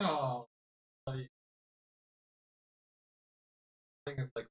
Oh, I think it's like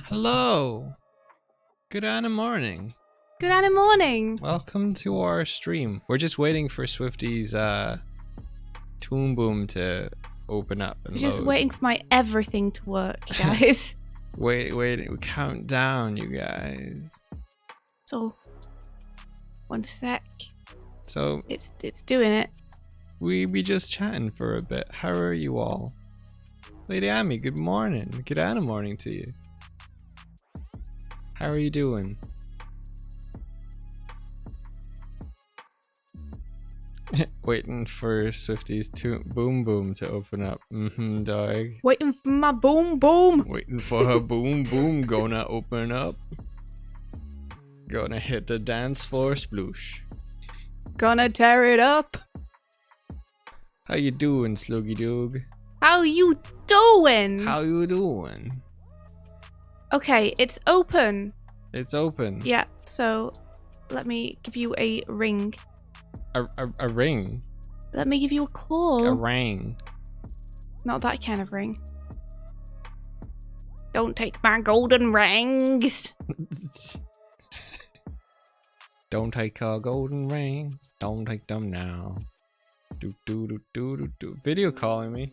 Hello. Good morning. Good morning. Welcome to our stream. We're just waiting for Swifty's Toon Boom to open up and Just load. waiting for my everything to work, guys. Wait, count down, you guys. So, one sec. So It's doing it. we be just chatting for a bit. How are you all? Lady Amy, good morning. Good morning to you. How are you doing? Waiting for Swifty's Toon Boom Boom to open up. Doig. Waiting for my boom boom. Waiting for her boom boom gonna open up. Gonna hit the dance floor sploosh. Gonna tear it up. How you doing, Sluggy Doog? How you doing? How you doing? Okay, it's open. It's open. Yeah, so let me give you a ring. A ring? Let me give you a call. A ring. Not that kind of ring. Don't take my golden rings. Don't take our golden rings. Don't take them now. Do do do do do do. Video calling me.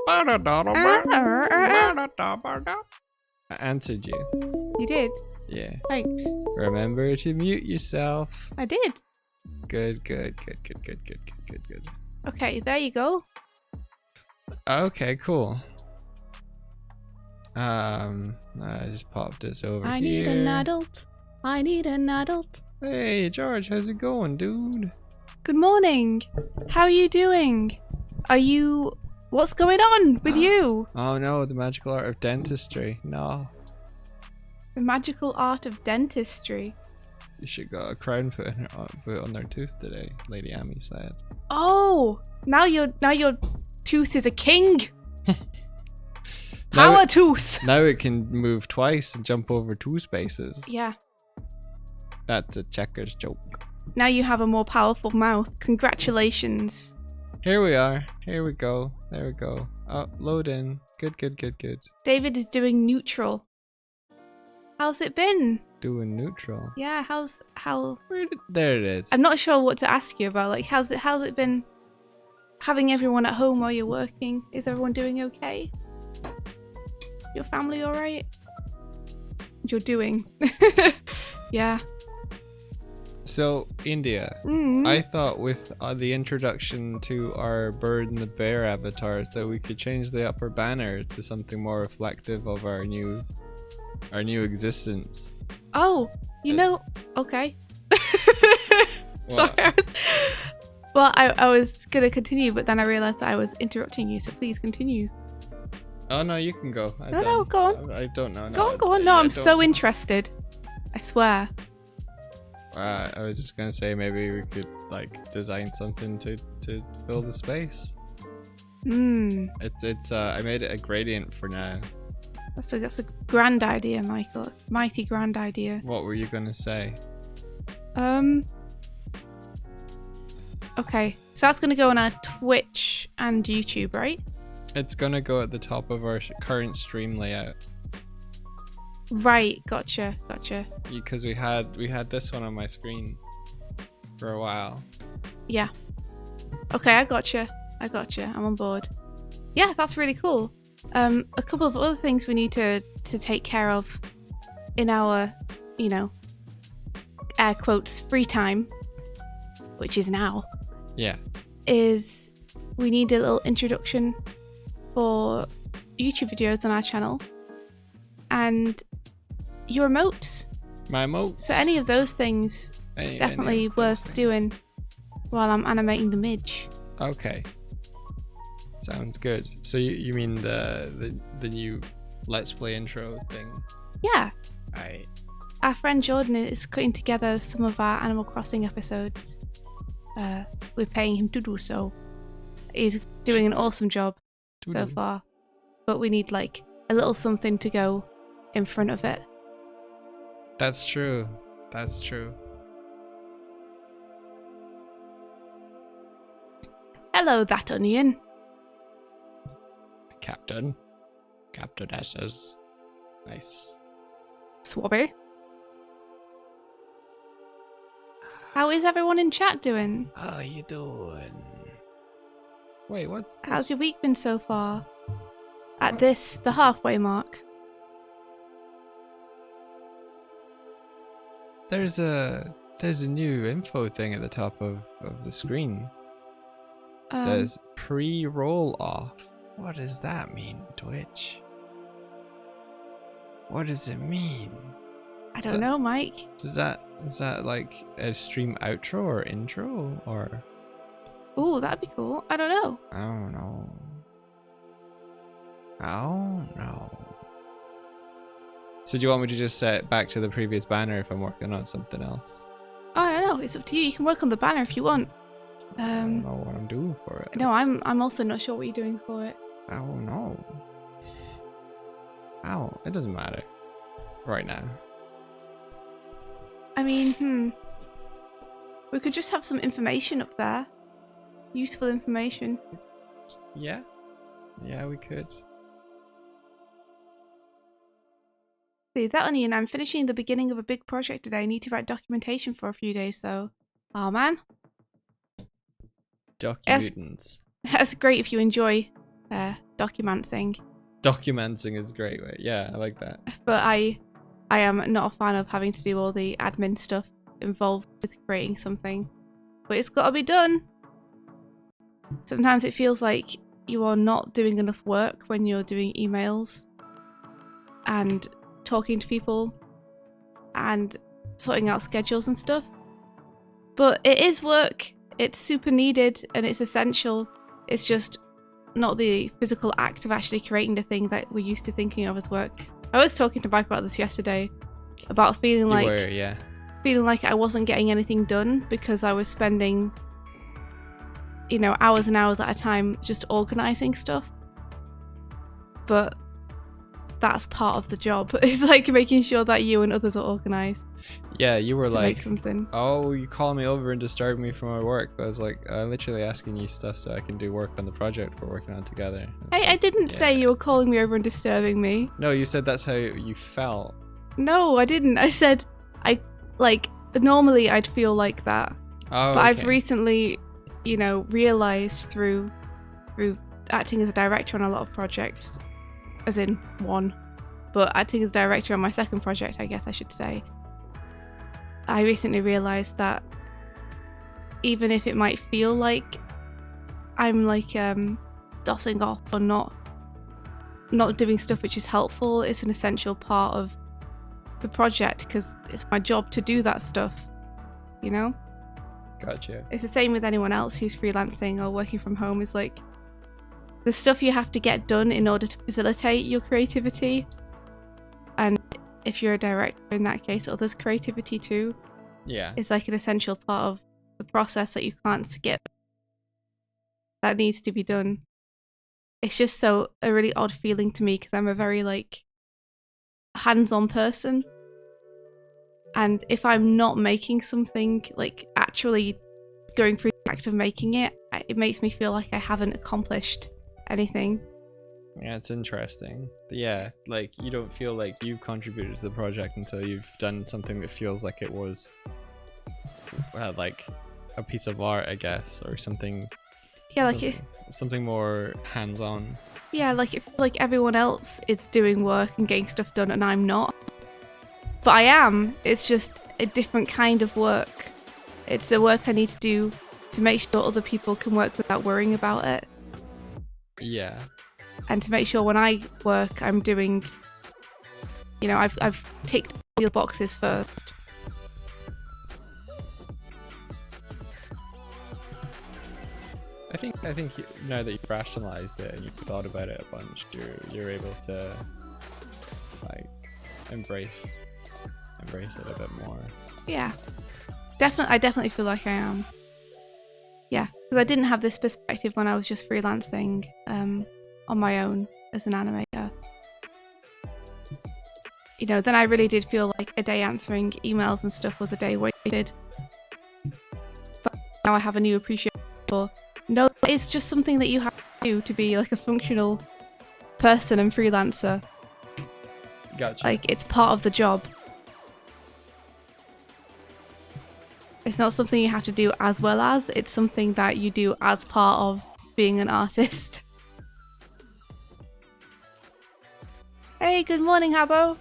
I answered you. You did? Yeah. Thanks. Remember to mute yourself. I did. Good. Okay, there you go. Okay, cool. I just popped this over I here. need an adult. I need an adult. Hey, George, how's it going, dude? Good morning. How are you doing? Are you... What's going on with you? Oh no, the magical art of dentistry. No. The magical art of dentistry. You should got a crown put on their tooth today, Lady Amy said. Oh, now your tooth is a king. Now Power tooth. Now it can move twice and jump over 2 spaces. Yeah. That's a checkers joke. Now you have a more powerful mouth. Congratulations. Here we are. Here we go. There we go. Oh, load in. Good. David is doing neutral. How's it been? Doing neutral. Yeah, how? There it is. I'm not sure what to ask you about. Like, how's it been? Having everyone at home while you're working. Is everyone doing okay? Your family all right? You're doing. Yeah. So, India. I thought with the introduction to our bird and the bear avatars that we could change the upper banner to something more reflective of our new existence. Oh, you know, okay. What? Sorry. I was gonna continue, but then I realized that I was interrupting you, so please continue. Oh no, you can go. No, go on. I don't know. Go on. No, I'm so interested. I swear. I was just gonna say maybe we could like design something to fill the space. It's I made it a gradient for now. That's a grand idea, Michael. It's a mighty grand idea. What were you gonna say? Okay, so that's gonna go on our Twitch and YouTube, right? It's gonna go at the top of our current stream layout. Right, gotcha. Because we had this one on my screen for a while. Yeah. Okay, I gotcha. I'm on board. Yeah, that's really cool. A couple of other things we need to take care of in our, air quotes, free time, which is now. Yeah. Is we need a little introduction for YouTube videos on our channel and your emotes. My emotes. So any of those things definitely worth doing while I'm animating the midge. Okay. Sounds good. So you mean the new Let's Play intro thing? Yeah. Right. Our friend Jordan is cutting together some of our Animal Crossing episodes. We're paying him to do so. He's doing an awesome job so far. But we need like a little something to go in front of it. That's true. Hello, that onion. Captain S's. Nice. Swabby. How is everyone in chat doing? How you doing? Wait, what's this? How's your week been so far? At this, the halfway mark. There's a new info thing at the top of the screen. It says pre-roll off. What does that mean, Twitch? What does it mean? I don't know, Mike. Is that like a stream outro or intro or? Ooh, that'd be cool. I don't know. I don't know. Oh no. So do you want me to just set back to the previous banner if I'm working on something else? Oh, I don't know. It's up to you. You can work on the banner if you want. I don't know what I'm doing for it. No, I'm also not sure what you're doing for it. I don't know. Ow, it doesn't matter. Right now. I mean, we could just have some information up there. Useful information. Yeah. Yeah, we could. See, that Onion, I'm finishing the beginning of a big project today. I need to write documentation for a few days, though. Oh, man. Documents. That's great if you enjoy documenting. Documenting is great, right? Yeah, I like that. But I am not a fan of having to do all the admin stuff involved with creating something. But it's got to be done. Sometimes it feels like you are not doing enough work when you're doing emails and talking to people and sorting out schedules and stuff. But it is work. It's super needed and it's essential. It's just not the physical act of actually creating the thing that we're used to thinking of as work. I was talking to Mike about this yesterday, about feeling like I wasn't getting anything done because I was spending, you know, hours and hours at a time just organizing stuff. But that's part of the job. It's like making sure that you and others are organized. Yeah, you were like, make something. Oh, you call me over and disturb me from my work. But I was like, I'm literally asking you stuff so I can do work on the project we're working on together. I didn't say you were calling me over and disturbing me. No, you said that's how you felt. No, I didn't. I said, normally I'd feel like that. Oh, but I've recently, you know, realized through acting as a director on a lot of projects, as in one, but acting as director on my second project, I guess I should say, I recently realized that even if it might feel like I'm like dossing off or not doing stuff which is helpful, it's an essential part of the project because it's my job to do that stuff, you know? Gotcha. It's the same with anyone else who's freelancing or working from home. Is like the stuff you have to get done in order to facilitate your creativity, and if you're a director in that case, others' creativity too. Yeah. It's like an essential part of the process that you can't skip. That needs to be done. It's just a really odd feeling to me because I'm a very like hands-on person. And if I'm not making something, like actually going through the act of making it, it makes me feel like I haven't accomplished anything. Yeah, it's interesting. Yeah, like you don't feel like you've contributed to the project until you've done something that feels like it was like a piece of art, I guess, or something. Yeah, like something more hands-on. Yeah, like if like everyone else is doing work and getting stuff done and I'm not. But I am. It's just a different kind of work. It's the work I need to do to make sure other people can work without worrying about it. Yeah. And to make sure when I work, I'm doing, you know, I've ticked all the boxes first. I think now that you've rationalized it and you've thought about it a bunch, you're able to like embrace it a bit more. Yeah, I definitely feel like I am. Yeah, because I didn't have this perspective when I was just freelancing on my own as an animator. You know, then I really did feel like a day answering emails and stuff was a day wasted. But now I have a new appreciation for, no, it's just something that you have to do to be like a functional person and freelancer. Gotcha. Like, it's part of the job. It's not something you have to do as well as, it's something that you do as part of being an artist. Hey, good morning, Habbo.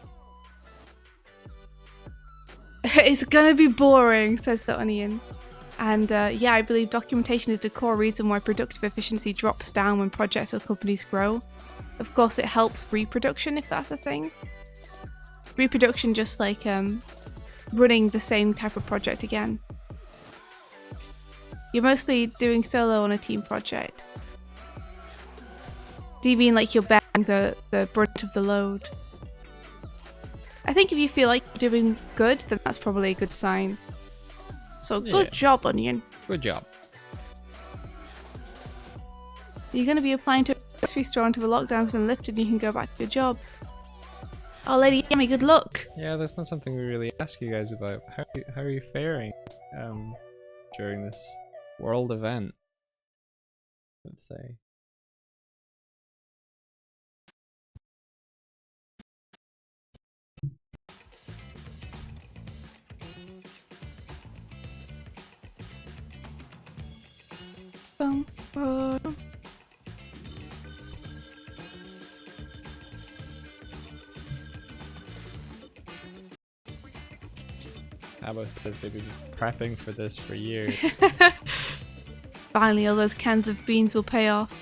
It's gonna be boring, says the Onion. And yeah, I believe documentation is the core reason why productive efficiency drops down when projects or companies grow. Of course, it helps reproduction, if that's a thing. Reproduction, just like running the same type of project again. You're mostly doing solo on a team project. Do you mean like you're bearing the brunt of the load? I think if you feel like you're doing good, then that's probably a good sign. So good job, Onion. Good job. You're going to be applying to a grocery store until the lockdown's been lifted and you can go back to your job. Oh, Lady Yummy, good luck. Yeah, that's not something we really ask you guys about. How are you faring during this world event? Let's say. Bum, bum. Abo says they've been prepping for this for years. Finally, all those cans of beans will pay off.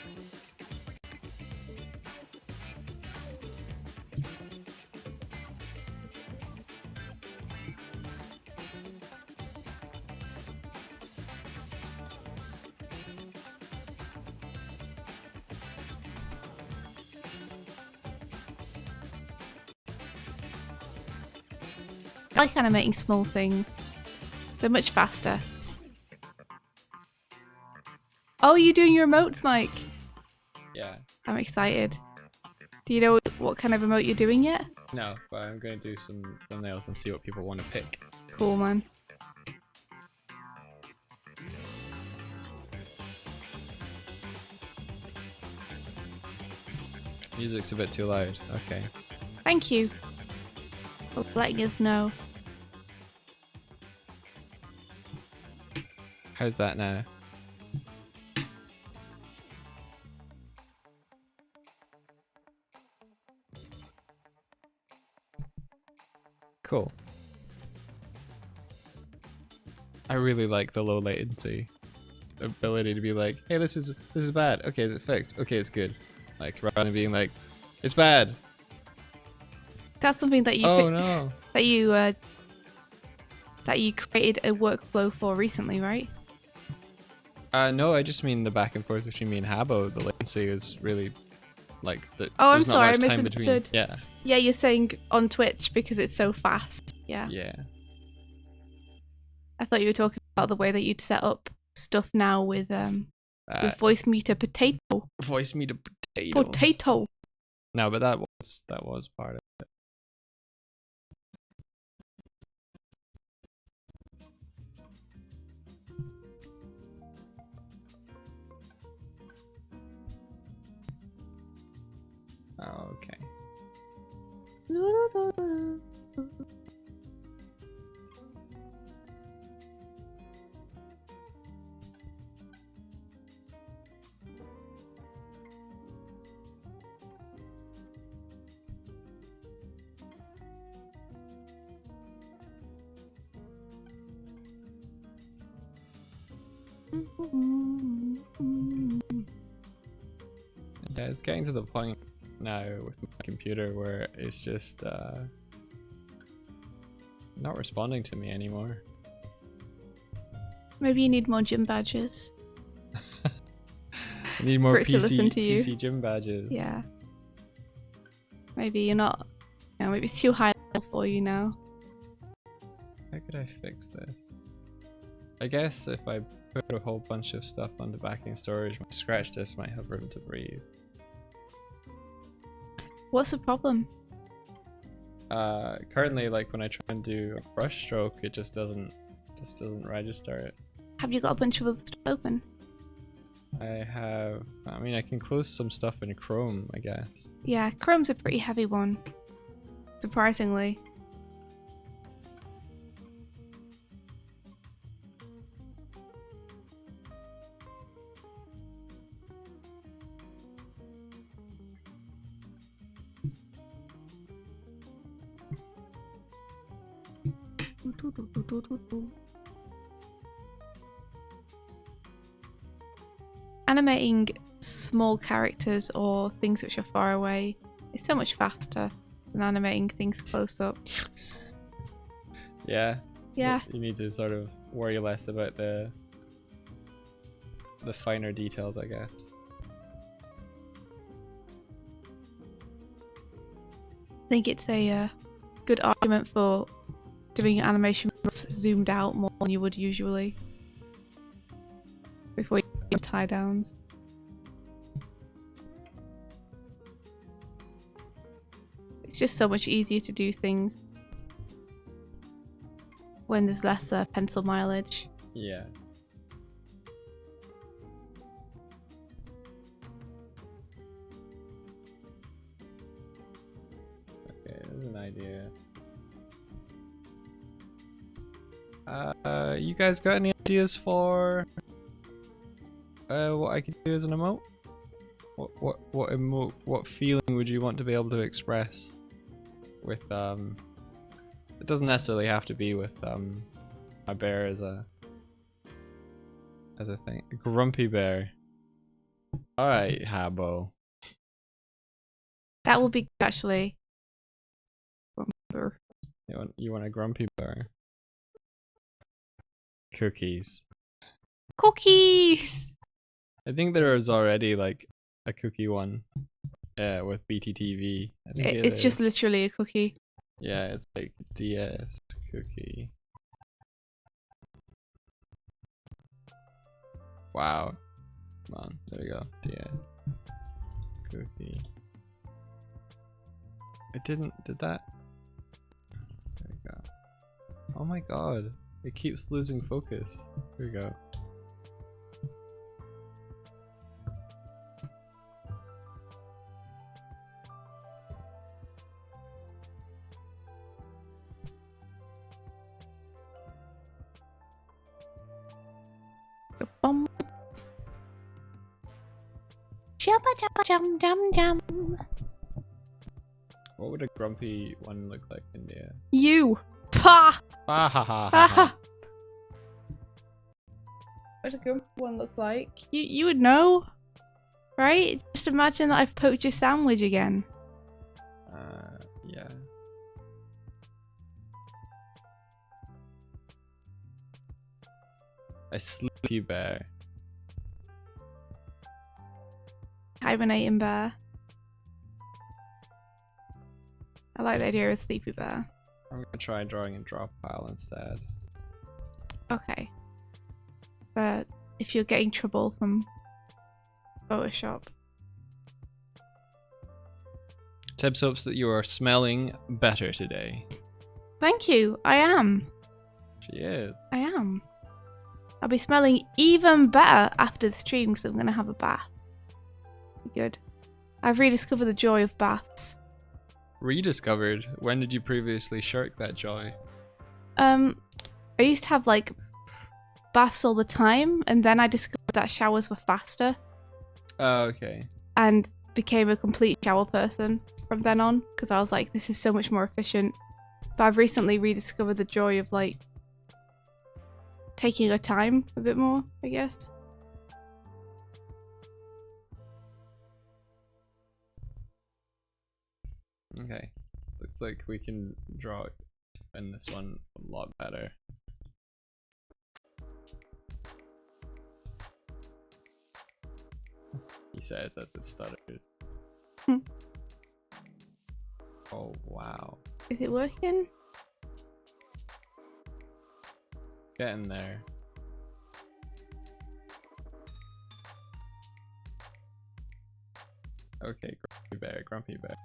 I like animating small things. They're much faster. Oh, you're doing your emotes, Mike? Yeah. I'm excited. Do you know what kind of emote you're doing yet? No, but I'm going to do some thumbnails and see what people want to pick. Cool, man. Music's a bit too loud. Okay. Thank you for letting us know. How's that now? Cool. I really like the low latency ability to be like, hey, this is bad. Okay, it's fixed. Okay, it's good. Like rather than being like, it's bad. That's something that you no. that you created a workflow for recently, right? No, I just mean the back and forth between me and Habbo. The latency is really like the. Oh, I'm there's not sorry, I much time misunderstood. between. Yeah. Yeah, you're saying on Twitch because it's so fast. Yeah. Yeah. I thought you were talking about the way that you'd set up stuff now with voice meter potato. Voice meter potato. Potato. No, but that was part of it. Okay. Yeah, it's getting to the point now with my computer where it's just not responding to me anymore. Maybe you need more gym badges. I need more for it to listen to you. PC gym badges. Yeah. Maybe you're not. You know, maybe it's too high level for you now. How could I fix this? I guess if I put a whole bunch of stuff on the backing storage, my scratch disk might have room to breathe. What's the problem? Currently, like when I try and do a brush stroke, it just doesn't register it. Have you got a bunch of other stuff open? I mean, I can close some stuff in Chrome, I guess. Yeah, Chrome's a pretty heavy one. Surprisingly. Animating small characters or things which are far away is so much faster than animating things close up. Yeah. Yeah. You need to sort of worry less about the the finer details, I guess. I think it's a good argument for doing your animation zoomed out more than you would usually before you do tie downs. It's just so much easier to do things when there's less pencil mileage. Yeah. Okay, there's an idea. You guys got any ideas for what I could do as an emote? What feeling would you want to be able to express with it doesn't necessarily have to be with a bear as a thing. A grumpy bear. Alright, Habbo. That would be good, actually. You want a grumpy bear? Cookies. Cookies! I think there is already like a cookie one with BTTV. I think It's just literally a cookie. Yeah, it's like DS cookie. Wow. Come on, there we go. DS cookie. It did that? There we go. Oh my god. It keeps losing focus. Here we go. Bum. Jump, jump, jump, jump. What would a grumpy one look like in there? You! Pa! Ah ha ha ha Ha ha. ha! What does a grumpy one look like? You would know, right? Just imagine that I've poked your sandwich again. Yeah. A sleepy bear. Hibernating bear. I like the idea of a sleepy bear. I'm gonna try drawing a drop pile instead. Okay. But if you're getting trouble from Photoshop. Tibbs hopes that you are smelling better today. Thank you, I am. She is. I am. I'll be smelling even better after the stream because I'm going to have a bath. Good. I've rediscovered the joy of baths. Rediscovered? When did you previously shirk that joy? I used to have like baths all the time, and then I discovered that showers were faster Oh, okay. and became a complete shower person from then on because I was like, this is so much more efficient. But I've recently rediscovered the joy of like taking your time a bit more, I guess. Okay. Looks like we can draw in this one a lot better. He says that it stutters. Oh, wow. Is it working? Getting there. Okay, grumpy bear, grumpy bear.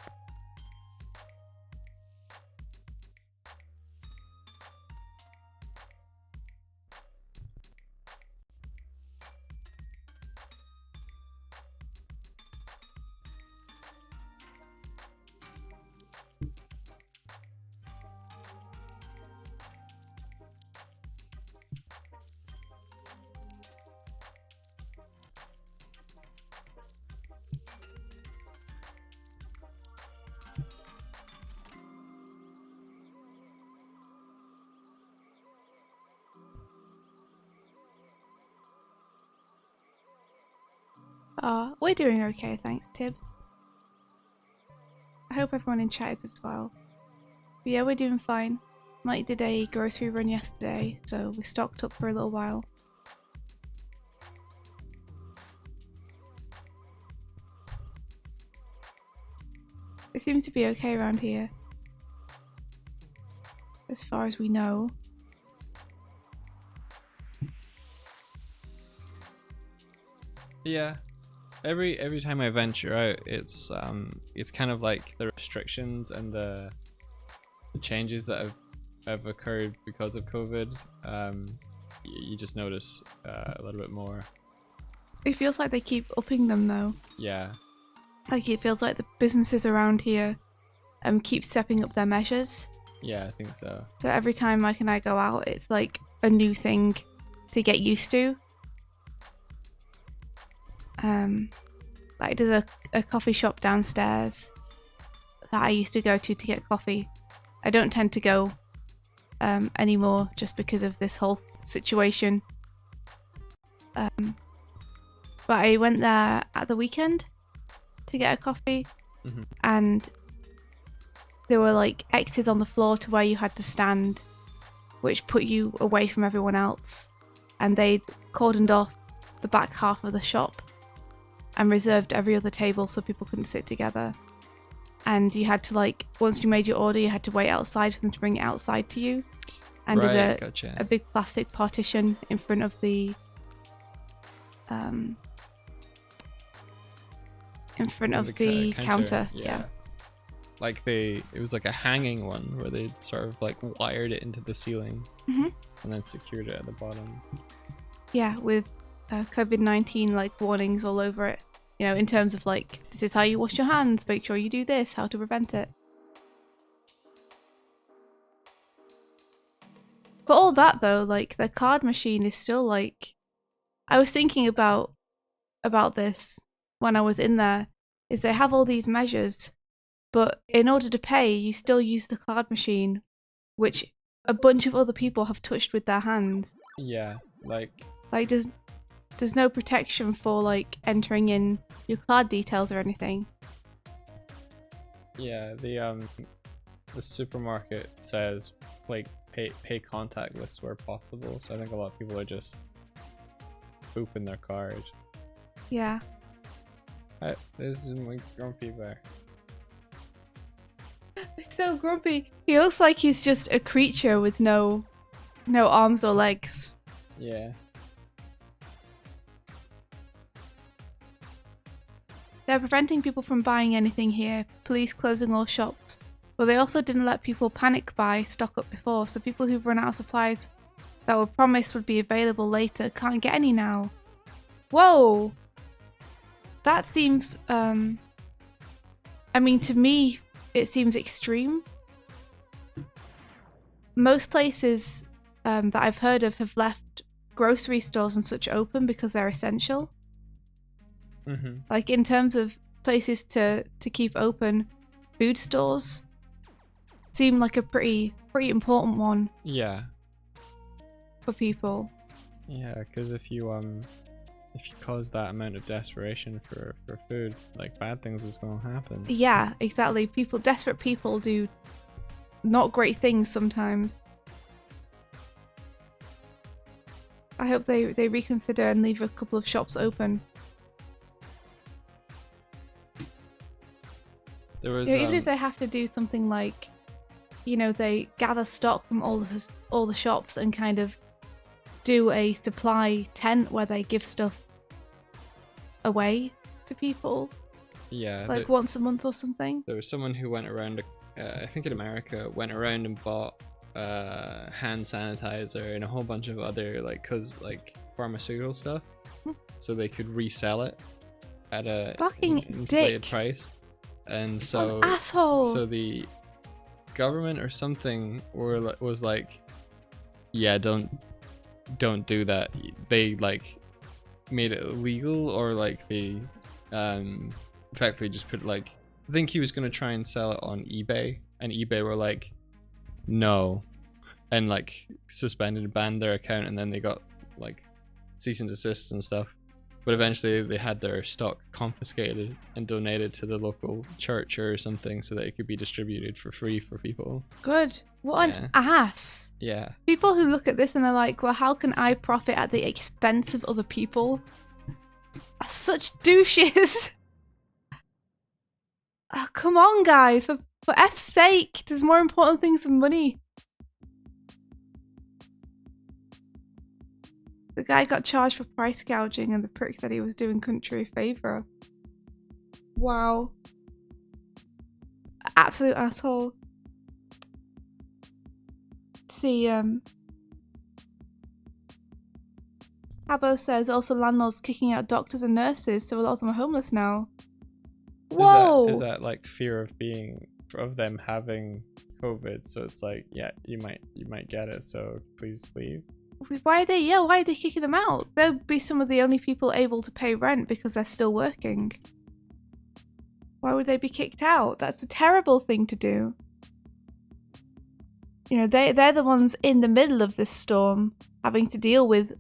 We're doing okay, thanks, Tib. I hope everyone in chat is as well. But yeah, we're doing fine. Mike did a grocery run yesterday, so we stocked up for a little while. It seems to be okay around here, as far as we know. Yeah. Every time I venture out, it's kind of like the restrictions and the changes that have occurred because of COVID. You just notice a little bit more. It feels like they keep upping them though. Yeah. Like it feels like the businesses around here keep stepping up their measures. Yeah, I think so. So every time Mike and I go out, it's like a new thing to get used to. Like there's a coffee shop downstairs that I used to go to get coffee. I don't tend to go anymore just because of this whole situation. But I went there at the weekend to get a coffee, and there were like X's on the floor to where you had to stand, which put you away from everyone else, and they'd cordoned off the back half of the shop and reserved every other table so people couldn't sit together. And you had to, like, once you made your order, you had to wait outside for them to bring it outside to you. And Right, there's gotcha. a big plastic partition in front of the counter. Yeah. Like it was like a hanging one where they sort of like wired it into the ceiling and then secured it at the bottom. Yeah, with COVID-19 like warnings all over it. You know, in terms of like, this is how you wash your hands, make sure you do this, how to prevent it. For all that though, like the card machine is still like, I was thinking about this when I was in there, is they have all these measures, but in order to pay, you still use the card machine, which a bunch of other people have touched with their hands. Yeah, like there's no protection for like entering in your card details or anything. Yeah, the supermarket says like pay contactless where possible, so I think a lot of people are just pooping their card. Yeah. This is my grumpy bear. He's so grumpy. He looks like he's just a creature with no arms or legs. Yeah. They're preventing people from buying anything here, police closing all shops. But they also didn't let people panic buy stock up before, so people who've run out of supplies that were promised would be available later can't get any now. Whoa! That seems, I mean, to me, it seems extreme. Most places that I've heard of have left grocery stores and such open because they're essential. Like in terms of places to keep open, food stores seem like a pretty important one. Yeah. For people. Yeah, because if you cause that amount of desperation for food, like bad things is gonna happen. Yeah, exactly. Desperate people do not great things sometimes. I hope they reconsider and leave a couple of shops open. There was even if they have to do something like, you know, they gather stock from all the shops and kind of do a supply tent where they give stuff away to people. Yeah. Like once a month or something. There was someone who went around, I think in America, went around and bought hand sanitizer and a whole bunch of other like pharmaceutical stuff, so they could resell it at a fucking inflated dick price. And so, asshole. So the government or something was like, yeah, don't do that. They like made it illegal, or like they effectively just put like, I think he was gonna try and sell it on eBay, and eBay were like, no, and like suspended and banned their account, and then they got like cease and desist and stuff. But eventually they had their stock confiscated and donated to the local church or something so that it could be distributed for free for people. Good. What an ass. Yeah. People who look at this and they're like, well, how can I profit at the expense of other people? Are such douches. Oh, come on, guys. For F's sake, there's more important things than money. The guy got charged for price gouging and the prick said he was doing country a favour. Wow. Absolute asshole. See, Habo says also landlords kicking out doctors and nurses, so a lot of them are homeless now. Whoa! Is that like fear of them having COVID? So it's like, yeah, you might get it, so please leave. Why are they kicking them out? They'll be some of the only people able to pay rent because they're still working. Why would they be kicked out? That's a terrible thing to do. You know, they're the ones in the middle of this storm having to deal with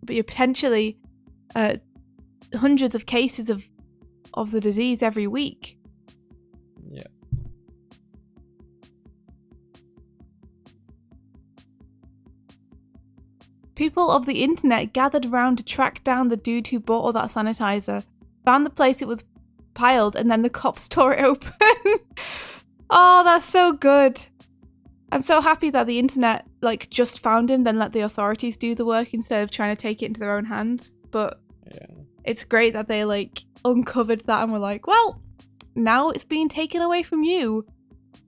potentially hundreds of cases of the disease every week. Yeah. People of the internet gathered around to track down the dude who bought all that sanitizer, found the place it was piled, and then the cops tore it open. Oh, that's so good. I'm so happy that the internet like just found him, then let the authorities do the work instead of trying to take it into their own hands. But yeah, it's great that they like uncovered that and were like, well, now it's being taken away from you.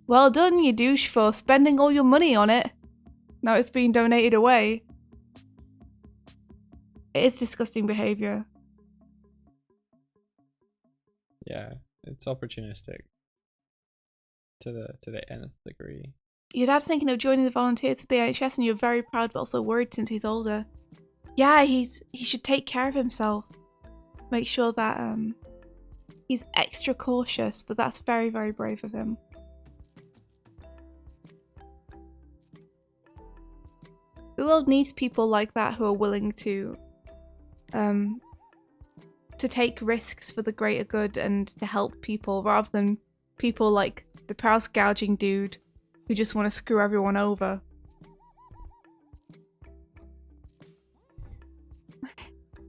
Well done, you douche, for spending all your money on it. Now it's being donated away. It is disgusting behavior. Yeah, it's opportunistic to the nth degree. Your dad's thinking of joining the volunteers for the NHS and you're very proud but also worried since he's older. Yeah, he should take care of himself. Make sure that he's extra cautious, but that's very, very brave of him. The world needs people like that who are willing to take risks for the greater good and to help people, rather than people like the price gouging dude who just want to screw everyone over.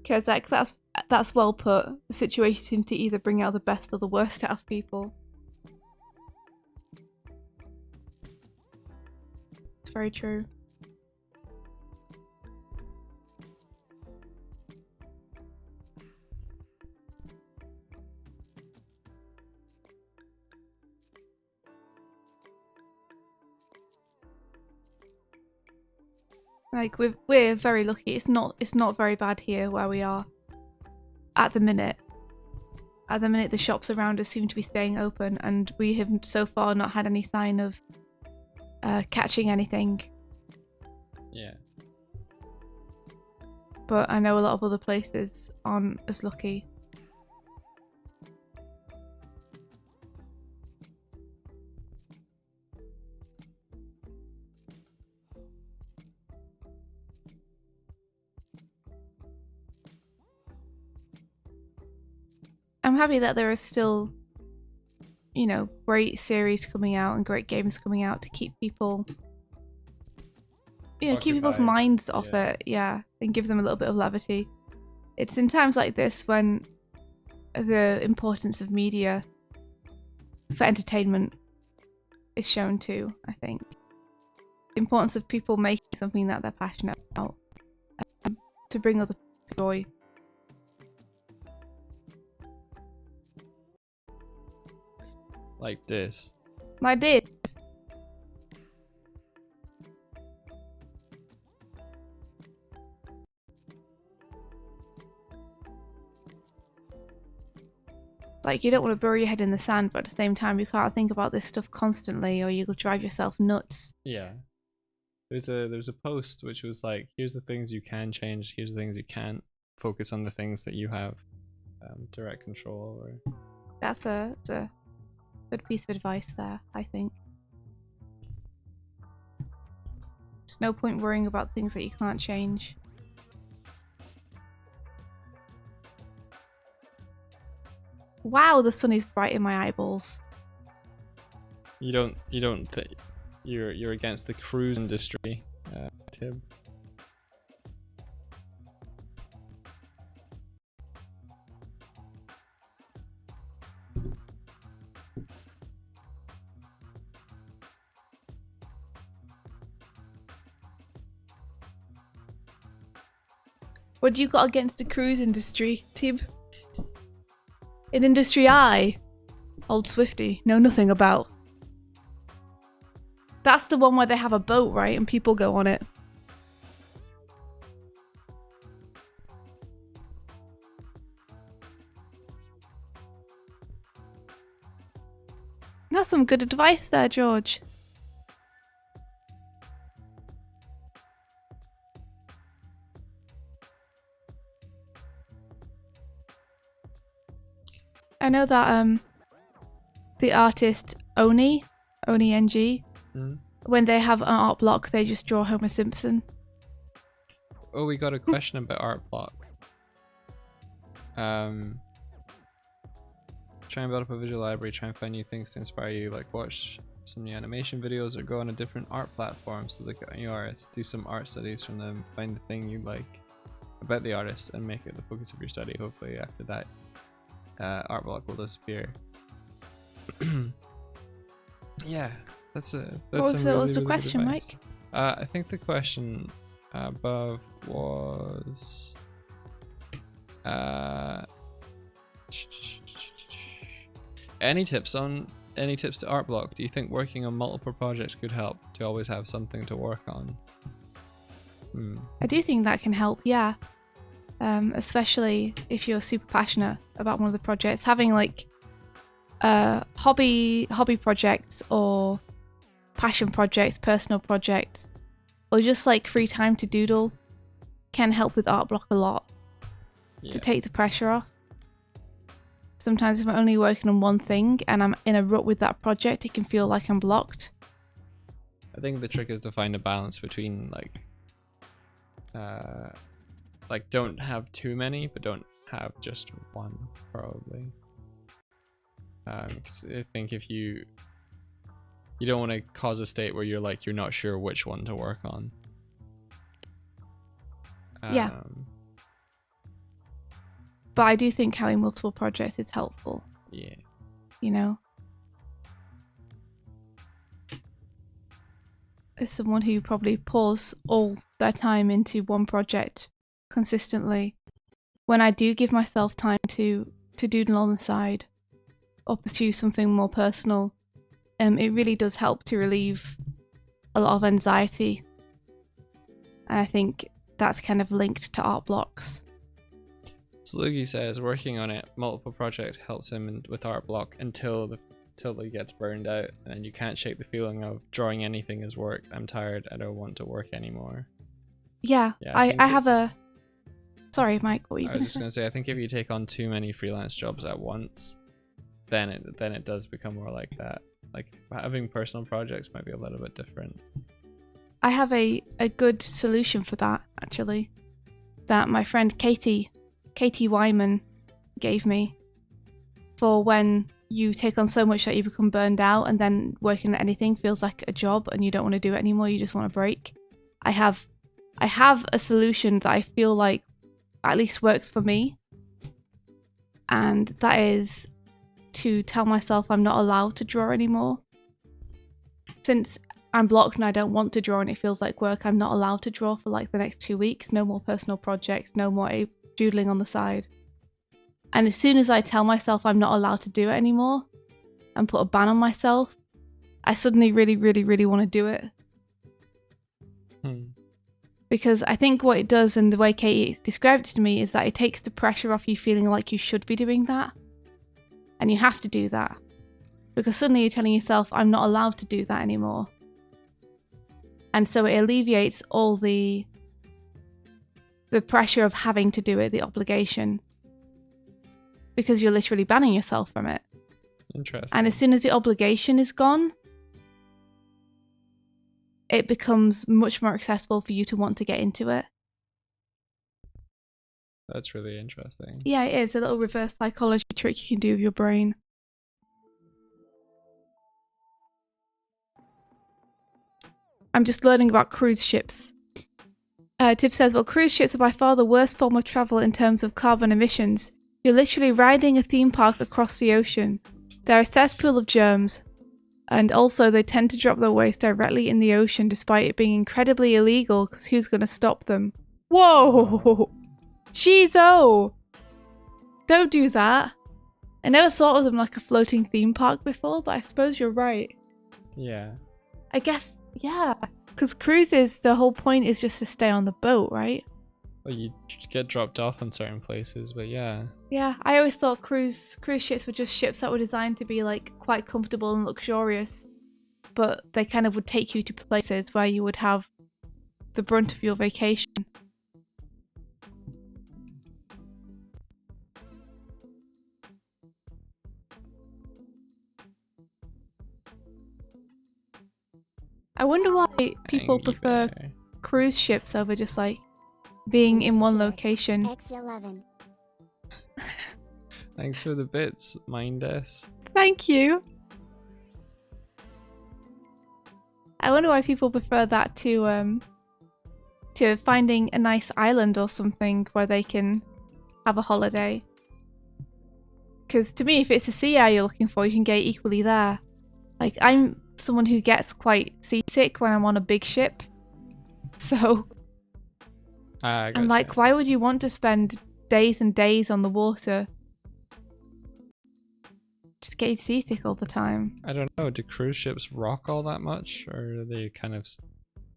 Kezak, that's well put. The situation seems to either bring out the best or the worst out of people. It's very true. Like we're very lucky. It's not very bad here where we are at the minute. At the minute, the shops around us seem to be staying open, and we have so far not had any sign of catching anything. Yeah. But I know a lot of other places aren't as lucky. I'm happy that there are still, you know, great series coming out and great games coming out to keep people, you know, keep people's minds off it, yeah, and give them a little bit of levity. It's in times like this when the importance of media for entertainment is shown too, I think. The importance of people making something that they're passionate about to bring other people joy. Like this. I did. Like, you don't want to bury your head in the sand, but at the same time you can't think about this stuff constantly or you'll drive yourself nuts. Yeah. There's a post which was like, here's the things you can change, here's the things you can't. Focus on the things that you have direct control over. That's a good piece of advice there, I think. There's no point worrying about things that you can't change. Wow, the sun is bright in my eyeballs. You don't think you're against the cruise industry, Tib? What do you got against the cruise industry, Tib? In Industry I, Old Swifty, know nothing about. That's the one where they have a boat, right? And people go on it. That's some good advice there, George. I know that the artist Oni NG, when they have an art block, they just draw Homer Simpson. Oh, we got a question about art block. Try and build up a visual library, try and find new things to inspire you, like watch some new animation videos or go on a different art platform to look at new artists, do some art studies from them, find the thing you like about the artist and make it the focus of your study. Hopefully after that art block will disappear. Yeah, that's a What was the question, Mike? I think the question above was any tips to art block? Do you think working on multiple projects could help to always have something to work on? I do think that can help, yeah. Especially if you're super passionate about one of the projects. Having like hobby projects or passion projects, personal projects, or just like free time to doodle can help with art block a lot. To take the pressure off. Sometimes if I'm only working on one thing and I'm in a rut with that project, it can feel like I'm blocked. I think the trick is to find a balance between like don't have too many, but don't have just one, probably. 'Cause I think if you don't want to cause a state where you're not sure which one to work on. Yeah. But I do think having multiple projects is helpful. Yeah. You know? As someone who probably pours all their time into one project consistently, when I do give myself time to doodle on the side or pursue something more personal, it really does help to relieve a lot of anxiety. And I think that's kind of linked to art blocks. Sluggy says working on it multiple project helps him with art block until he gets burned out and you can't shake the feeling of drawing anything as work. I'm tired, I don't want to work anymore. Yeah, I have a... Sorry, Mike, what were you I was just going to say, I think if you take on too many freelance jobs at once, then it does become more like that. Like having personal projects might be a little bit different. I have a good solution for that, actually, that my friend Katie Wyman gave me for when you take on so much that you become burned out and then working at anything feels like a job and you don't want to do it anymore, you just want a break. I have a solution that I feel like at least works for me, and that is to tell myself I'm not allowed to draw anymore. Since I'm blocked and I don't want to draw and it feels like work, I'm not allowed to draw for like the next 2 weeks. No more personal projects, no more doodling on the side. And as soon as I tell myself I'm not allowed to do it anymore and put a ban on myself, I suddenly really, really, really want to do it. Because I think what it does, and the way Katie described it to me, is that it takes the pressure off you feeling like you should be doing that. And you have to do that. Because suddenly you're telling yourself, I'm not allowed to do that anymore. And so it alleviates all the pressure of having to do it, the obligation. Because you're literally banning yourself from it. Interesting. And as soon as the obligation is gone, it becomes much more accessible for you to want to get into it. That's really interesting. Yeah, it is a little reverse psychology trick you can do with your brain. I'm just learning about cruise ships. Tib says, well, cruise ships are by far the worst form of travel in terms of carbon emissions. You're literally riding a theme park across the ocean. They're a cesspool of germs. And also they tend to drop their waste directly in the ocean despite it being incredibly illegal, because who's going to stop them? Whoa! Jeez, oh! Don't do that. I never thought of them like a floating theme park before, but I suppose you're right. Yeah. I guess, yeah. Because cruises, the whole point is just to stay on the boat, right? Well, you get dropped off in certain places, but yeah. Yeah, I always thought cruise ships were just ships that were designed to be like quite comfortable and luxurious. But they kind of would take you to places where you would have the brunt of your vacation. I wonder why people Tangy prefer bear. cruise ships over just like being in one location. X11. Thanks for the bits, Mindes. Thank you. I wonder why people prefer that to finding a nice island or something where they can have a holiday. Because to me, if it's a sea air you're looking for, you can get it equally there. Like, I'm someone who gets quite seasick when I'm on a big ship. So I'm like, why would you want to spend days and days on the water? Just getting seasick all the time. I don't know, do cruise ships rock all that much? Or are they kind of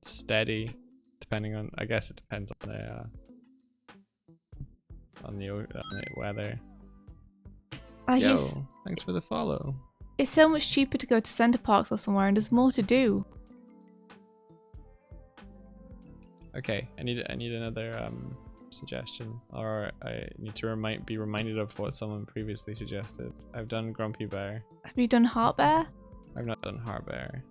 steady? Depending on, I guess it depends on the weather. Yo, thanks for the follow. It's so much cheaper to go to Center Parks or somewhere, and there's more to do. Okay, I need another suggestion, or I need to be reminded of what someone previously suggested. I've done Grumpy Bear. Have you done Heart Bear? I've not done Heart Bear.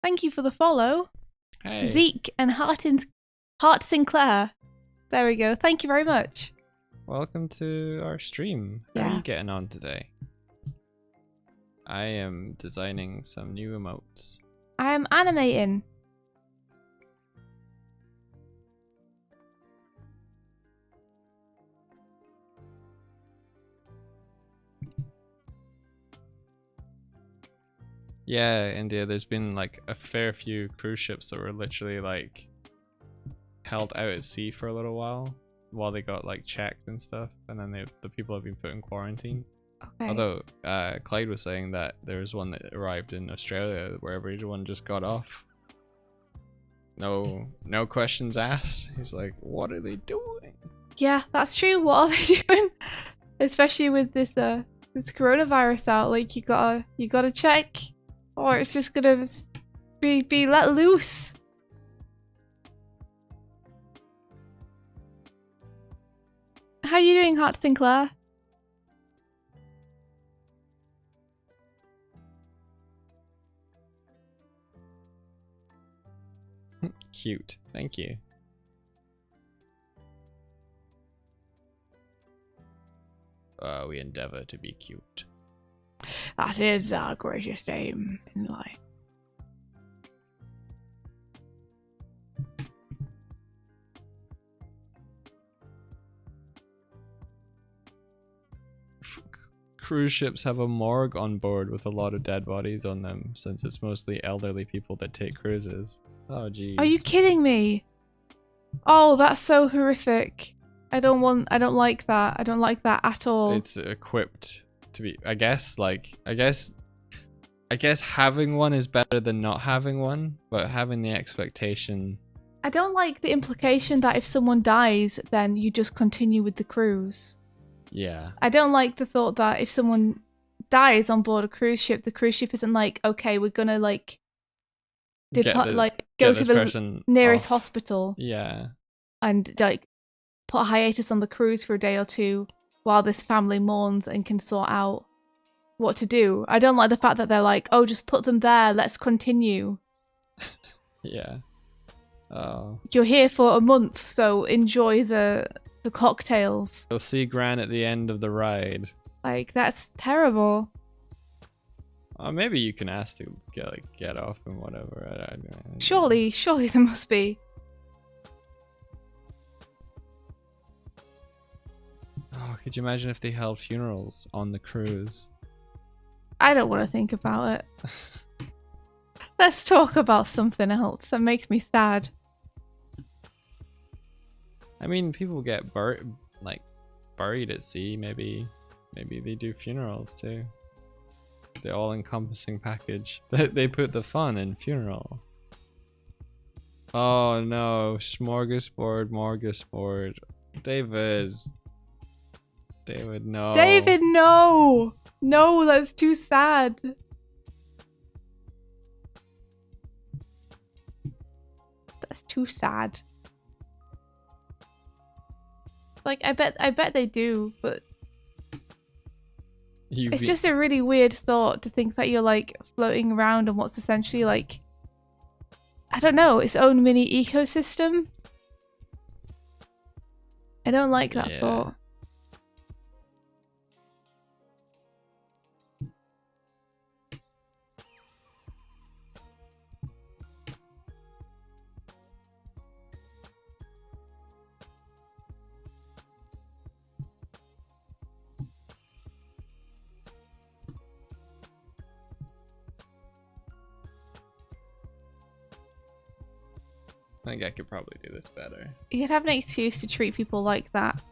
Thank you for the follow. Hey. Zeke and Heart Sinclair. There we go. Thank you very much. Welcome to our stream. How are Yeah. you getting on today? I am designing some new emotes. I am animating. Yeah, India, there's been like a fair few cruise ships that were literally like held out at sea for a little while they got like checked and stuff, and then the people have been put in quarantine. Okay. Although Clyde was saying that there was one that arrived in Australia where everyone just got off. No questions asked. He's like, what are they doing? Yeah, that's true. What are they doing? Especially with this coronavirus out, like you gotta check, or it's just gonna be let loose. How are you doing, Heart Sinclair? Cute. Thank you. We endeavor to be cute. That is our greatest aim in life. Cruise ships have a morgue on board with a lot of dead bodies on them, since it's mostly elderly people that take cruises. Oh geez. Are you kidding me? Oh, that's so horrific. I don't like that. I don't like that at all. It's equipped to be, I guess having one is better than not having one, but having the expectation. I don't like the implication that if someone dies, then you just continue with the cruise. Yeah. I don't like the thought that if someone dies on board a cruise ship, the cruise ship isn't like, okay, we're gonna like go to the nearest hospital. Yeah. And like put a hiatus on the cruise for a day or two while this family mourns and can sort out what to do. I don't like the fact that they're like, oh, just put them there, let's continue. Yeah. Oh. You're here for a month, so enjoy the cocktails. You'll see Gran at the end of the ride. Like, that's terrible. Maybe you can ask to get off and whatever. I don't know. Surely there must be. Oh, could you imagine if they held funerals on the cruise? I don't want to think about it. Let's talk about something else that makes me sad. I mean, people get buried at sea. Maybe they do funerals too. The all-encompassing package. They put the fun in funeral. Oh no, smorgasbord. David, no. David, no! No, that's too sad. That's too sad. Like, I bet they do, but it's just a really weird thought to think that you're like floating around on what's essentially like, I don't know, its own mini ecosystem. I don't like that thought. I think I could probably do this better. You'd have an excuse to treat people like that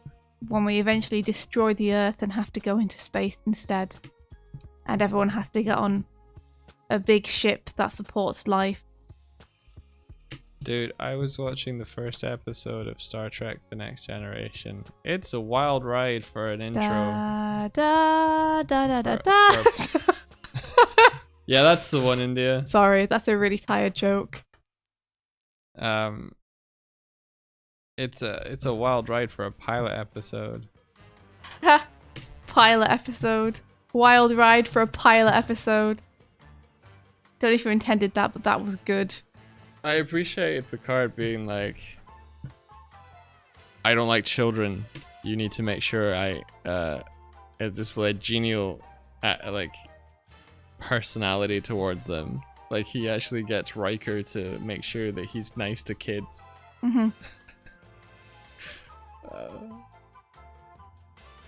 when we eventually destroy the Earth and have to go into space instead. And everyone has to get on a big ship that supports life. Dude, I was watching the first episode of Star Trek The Next Generation. It's a wild ride for an intro. Da, da, da, da, da, da. Yeah, that's the one, India. Sorry, that's a really tired joke. It's a wild ride for a pilot episode. Pilot episode. Wild ride for a pilot episode. Don't know if you intended that, but that was good. I appreciate Picard being like, I don't like children. You need to make sure I display genial personality towards them. Like, he actually gets Riker to make sure that he's nice to kids. Mm-hmm.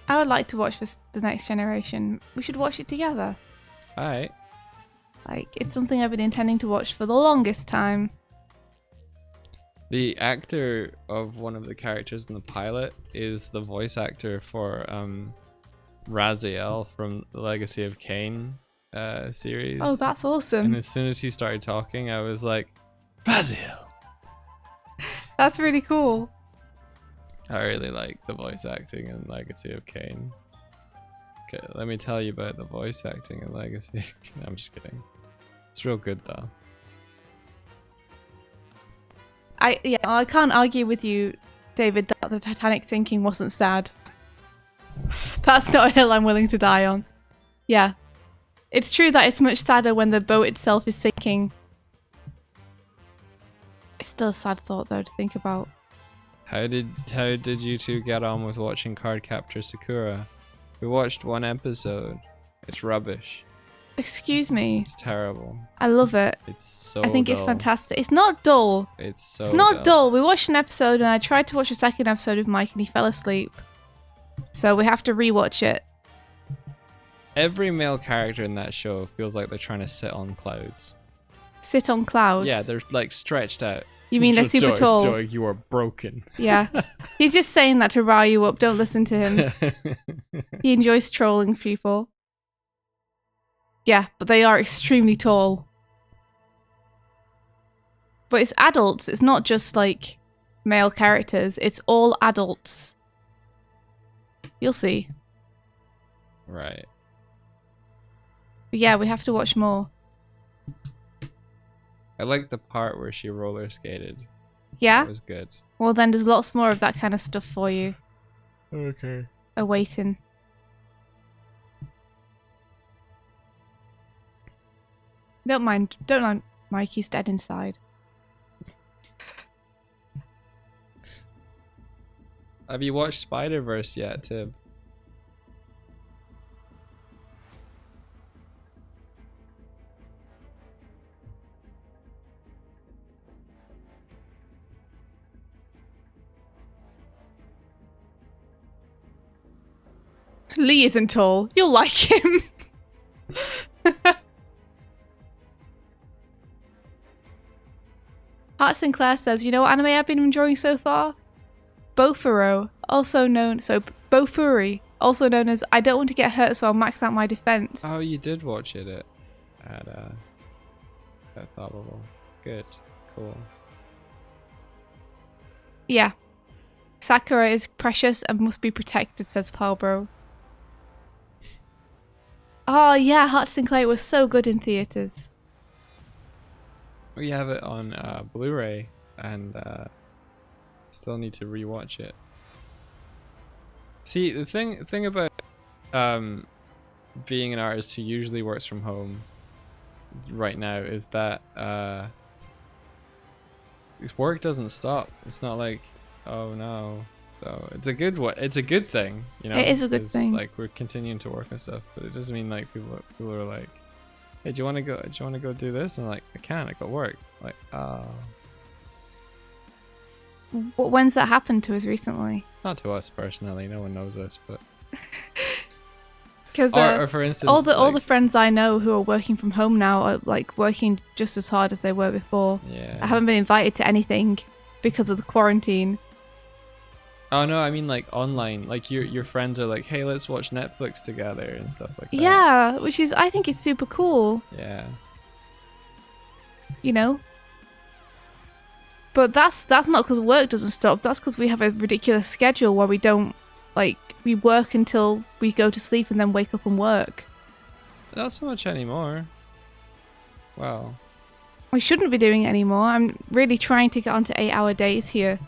I would like to watch this, The Next Generation. We should watch it together. Alright. Like, it's something I've been intending to watch for the longest time. The actor of one of the characters in the pilot is the voice actor for Raziel from the Legacy of Kain series. Oh, that's awesome. And as soon as he started talking, I was like, Raziel! That's really cool. I really like the voice acting in Legacy of Kain. Okay, let me tell you about the voice acting in Legacy. I'm just kidding. It's real good though. I can't argue with you, David, that the Titanic sinking wasn't sad. That's not a hill I'm willing to die on. Yeah. It's true that it's much sadder when the boat itself is sinking. It's still a sad thought though to think about. How did you two get on with watching Cardcaptor Sakura? We watched one episode. It's rubbish. Excuse me. It's terrible. I love it. It's so I think dull. it's fantastic. It's not dull. It's not dull. We watched an episode and I tried to watch a second episode with Mike and he fell asleep. So we have to rewatch it. Every male character in that show feels like they're trying to sit on clouds. Sit on clouds? Yeah, they're like stretched out. You mean they're super tall? Doig, you are broken. Yeah. He's just saying that to rile you up. Don't listen to him. He enjoys trolling people. Yeah, but they are extremely tall. But it's adults. It's not just like male characters. It's all adults. You'll see. Right. But yeah, we have to watch more. I like the part where she roller skated. Yeah? That was good. Well, then there's lots more of that kind of stuff for you. Okay. Awaiting. Don't mind Mikey's dead inside. Have you watched Spider-Verse yet, Tib? Lee isn't tall. You'll like him. Hart Sinclair says, you know what anime I've been enjoying so far? Bofuro, also known Bofuri, also known as I don't want to get hurt, so I'll max out my defense. Oh, you did watch it at Thoughtlable. Good, cool. Yeah. Sakura is precious and must be protected, says Palbro. Oh yeah, Hart Sinclair was so good in theaters. We have it on Blu-ray, and still need to rewatch it. See, the thing about being an artist who usually works from home right now is that work doesn't stop. It's not like, oh no. So it's a good thing, you know. It is a good thing. Like, we're continuing to work and stuff, but it doesn't mean like people are like, hey, do you want to go do this? And I'm like, I can't. I got work. Like, oh. When's that happened to us recently? Not to us personally. No one knows us, but. Because or for instance, all the friends I know who are working from home now are like working just as hard as they were before. Yeah. I haven't been invited to anything because of the quarantine. Oh no, I mean like online. Like your friends are like, hey, let's watch Netflix together and stuff like that. Yeah, which is I think it's super cool. Yeah. You know. But that's not because work doesn't stop. That's because we have a ridiculous schedule where we don't we work until we go to sleep and then wake up and work. Not so much anymore. Wow. We shouldn't be doing it anymore. I'm really trying to get onto 8-hour days here.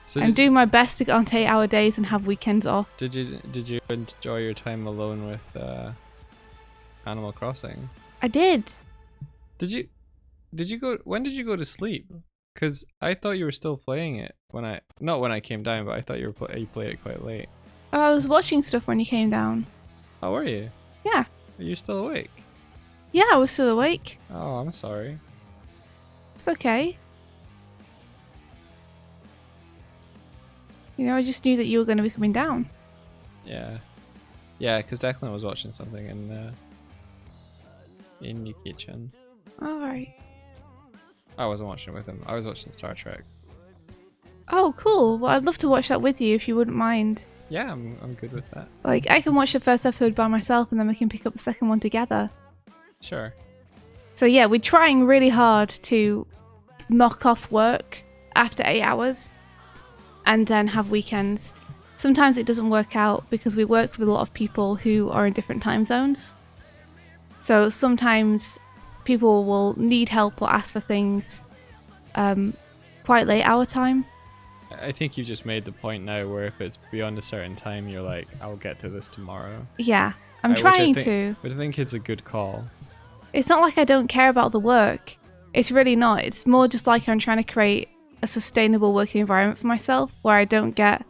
So I'm doing my best to get onto 8-hour days and have weekends off. Did you enjoy your time alone with Animal Crossing? I did. Did you go? When did you go to sleep? Because I thought you were still playing it not when I came down, but I thought you played it quite late. Oh, I was watching stuff when you came down. Oh, were you? Yeah. Are you still awake? Yeah, I was still awake. Oh, I'm sorry. It's okay. You know, I just knew that you were going to be coming down. Yeah. Yeah, because Declan was watching something in the kitchen. Alright. I wasn't watching it with him. I was watching Star Trek. Oh, cool. Well, I'd love to watch that with you if you wouldn't mind. Yeah, I'm good with that. Like, I can watch the first episode by myself and then we can pick up the second one together. Sure. So yeah, we're trying really hard to knock off work after 8 hours and then have weekends. Sometimes it doesn't work out because we work with a lot of people who are in different time zones. So sometimes people will need help or ask for things quite late our time. I think you just made the point now where if it's beyond a certain time, you're like, I'll get to this tomorrow. Yeah, I'm trying to. But I think it's a good call. It's not like I don't care about the work. It's really not. It's more just like I'm trying to create a sustainable working environment for myself where I don't get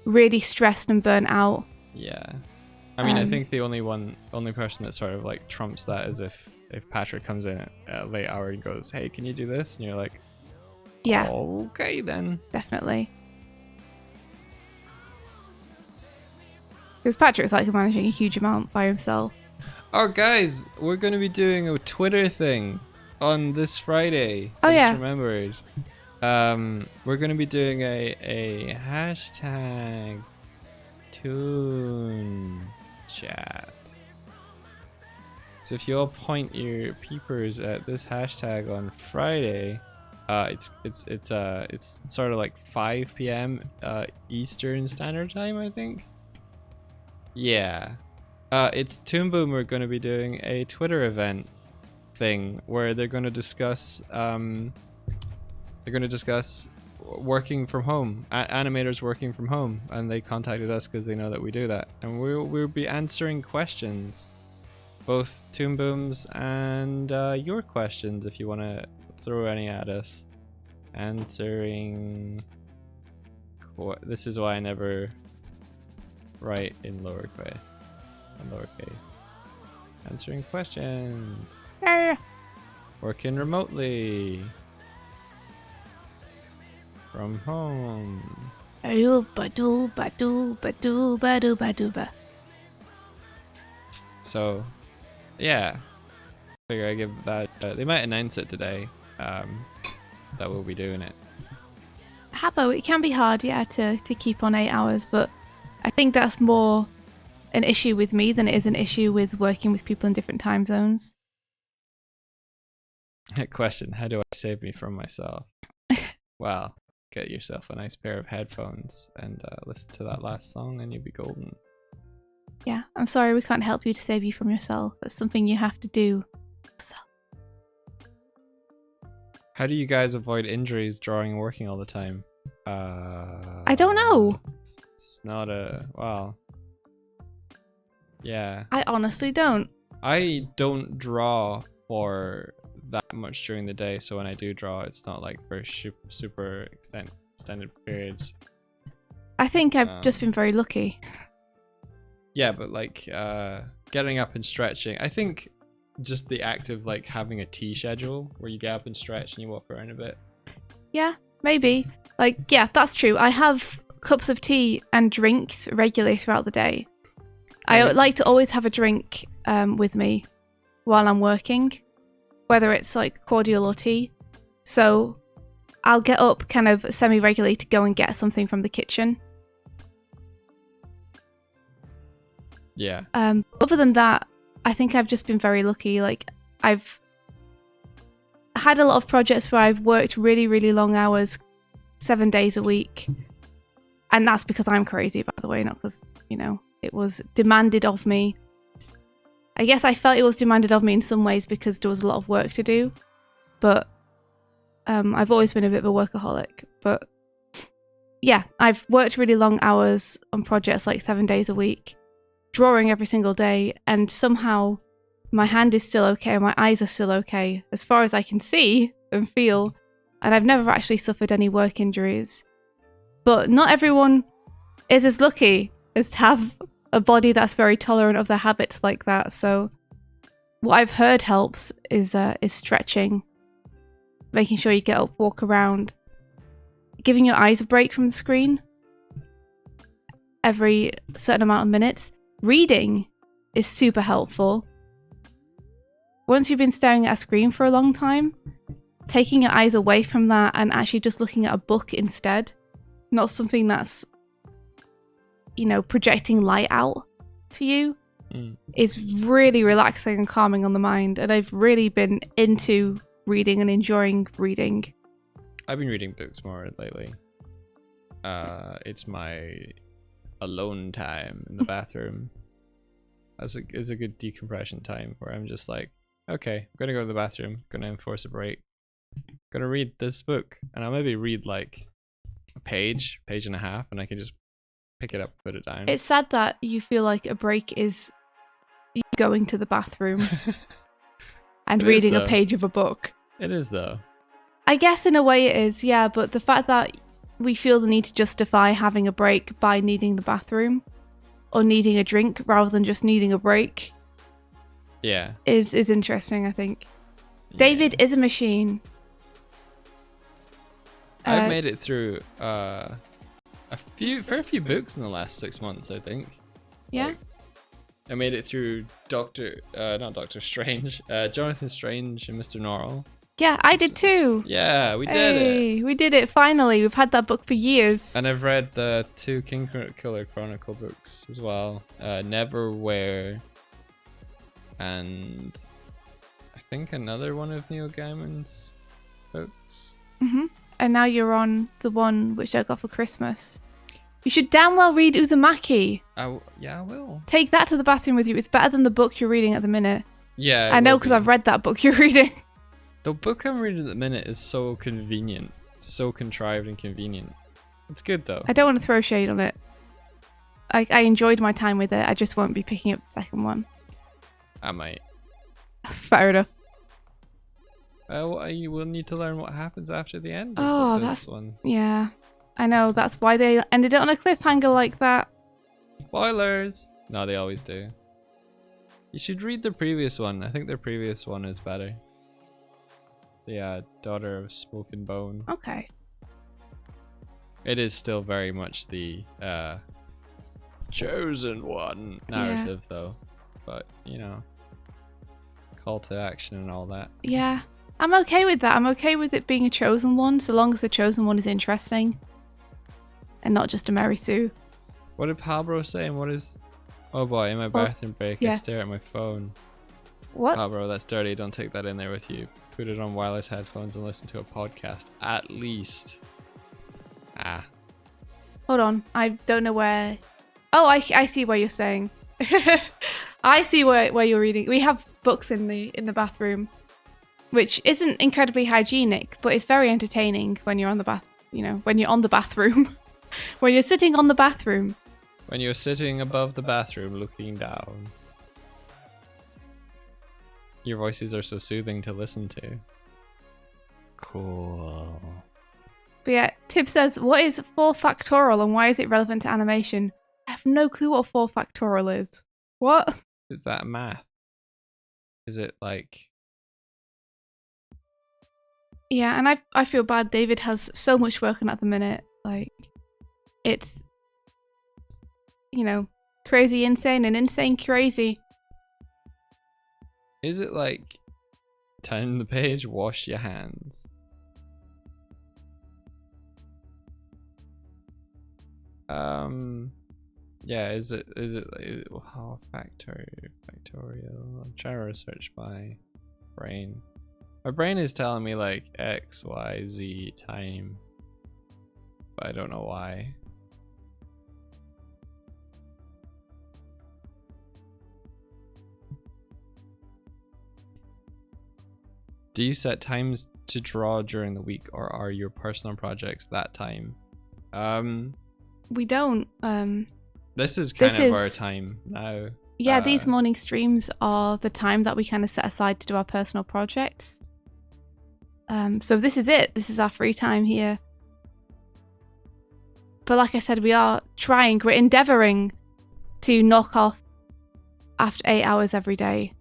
really stressed and burnt out. Yeah. I mean, I think the only person that sort of like trumps that is if Patrick comes in at a late hour and goes, hey, can you do this? And you're like, yeah, okay then. Definitely. Because Patrick's like managing a huge amount by himself. Oh, guys, we're going to be doing a Twitter thing on this Friday. Oh, I yeah. just remembered. We're going to be doing a hashtag Toon chat. So if you all point your peepers at this hashtag on Friday, it's sort of like 5 p.m. Eastern Standard Time, I think. Yeah. It's Toon Boom. We're going to be doing a Twitter event thing where they're going to discuss working from home, animators working from home, and they contacted us because they know that we do that, and we'll be answering questions, both Toon Boom's and your questions if you want to throw any at us. Answering. This is why I never write in lowercase. Answering questions. Working remotely. From home. So, yeah. figure I give that. They might announce it today. That we'll be doing it. Habbo, it can be hard, yeah, to keep on 8 hours, but I think that's more an issue with me than it is an issue with working with people in different time zones. Question: how do I save me from myself? Well, get yourself a nice pair of headphones and listen to that last song, and you'll be golden. Yeah, I'm sorry we can't help you to save you from yourself. That's something you have to do yourself. How do you guys avoid injuries drawing and working all the time? I don't know. It's not a... well... yeah. I honestly don't. I don't draw for that much during the day, so when I do draw, it's not like for super extended periods. I think I've just been very lucky. Yeah, but like getting up and stretching, I think just the act of like having a tea schedule where you get up and stretch and you walk around a bit. Yeah, maybe. Like, yeah, that's true. I have cups of tea and drinks regularly throughout the day. I like to always have a drink with me while I'm working, whether it's like cordial or tea. So I'll get up kind of semi-regularly to go and get something from the kitchen. Yeah. Other than that, I think I've just been very lucky. Like, I've had a lot of projects where I've worked really, really long hours, 7 days a week. And that's because I'm crazy, by the way, not because, you know, it was demanded of me. I guess I felt it was demanded of me in some ways because there was a lot of work to do. But I've always been a bit of a workaholic. But yeah, I've worked really long hours on projects, like 7 days a week, drawing every single day, and somehow my hand is still okay, my eyes are still okay, as far as I can see and feel, and I've never actually suffered any work injuries. But not everyone is as lucky as to have a body that's very tolerant of their habits like that, so what I've heard helps is stretching, making sure you get up, walk around, giving your eyes a break from the screen every certain amount of minutes. Reading is super helpful. Once you've been staring at a screen for a long time, taking your eyes away from that and actually just looking at a book instead, not something that's, you know, projecting light out to you, is really relaxing and calming on the mind. And I've really been into reading and enjoying reading. I've been reading books more lately. It's my alone time in the bathroom. It's a good decompression time where I'm just like, okay, I'm gonna go to the bathroom, gonna enforce a break, gonna read this book, and I'll maybe read like a page and a half, and I can just pick it up, put it down. It's sad that you feel like a break is you going to the bathroom and reading a page of a book. It is though. I guess in a way it is, yeah, but the fact that we feel the need to justify having a break by needing the bathroom or needing a drink rather than just needing a break, yeah, is interesting, I think. Yeah. David is a machine. I've made it through a fair few books in the last 6 months, I think. Yeah. Like, I made it through not Doctor Strange, Jonathan Strange and Mr. Norrell. Yeah, I did too. Yeah, we did it. We did it finally. We've had that book for years. And I've read the 2 King Killer Chronicle books as well. Neverwhere, and I think another one of Neil Gaiman's books. And now you're on the one which I got for Christmas. You should damn well read Uzumaki. Yeah, I will. Take that to the bathroom with you. It's better than the book you're reading at the minute. Yeah, I know because I've read that book you're reading. The book I'm reading at the minute is so convenient, so contrived and convenient. It's good though. I don't want to throw shade on it. I enjoyed my time with it. I just won't be picking up the second one. I might. Fair enough. You will need to learn what happens after the end. Oh, that's one. Yeah, I know. That's why they ended it on a cliffhanger like that. Spoilers. No, they always do. You should read the previous one. I think the previous one is better. The Daughter of Smoke and Bone. Okay. It is still very much the chosen one narrative though, but you know, call to action and all that. Yeah, I'm okay with that. I'm okay with it being a chosen one, so long as the chosen one is interesting and not just a Mary Sue. What did Pablo say? And what is? Oh boy, in my bathroom break, I yeah. stare at my phone. What? Pablo, that's dirty. Don't take that in there with you. Put it on wireless headphones and listen to a podcast at least. Ah. Hold on, I don't know where. Oh, I see what you're saying. I see where you're reading. We have books in the bathroom, which isn't incredibly hygienic, but it's very entertaining when you're on the bath. You know, when you're on the bathroom, when you're sitting on the bathroom. When you're sitting above the bathroom, looking down. Your voices are so soothing to listen to. Cool. But yeah, Tib says, what is 4 factorial and why is it relevant to animation? I have no clue what 4 factorial is. What? Is that math? Is it like... Yeah, and I feel bad. David has so much work on at the minute. Like, it's, you know, crazy insane and insane crazy. Is it like, turn the page, wash your hands? Yeah, is it oh, factorial? I'm trying to research my brain. My brain is telling me like X, Y, Z time, but I don't know why. Do you set times to draw during the week, or are your personal projects that time? We don't. This is kind of our time now. Yeah, these morning streams are the time that we kind of set aside to do our personal projects. So this is it. This is our free time here. But like I said, we're endeavouring to knock off after 8 hours every day.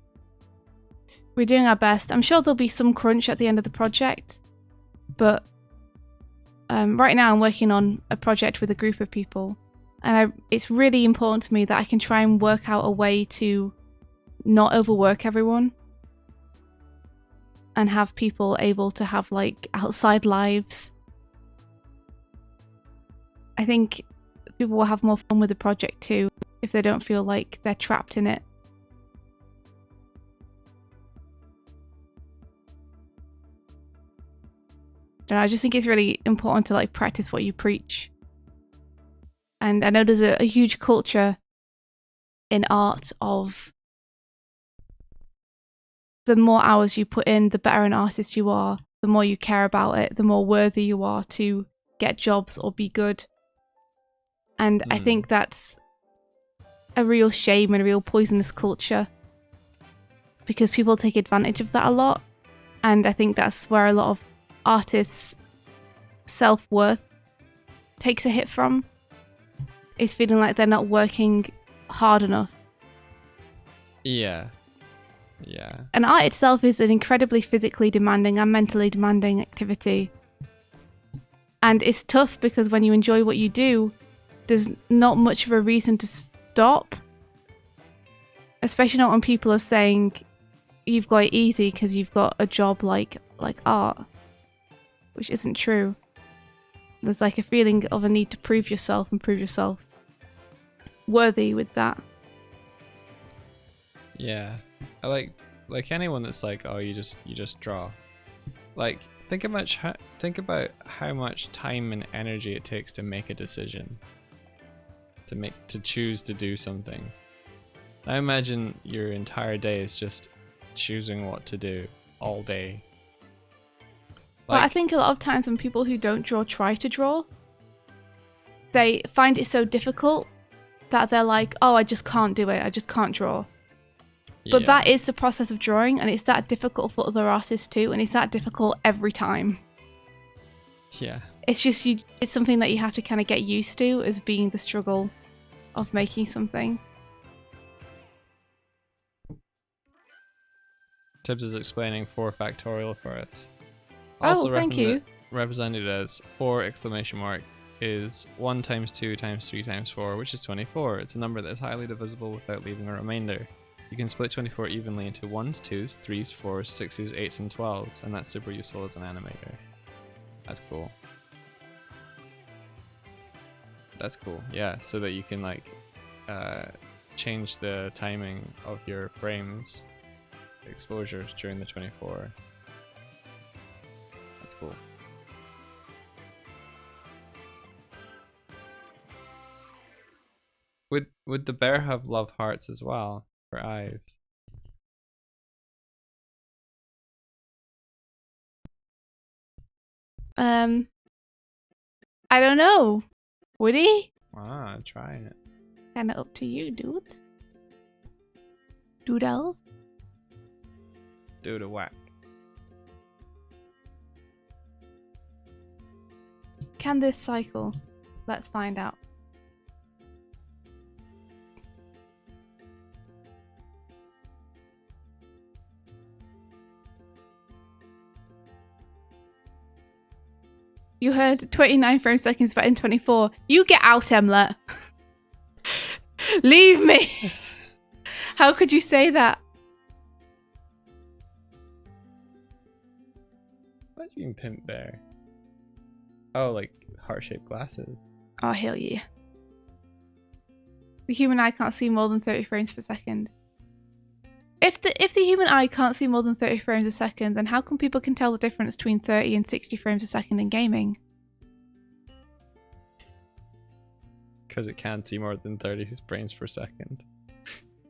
We're doing our best. I'm sure there'll be some crunch at the end of the project, but right now I'm working on a project with a group of people, and it's really important to me that I can try and work out a way to not overwork everyone and have people able to have like outside lives. I think people will have more fun with the project too if they don't feel like they're trapped in it. I just think it's really important to like practice what you preach. And I know there's a huge culture in art of the more hours you put in, the better an artist you are, the more you care about it, the more worthy you are to get jobs or be good. And I think that's a real shame and a real poisonous culture because people take advantage of that a lot. And I think that's where a lot of artists' self-worth takes a hit from, is feeling like they're not working hard enough. Yeah. And art itself is an incredibly physically demanding and mentally demanding activity. And it's tough because when you enjoy what you do, there's not much of a reason to stop. Especially not when people are saying you've got it easy because you've got a job like art. Which isn't true. There's like a feeling of a need to prove yourself and prove yourself worthy with that. Yeah. I like anyone that's like, oh, you just draw. Like, think about how much time and energy it takes to make a decision. To choose to do something. I imagine your entire day is just choosing what to do all day. Well, I think a lot of times when people who don't draw try to draw, they find it so difficult that they're like, oh, I just can't do it. I just can't draw. But that is the process of drawing, and it's that difficult for other artists too, and it's that difficult every time. Yeah. It's just it's something that you have to kind of get used to as being the struggle of making something. Tibbs is explaining 4 factorial for us. Also thank you. Represented as 4 exclamation mark is 1 times 2 times 3 times 4, which is 24. It's a number that is highly divisible without leaving a remainder. You can split 24 evenly into 1s, 2s, 3s, 4s, 6s, 8s, and 12s, and that's super useful as an animator. That's cool. That's cool, yeah, so that you can like change the timing of your frames, exposures during the 24. That's cool. Would the bear have love hearts as well for eyes? I don't know. Would he? Ah, try it. Kinda up to you, dudes. Doodles? Do the whack. Can this cycle? Let's find out. You heard 29 frames per second, but in 24. You get out, Emlet. Leave me. How could you say that? What do you mean pimp bear? Oh, like heart-shaped glasses. Oh, hell yeah. The human eye can't see more than 30 frames per second. If the human eye can't see more than 30 frames a second, then how come people can tell the difference between 30 and 60 frames a second in gaming? Because it can't see more than 30 frames per second.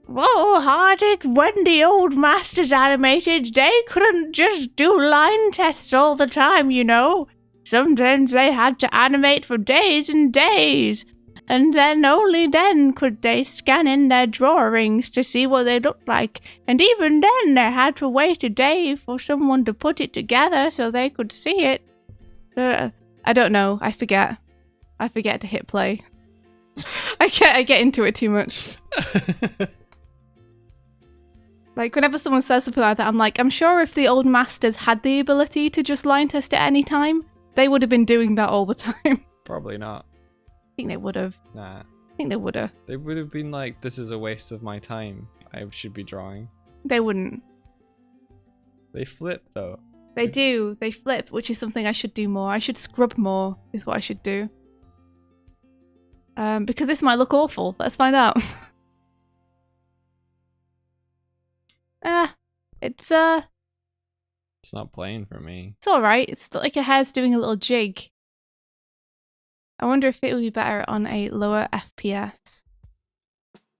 Whoa, Hardik, when the old masters animated, they couldn't just do line tests all the time, you know? Sometimes they had to animate for days and days. And then only then could they scan in their drawings to see what they looked like. And even then they had to wait a day for someone to put it together so they could see it. I don't know. I forget. I forget to hit play. I get into it too much. Like, whenever someone says something like that, I'm like, I'm sure if the old masters had the ability to just line test at any time, they would have been doing that all the time. Probably not. I think they would have. Nah. I think they would have. They would have been like, this is a waste of my time. I should be drawing. They wouldn't. They flip though. They do. They flip, which is something I should do more. I should scrub more, is what I should do. Because this might look awful. Let's find out. It's not playing for me. It's alright. It's like a hair's doing a little jig. I wonder if it would be better on a lower FPS.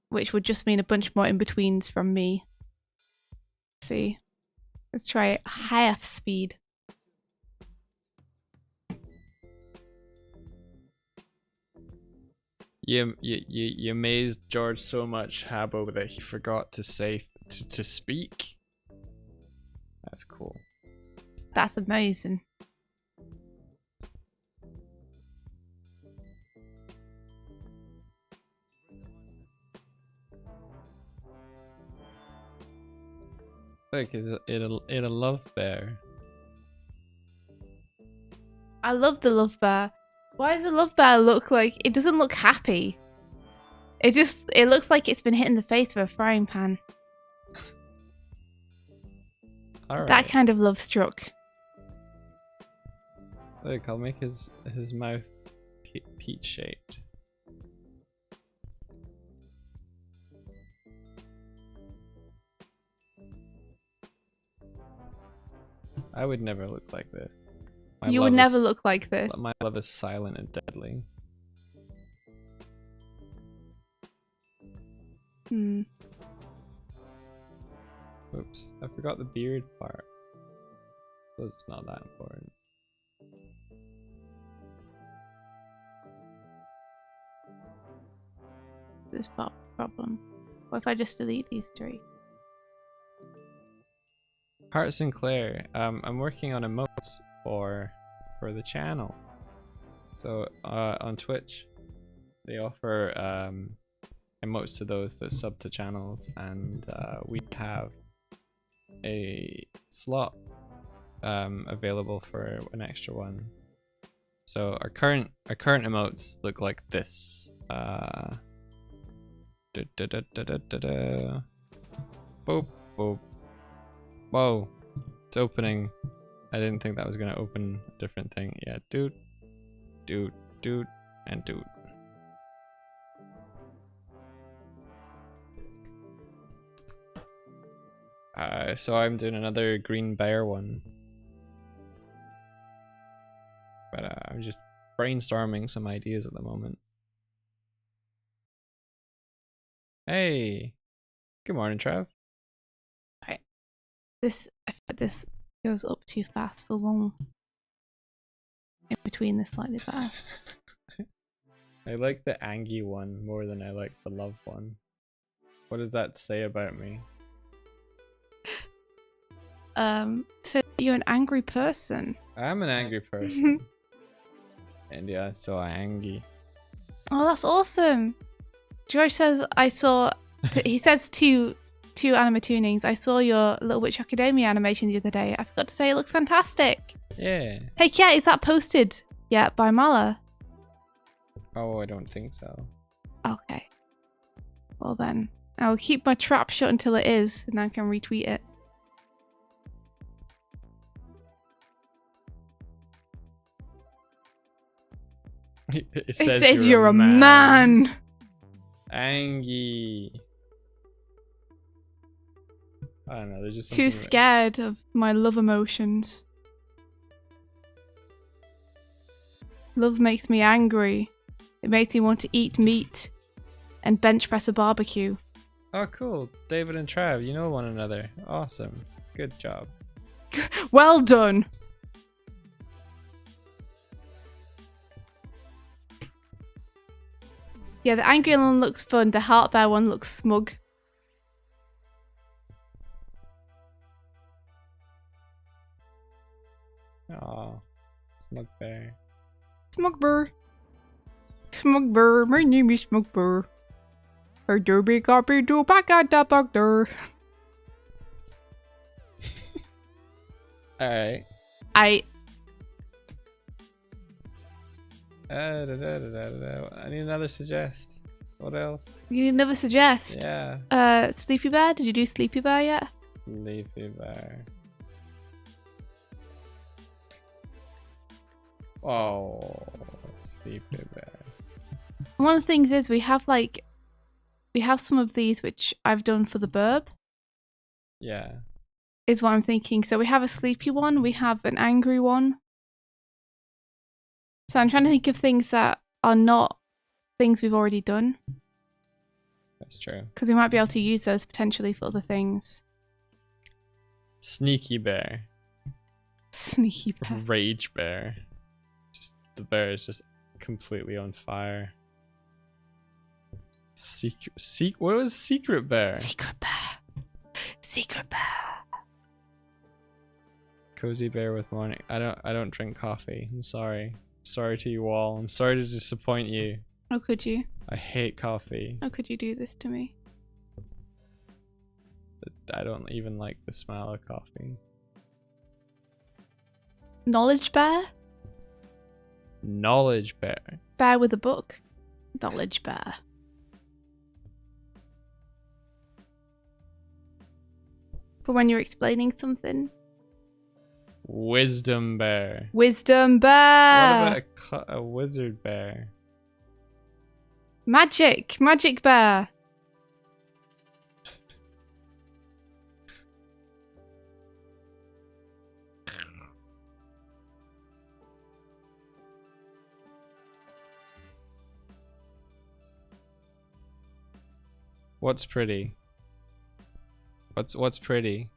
Which would just mean a bunch more in-betweens from me. Let's see. Let's try it half speed. You amazed George so much, Habbo, that he forgot to say to speak. That's cool. That's amazing. Look, it's a love bear. I love the love bear. Why does the love bear look like... It doesn't look happy. It looks like it's been hit in the face with a frying pan. Alright. That kind of love struck. Look, I'll make his mouth peach shaped. I would never look like this. You would never look like this. My love is silent and deadly. Oops, I forgot the beard part. So it's not that important. This problem. What if I just delete these three? Hart Sinclair, I'm working on emotes for the channel. So on Twitch, they offer emotes to those that sub to channels, and we have a slot available for an extra one. So our current emotes look like this. Boop, boop. Whoa. It's opening. I didn't think that was gonna open a different thing. Yeah, doot, doot, doot, and doot. So I'm doing another green bear one. But I'm just brainstorming some ideas at the moment. Hey! Good morning, Trav. Right. This goes up too fast for long. In between this slightly better. I like the Angie one more than I like the love one. What does that say about me? So you're an angry person. I'm an angry person. And yeah, so angry. Oh, that's awesome. George says he says to Animatunings, I saw your Little Witch Academia animation the other day. I forgot to say it looks fantastic. Yeah. Hey, yeah, is that posted yet by Mala? Oh, I don't think so. Okay. Well then, I'll keep my trap shut until it is, and I can retweet it. It says you're a man. Angie. I don't know, there's just Too something scared of my love emotions. Love makes me angry. It makes me want to eat meat and bench press a barbecue. Oh, cool. David and Trav, you know one another. Awesome. Good job. Well done. Yeah, the angry one looks fun. The heart bear one looks smug. Aw. Smug bear. Smug bear. Smug bear. My name is Smug bear. Adobe copy to back at the back door. Alright. I need another suggest. What else? You need another suggest. Yeah. Sleepy Bear? Did you do Sleepy Bear yet? Sleepy bear. Oh, sleepy bear. One of the things is we have some of these which I've done for the burb. Yeah. Is what I'm thinking. So we have a sleepy one, we have an angry one. So I'm trying to think of things that are not things we've already done. That's true. Because we might be able to use those potentially for other things. Sneaky bear. Sneaky bear. Rage bear. Just the bear is just completely on fire. What was secret bear? Secret bear. Secret bear. Cozy bear with morning. I don't drink coffee. I'm sorry. Sorry to you all. I'm sorry to disappoint you. How could you? I hate coffee. How could you do this to me? I don't even like the smell of coffee. Knowledge bear? Knowledge bear. Bear with a book. Knowledge bear. For when you're explaining something. Wisdom bear. Wisdom bear. What about a wizard bear? Magic bear. What's pretty? What's pretty?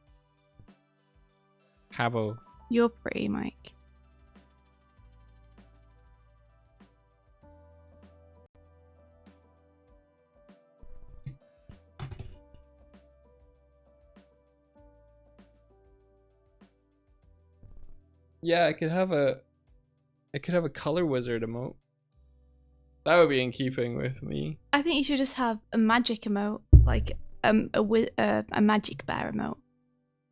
Habbo. You're pretty, Mike. Yeah, I could have a color wizard emote. That would be in keeping with me. I think you should just have a magic emote, like a magic bear emote,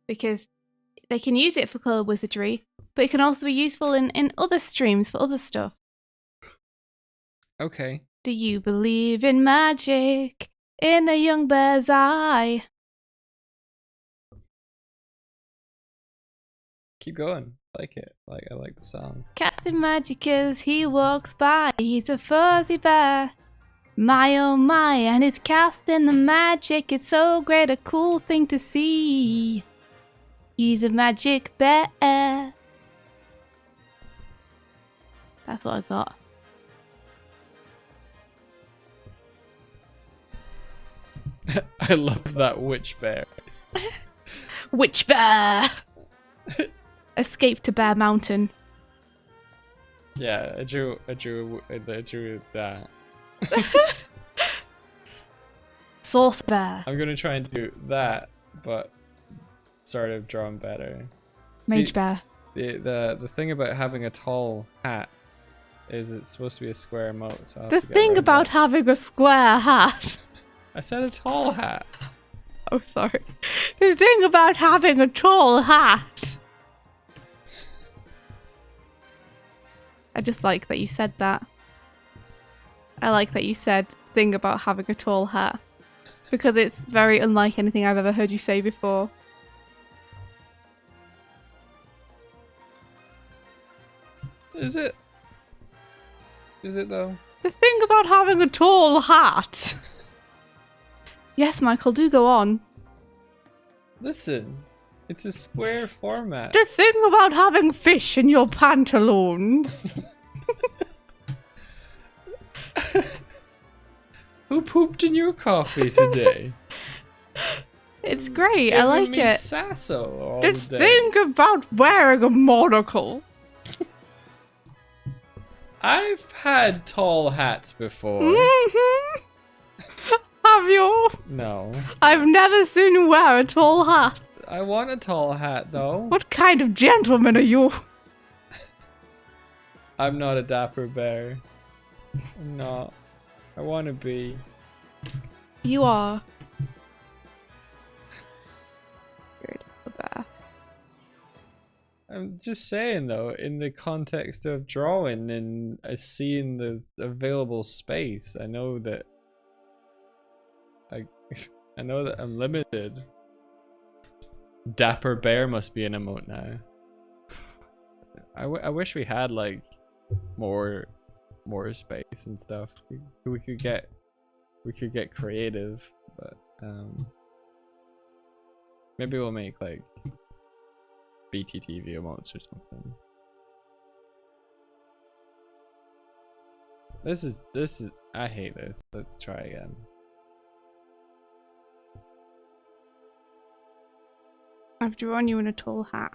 because they can use it for color wizardry, but it can also be useful in other streams for other stuff. Okay. Do you believe in magic in a young bear's eye? keep going. I like it. I like the song. Casting magic as he walks by. He's a fuzzy bear. My oh my, and he's casting the magic. It's so great, a cool thing to see. He's a magic bear. That's what I got. I love that witch bear. Witch bear! Escape to Bear Mountain. Yeah, I drew that. Sauce bear. I'm gonna try and do that, but sort of drawn better. Mage See, bear. The thing about having a tall hat is it's supposed to be a square emote. So I'll The have to get thing around about that. having a square hat. I said a tall hat. Oh, sorry. The thing about having a tall hat. I just like that you said that. I like that you said thing about having a tall hat. Because it's very unlike anything I've ever heard you say before. Is it? Is it though? The thing about having a tall hat. Yes, Michael, do go on. Listen, it's a square format. The thing about having fish in your pantaloons. Who pooped in your coffee today? It's great, I like Giving me it. Sasso all The the day. thing about wearing a monocle. I've had tall hats before. Mm-hmm. Have you? No. I've never seen you wear a tall hat. I want a tall hat though. What kind of gentleman are you? I'm not a dapper bear. I'm not. I want to be. You are. You're a bear. I'm just saying though, in the context of drawing and seeing the available space, I know that I know that I'm limited. Dapper bear must be an emote now. I wish we had like more space and stuff. We could get creative, but maybe we'll make like BTTV emotes or something. This is I hate this. Let's try again. I've drawn you in a tall hat.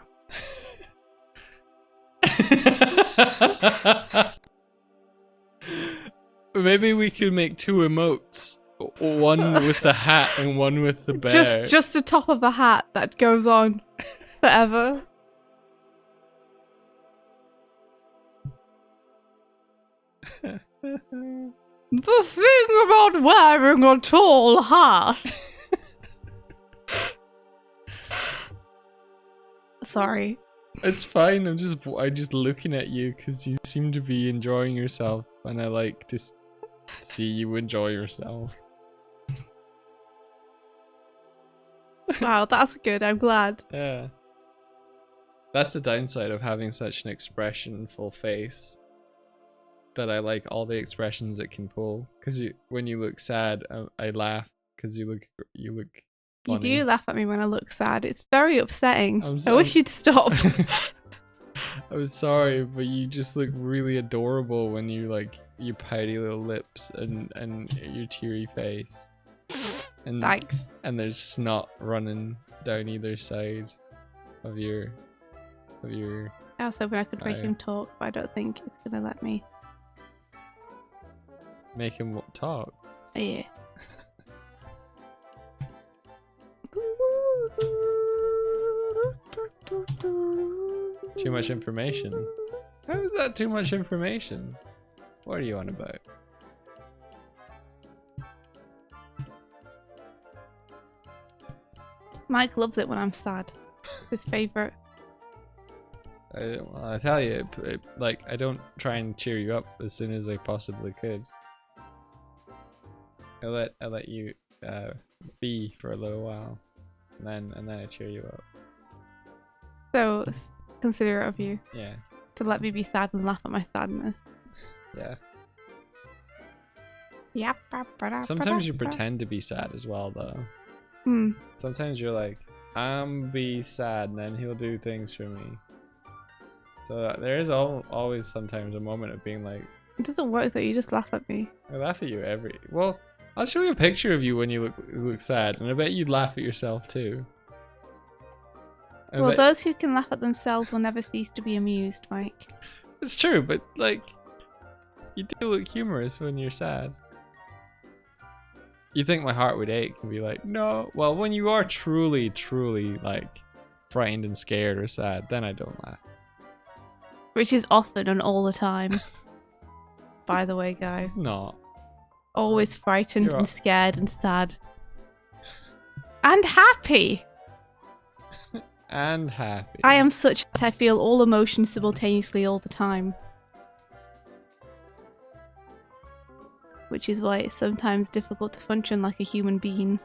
Maybe we could make two emotes. One with the hat and one with the bear. Just the top of a hat that goes on forever. The thing about wearing a tall hat. Sorry. It's fine. I'm just looking at you because you seem to be enjoying yourself, and I like to see you enjoy yourself. Wow, that's good. I'm glad. Yeah. That's the downside of having such an expressionful face. That I like all the expressions it can pull. Because when you look sad, I laugh because you look funny. You do laugh at me when I look sad. It's very upsetting. I'm I wish you'd stop. I'm sorry, but you just look really adorable when you like your pouty little lips and your teary face. And Thanks. And there's snot running down either side of your I was hoping I could make eye. him talk, but I don't think it's gonna let me. Make him talk. Oh, yeah. Too much information. How is that too much information? What are you on about? Mike loves it when I'm sad. His favourite. I tell you, like I don't try and cheer you up as soon as I possibly could. I let you be for a little while, and then I cheer you up. So considerate of you Yeah. to let me be sad and laugh at my sadness. Yeah. Yeah. Sometimes you pretend to be sad as well, though. Hmm. Sometimes you're like, I'm be sad, and then he'll do things for me. So there is always sometimes a moment of being like, It doesn't work though. You just laugh at me. I laugh at you every. Well, I'll show you a picture of you when you look sad, and I bet you'd laugh at yourself too. Well, those who can laugh at themselves will never cease to be amused, Mike. It's true, but like, you do look humorous when you're sad. You think my heart would ache and be like, no. Well, when you are truly, truly like frightened and scared or sad, then I don't laugh. Which is often and all the time. By the way, guys. It's not. Always frightened You're and scared and sad. And happy! And happy. I am such that I feel all emotions simultaneously all the time. Which is why it's sometimes difficult to function like a human being.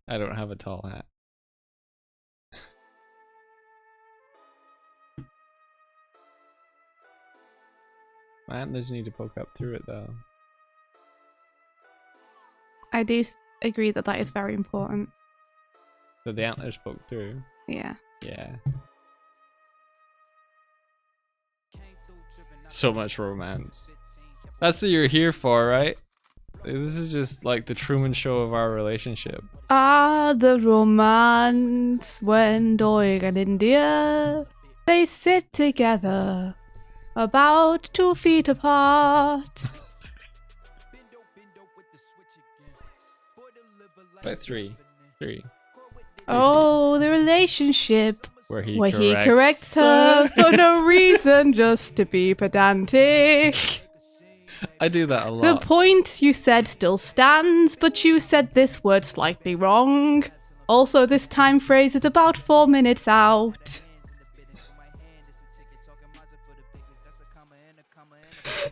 I don't have a tall hat. My antlers need to poke up through it though. I do agree that that is very important. So the antlers poke through. Yeah. Yeah. So much romance. That's what you're here for, right? This is just like the Truman Show of our relationship. Ah, the romance when Doig and India, they sit together about 2 feet apart. By three. Oh, the relationship Where he corrects her for no reason, just to be pedantic. I do that a The lot. point you said still stands, but you said this word slightly wrong. Also, this time phrase is about 4 minutes out.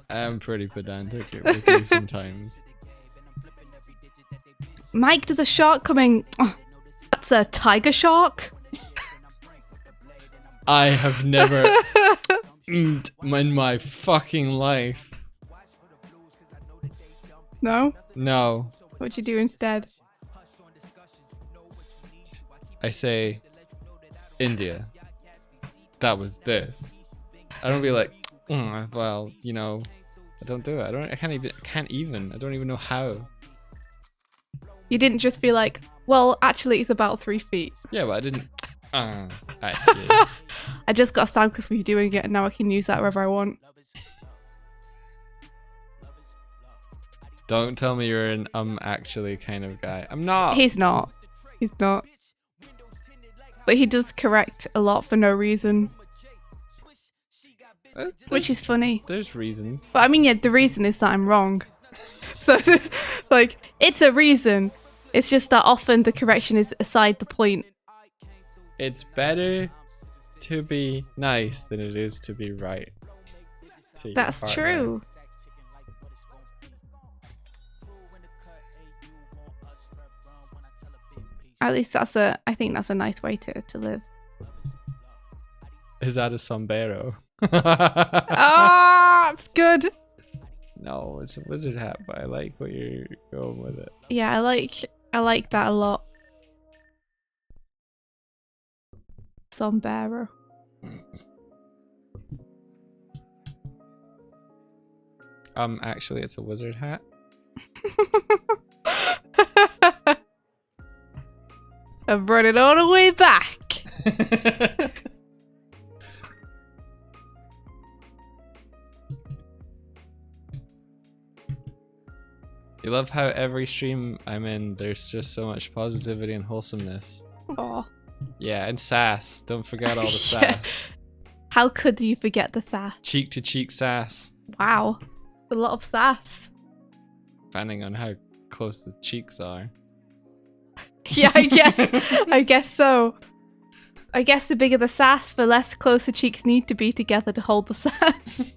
I'm pretty pedantic with you sometimes. Mike, there's a shark coming. Oh, that's a tiger shark? I have never in my fucking life. No? No. What'd you do instead? I say India. That was this. I don't be like, well, you know, I don't do it. I can't even. I don't even know how. You didn't just be like, well, actually, it's about 3 feet. Yeah, but I didn't. Yeah. I just got a sound clip of you doing it, and now I can use that wherever I want. Don't tell me you're an actually kind of guy. I'm not. He's not. He's not. But he does correct a lot for no reason. Which is funny. There's reason. But I mean, yeah, the reason is that I'm wrong. So, like, it's a reason. It's just that often the correction is aside the point. It's better to be nice than it is to be right. to your That's partner. true. At least I think that's a nice way to live. Is that a sombrero? Ah, it's good. No, it's a wizard hat, but I like what you're going with it. Yeah, I like that a lot. Sombrero. Actually, it's a wizard hat. I've brought it all the way back. You love how every stream I'm in, there's just so much positivity and wholesomeness. Aw. Yeah, and sass. Don't forget all the Yeah. sass. How could you forget the sass? Cheek to cheek sass. Wow. A lot of sass. Depending on how close the cheeks are. Yeah, I guess so. I guess the bigger the sass, the less close the cheeks need to be together to hold the sass.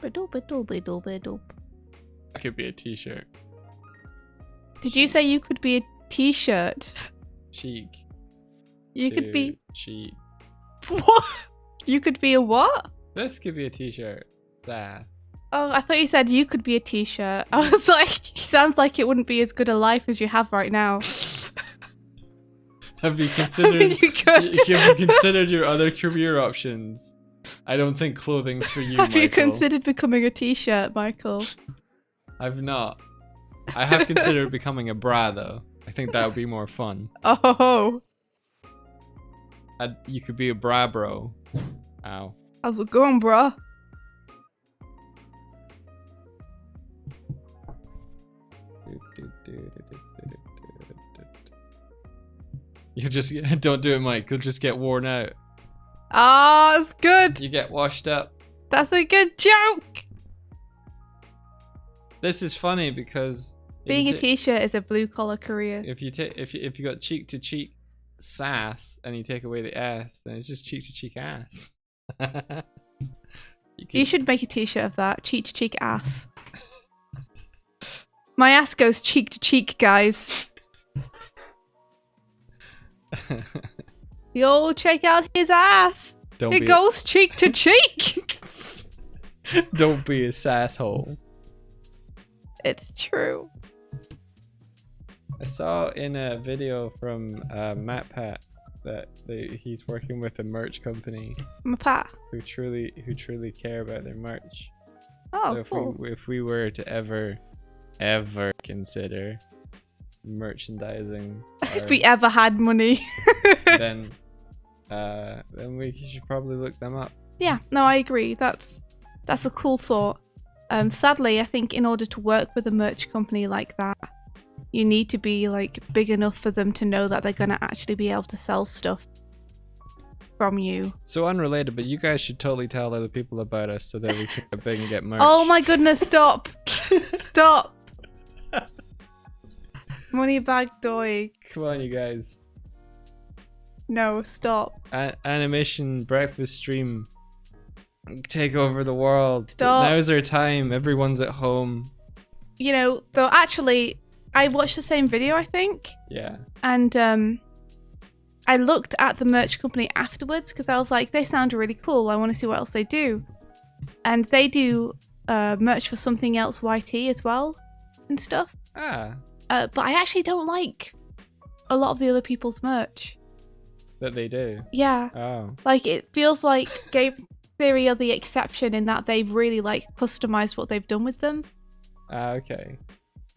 Doop. That could be a t-shirt. Did you say you could be a t-shirt? Cheek. You could be... Cheek. What? You could be a what? This could be a t-shirt. There. Oh, I thought you said you could be a t-shirt. I was like, sounds like it wouldn't be as good a life as you have right now. Have you considered? I mean, you could. Have you considered your other career options? I don't think clothing's for you, Have Michael. you considered becoming a t-shirt, Michael? I've not. I have considered becoming a bra though. I think that would be more fun. Oh. You could be a bra bro. Ow. How's it going, bro? You just don't do it, Mike. You'll just get worn out. Ah, it's good. You get washed up. That's a good joke. This is funny because being a t-shirt is a blue collar career. If you got cheek to cheek sass and you take away the s, then it's just cheek to cheek ass. You should make a t-shirt of that. Cheek to cheek ass. My ass goes cheek to cheek, guys. Yo, check out his ass. It goes cheek to cheek. Don't be a sasshole. It's true. I saw in a video from MatPat that he's working with a merch company who truly care about their merch. Oh, so cool. if we were to ever consider merchandising, if we ever had money, then we should probably look them up. Yeah, no, I agree. That's a cool thought. Sadly, I think in order to work with a merch company like that, you need to be like big enough for them to know that they're gonna actually be able to sell stuff from you. So unrelated, but you guys should totally tell other people about us so that we can get big and get merch. Oh my goodness! Stop! Stop! Moneybag Doig. Come on, you guys. No, stop. Animation breakfast stream. Take over the world. Stop. Now's our time. Everyone's at home. You know, though, actually, I watched the same video, I think. Yeah. And I looked at the merch company afterwards because I was like, they sound really cool. I want to see what else they do. And they do merch for Something Else YT as well and stuff. Ah. But I actually don't like a lot of the other people's merch. That they do? Yeah. Oh. Like, it feels like Game Theory are the exception in that they've really, like, customized what they've done with them. Ah, okay.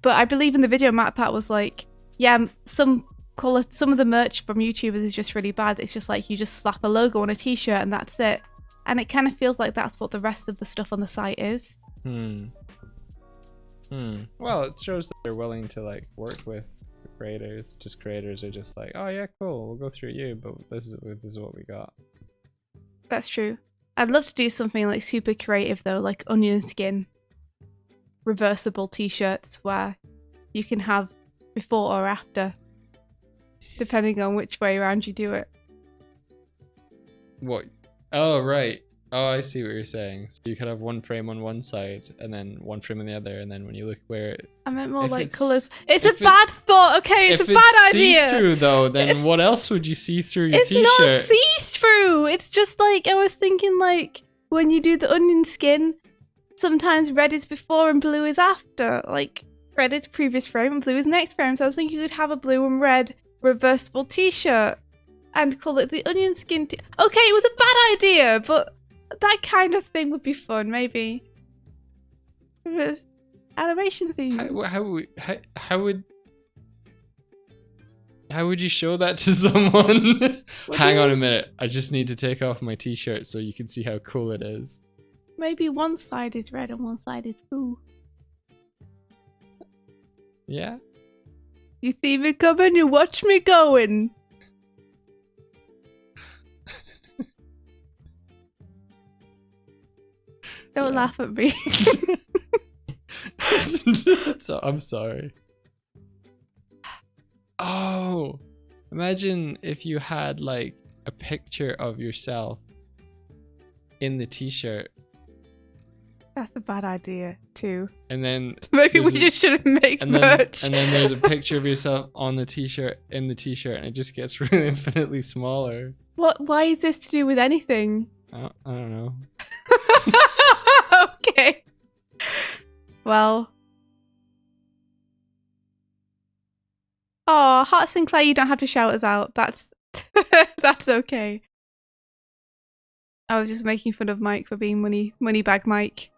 But I believe in the video, MatPat was like, yeah, some of the merch from YouTubers is just really bad. It's just like you just slap a logo on a t-shirt and that's it. And it kind of feels like that's what the rest of the stuff on the site is. Well, it shows that they're willing to like work with creators. Just creators are just like, oh yeah, cool, we'll go through you, but this is what we got. That's true. I'd love to do something like super creative though, like onion skin reversible t-shirts where you can have before or after, depending on which way around you do it. What? Oh, right. Oh, I see what you're saying. So you could have one frame on one side and then one frame on the other, and then when you look where it... I meant more like colours. It's a bad thought, okay? It's a bad idea. If it's see-through though, then what else would you see through your t-shirt? It's not see-through! It's just like, I was thinking like, when you do the onion skin, sometimes red is before and blue is after. Like, red is previous frame and blue is next frame. So I was thinking you could have a blue and red reversible t-shirt and call it the onion skin okay, it was a bad idea, but that kind of thing would be fun, maybe. Animation theme. How would you show that to someone? Hang on a minute. I just need to take off my t-shirt so you can see how cool it is. Maybe one side is red and one side is blue. Yeah? You see me coming, you watch me going. Don't laugh at me. So I'm sorry. Oh, imagine if you had like a picture of yourself in the t-shirt. That's a bad idea too. And then Maybe we just shouldn't make merch. And then there's a picture of yourself on the t-shirt, in the t-shirt, and it just gets really infinitely smaller. What? Why is this to do with anything? I don't know. Okay. Well. Oh, Hart Sinclair, you don't have to shout us out. That's that's okay. I was just making fun of Mike for being Moneybag Mike.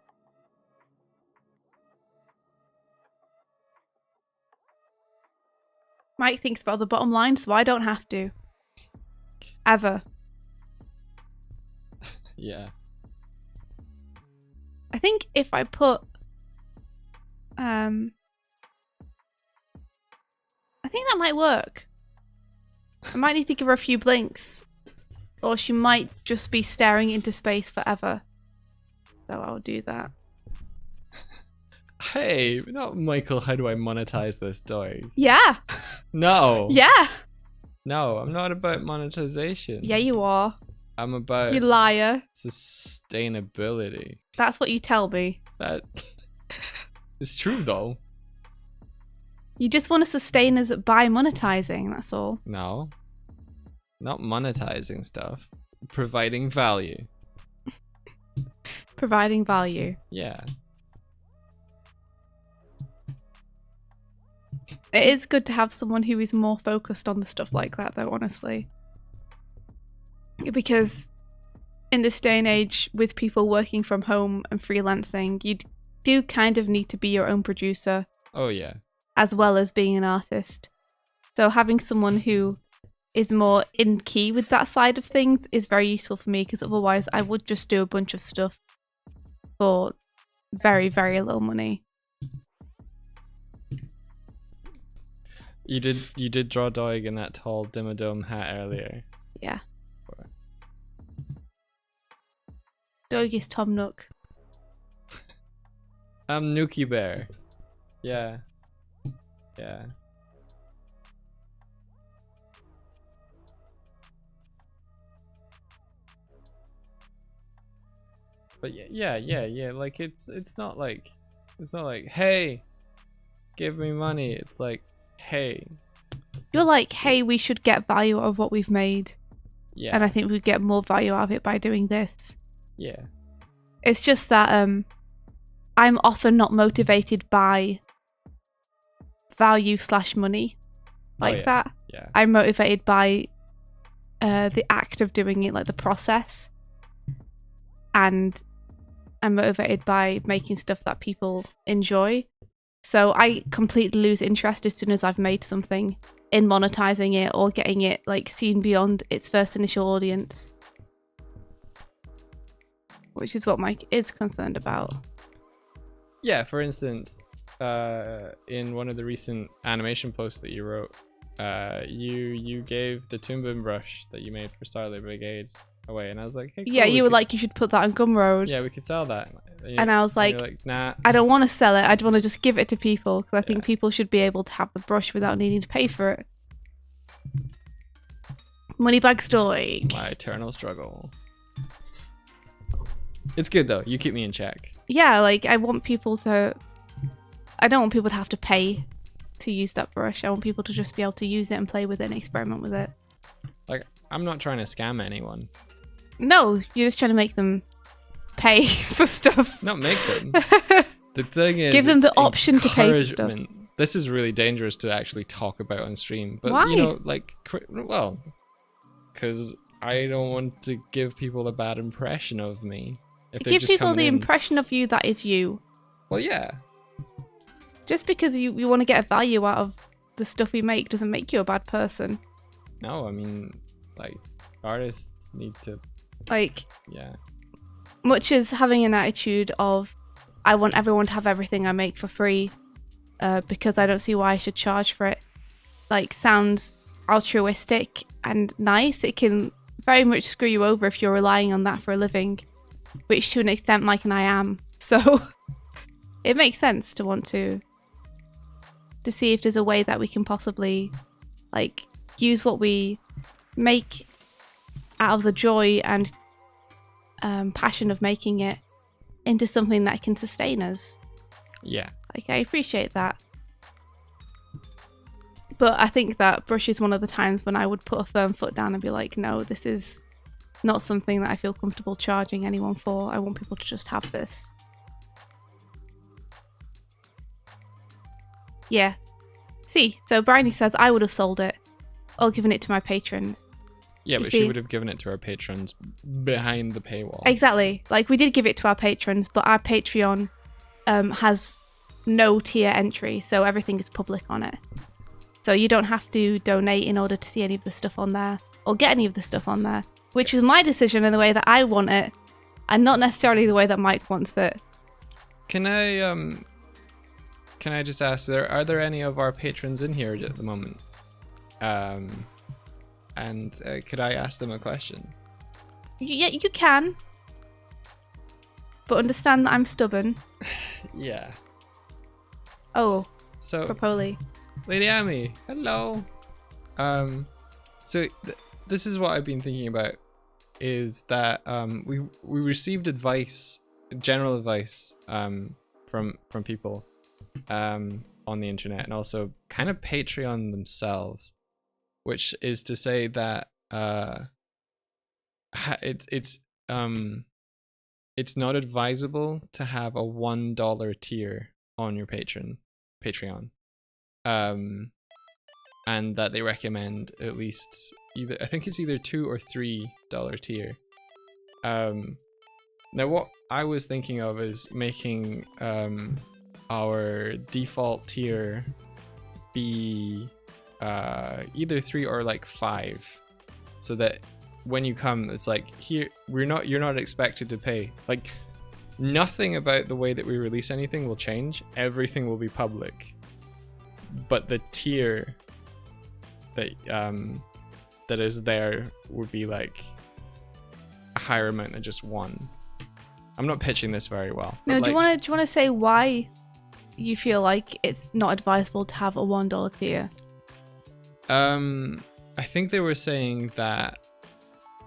Mike thinks about the bottom line, so I don't have to. Ever. Yeah. I think if I put I think that might work. I might need to give her a few blinks. Or she might just be staring into space forever. So I'll do that. Hey, not Michael, how do I monetize this, Doig? Yeah. No. Yeah. No, I'm not about monetization. Yeah, you are. I'm about You liar. sustainability. That's what you tell me. That is true, though. You just want to sustain us by monetizing, that's all. No. Not monetizing stuff. Providing value. Providing value. Yeah. It is good to have someone who is more focused on the stuff like that, though, honestly. Because in this day and age, with people working from home and freelancing, you do kind of need to be your own producer. Oh, yeah. As well as being an artist. So having someone who is more in key with that side of things is very useful for me, because otherwise I would just do a bunch of stuff for very, very little money. You did draw Doig in that tall Dimmadome hat earlier. Yeah. Doig is Tom Nook. I'm Nuki Bear. Yeah. Yeah. But yeah. Like it's not like hey, give me money. It's like, hey. You're like, hey, we should get value out of what we've made. Yeah. And I think we'd get more value out of it by doing this. Yeah. It's just that I'm often not motivated by value/money like that. Yeah. I'm motivated by the act of doing it, like the process. And I'm motivated by making stuff that people enjoy. So I completely lose interest as soon as I've made something in monetizing it or getting it like seen beyond its first initial audience. Which is what Mike is concerned about. Yeah, for instance, in one of the recent animation posts that you wrote, you gave the Toon Boom brush that you made for Starlight Brigade away, and I was like, hey, cool, yeah, you were like, you should put that on Gumroad. Yeah, we could sell that. And I was like, nah. I don't want to sell it. I'd want to just give it to people, because I think people should be able to have the brush without needing to pay for it. Moneybag Doig. My eternal struggle. It's good though. You keep me in check. Yeah, like I don't want people to have to pay to use that brush. I want people to just be able to use it and play with it and experiment with it. Like, I'm not trying to scam anyone. No, you're just trying to make them pay for stuff. Not make them. The thing is, give them the option to pay for stuff. This is really dangerous to actually talk about on stream. But why? You know, like, well, because I don't want to give people a bad impression of me. If give people the impression of you that is you. Well, yeah. Just because you want to get a value out of the stuff we make doesn't make you a bad person. No, I mean, like, artists need to... Like... Yeah. Much as having an attitude of, I want everyone to have everything I make for free, because I don't see why I should charge for it, like, sounds altruistic and nice. It can very much screw you over if you're relying on that for a living. Which to an extent Mike and I am. So it makes sense to want to see if there's a way that we can possibly like use what we make out of the joy and passion of making it into something that can sustain us. Yeah. Like, I appreciate that. But I think that Brush is one of the times when I would put a firm foot down and be like, no, this is not something that I feel comfortable charging anyone for. I want people to just have this. Yeah. See, so Bryony says I would have sold it or given it to my patrons. Yeah, You but see? she would have given it to our patrons behind the paywall. Exactly. Like, we did give it to our patrons, but our Patreon has no tier entry, so everything is public on it. So you don't have to donate in order to see any of the stuff on there or get any of the stuff on there, which was my decision in the way that I want it and not necessarily the way that Mike wants it. Can I just ask, are there any of our patrons in here at the moment? And could I ask them a question? Yeah, you can. But understand that I'm stubborn. Yeah. Oh, So, Propoli. Lady Amy, hello. So this is what I've been thinking about, is that we received advice, general advice, from people, on the internet, and also kind of Patreon themselves, which is to say that it's not advisable to have a $1 tier on your Patreon. And that they recommend at least either, I think it's either $2 or $3 tier. Now what I was thinking of is making our default tier be either 3 or like 5, so that when you come, it's like, here you're not expected to pay. Like, nothing about the way that we release anything will change. Everything will be public. But the tier that is there would be like a higher amount than just 1. I'm not pitching this very well. No, do you want to say why you feel like it's not advisable to have a $1 tier? I think they were saying that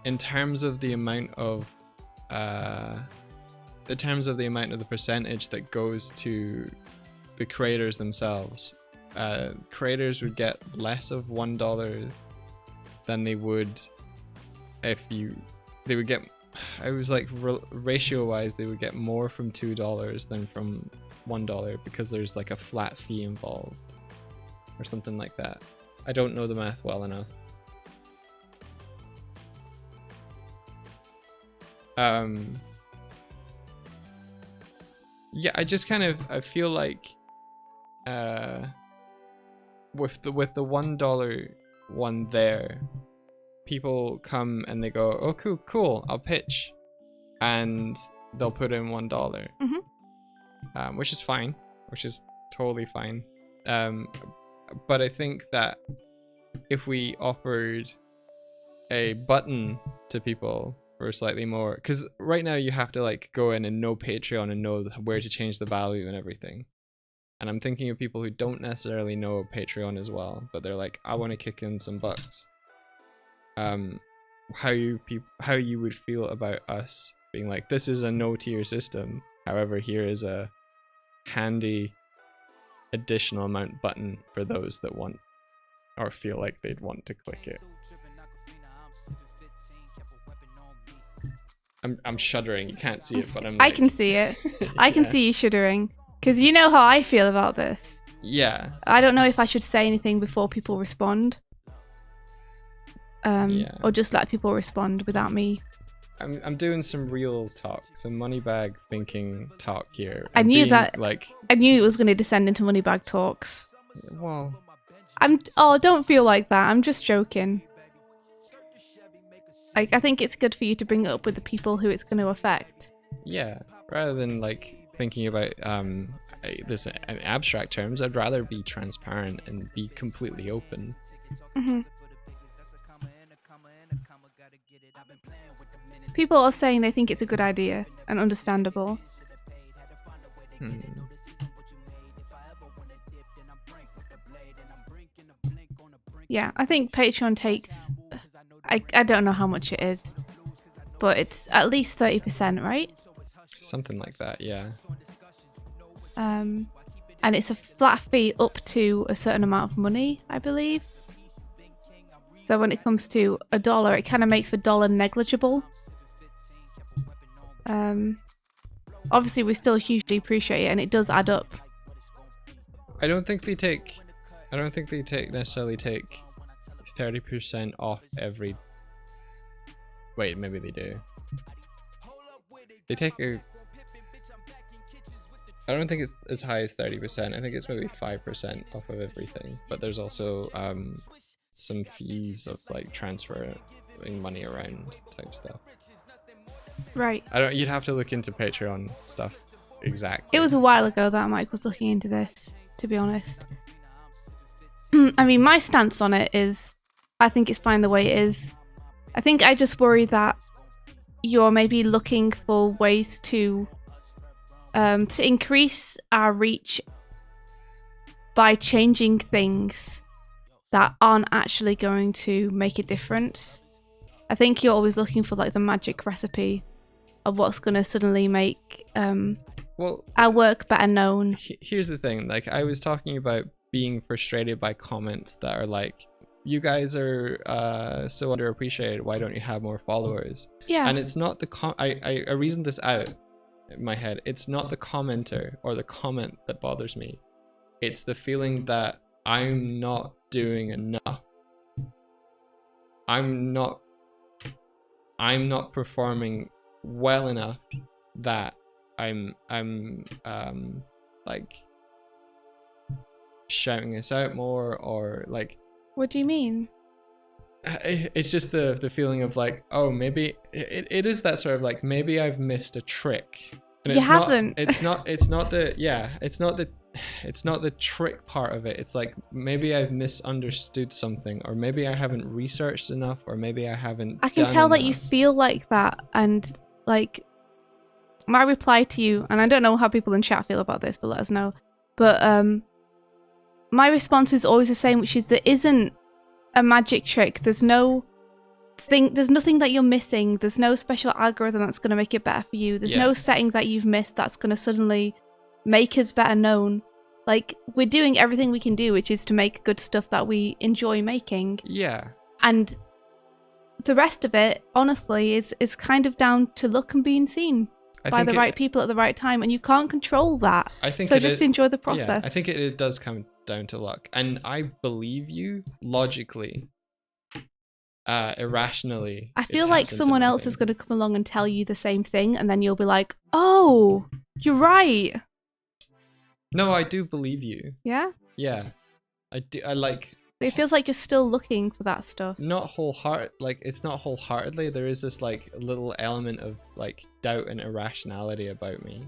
in terms of the amount of the percentage that goes to the creators themselves, creators would get less of $1 than they would they would get, I was like, ratio wise, they would get more from $2 than from $1 because there's like a flat fee involved or something like that. I don't know the math well enough. Yeah, I just kind of, I feel like with the $1 one there, people come and they go, oh cool, I'll pitch, and they'll put in $1. Mm-hmm. Which is fine, which is totally fine. But I think that if we offered a button to people for slightly more, because right now you have to like go in and know Patreon and know where to change the value and everything. And I'm thinking of people who don't necessarily know Patreon as well, but they're like, I want to kick in some bucks. How you would feel about us being like, this is a no tier system, however here is a handy additional amount button for those that want or feel like they'd want to click it. I'm shuddering. You can't see it, but I'm like... I can see it. I can see you shuddering, because you know how I feel about this. Yeah. I don't know if I should say anything before people respond. Or just let people respond without me. I'm doing some real talk, some moneybag thinking talk here. I knew that. Like, I knew it was going to descend into moneybag talks. Well, don't feel like that. I'm just joking. Like, I think it's good for you to bring it up with the people who it's going to affect. Yeah, rather than like thinking about this in abstract terms, I'd rather be transparent and be completely open. Mm-hmm. People are saying they think it's a good idea, and understandable. Yeah, I think Patreon takes... I don't know how much it is, but it's at least 30%, right? Something like that, yeah. And it's a flat fee up to a certain amount of money, I believe. So when it comes to $1, it kind of makes the dollar negligible. Obviously, we still hugely appreciate it, and it does add up. I don't think they necessarily take 30% off every. Wait, maybe they do. They take a. I don't think it's as high as 30%. I think it's maybe 5% off of everything. But there's also some fees of like transferring money around type stuff. Right. You'd have to look into Patreon stuff exactly. It was a while ago that Mike was looking into this, to be honest. I mean, my stance on it is, I think it's fine the way it is. I think I just worry that you're maybe looking for ways to increase our reach by changing things that aren't actually going to make a difference. I think you're always looking for like the magic recipe of what's going to suddenly make our work better known. Here's the thing, like I was talking about being frustrated by comments that are like, you guys are so underappreciated, why don't you have more followers? Yeah. And it's not the I reasoned this out in my head. It's not the commenter or the comment that bothers me. It's the feeling that I'm not doing enough. I'm not performing well enough that I'm like shouting us out more, or like. What do you mean? It's just the feeling of like, oh, maybe it is that sort of like, maybe I've missed a trick. And you haven't. It's not the trick part of it. It's like, maybe I've misunderstood something, or maybe I haven't researched enough, or maybe I haven't. I can tell enough. that you feel like that, and like my reply to you, and I don't know how people in chat feel about this, but let us know. But my response is always the same, which is there isn't a magic trick. There's nothing that you're missing. There's no special algorithm that's going to make it better for you. There's no setting that you've missed that's going to suddenly make us better known. Like, we're doing everything we can do, which is to make good stuff that we enjoy making. Yeah. And the rest of it, honestly, is kind of down to luck and being seen by the right people at the right time, and you can't control that. So just enjoy the process. Yeah, I think it does come down to luck, and I believe you logically, irrationally. I feel like someone else is going to come along and tell you the same thing, and then you'll be like, "Oh, you're right." No, I do believe you. Yeah. Yeah, I do. I like. It feels like you're still looking for that stuff. Not it's not wholeheartedly. There is this like little element of like doubt and irrationality about me,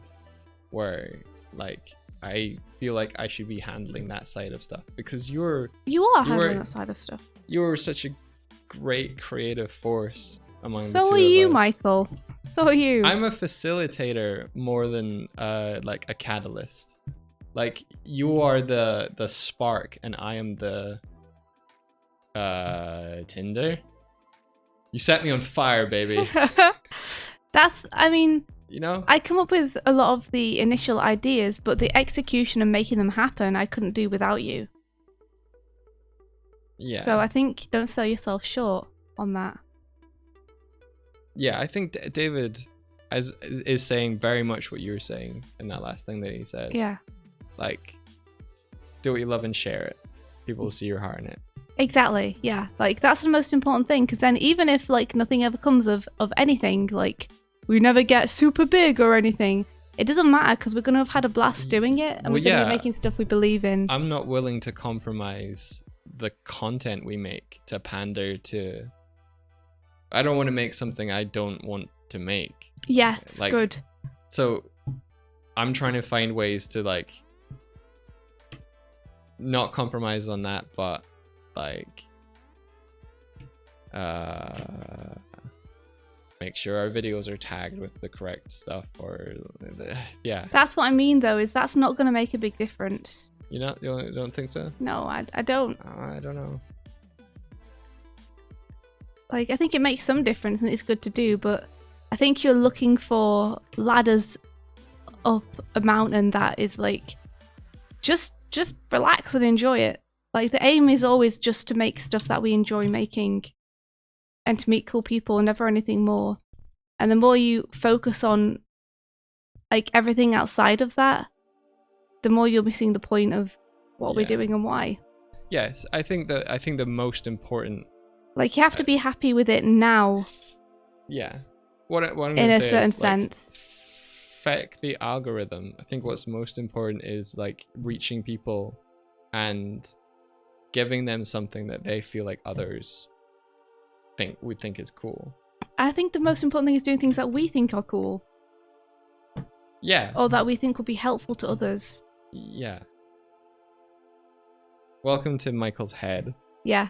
where like I feel like I should be handling that side of stuff, because you are handling that side of stuff. You're such a great creative force among the two So of are you, us. Michael. So are you. I'm a facilitator more than like a catalyst. Like, you are the spark, and I am the Tinder. You set me on fire, baby. I mean, you know, I come up with a lot of the initial ideas, but the execution and making them happen I couldn't do without you. Yeah. So I think don't sell yourself short on that. Yeah, I think David is saying very much what you were saying in that last thing that he said. Yeah. Like, do what you love and share it. People will see your heart in it. Exactly. Yeah. Like, that's the most important thing, because then even if like nothing ever comes of anything, like we never get super big or anything, it doesn't matter, because we're going to have had a blast doing it, and we're going to be making stuff we believe in. I'm not willing to compromise the content we make to pander to. I don't want to make something I don't want to make. Yes, like, good. So I'm trying to find ways to like not compromise on that, but like make sure our videos are tagged with the correct stuff, or yeah. That's what I mean, though, is that's not going to make a big difference. You don't think so? No, I don't. I don't know. Like, I think it makes some difference and it's good to do, but I think you're looking for ladders up a mountain that is like just relax and enjoy it. Like the aim is always just to make stuff that we enjoy making and to meet cool people and never anything more. And the more you focus on like everything outside of that, the more you're missing the point of what we're doing and why. Yes, I think the most important, like you have to be happy with it now. Yeah. What I'm in gonna a say certain is, like, sense. Feck the algorithm. I think what's most important is like reaching people and giving them something that they feel like others would think is cool. I think the most important thing is doing things that we think are cool. Yeah. Or that we think would be helpful to others. Yeah. Welcome to Michael's head. Yeah.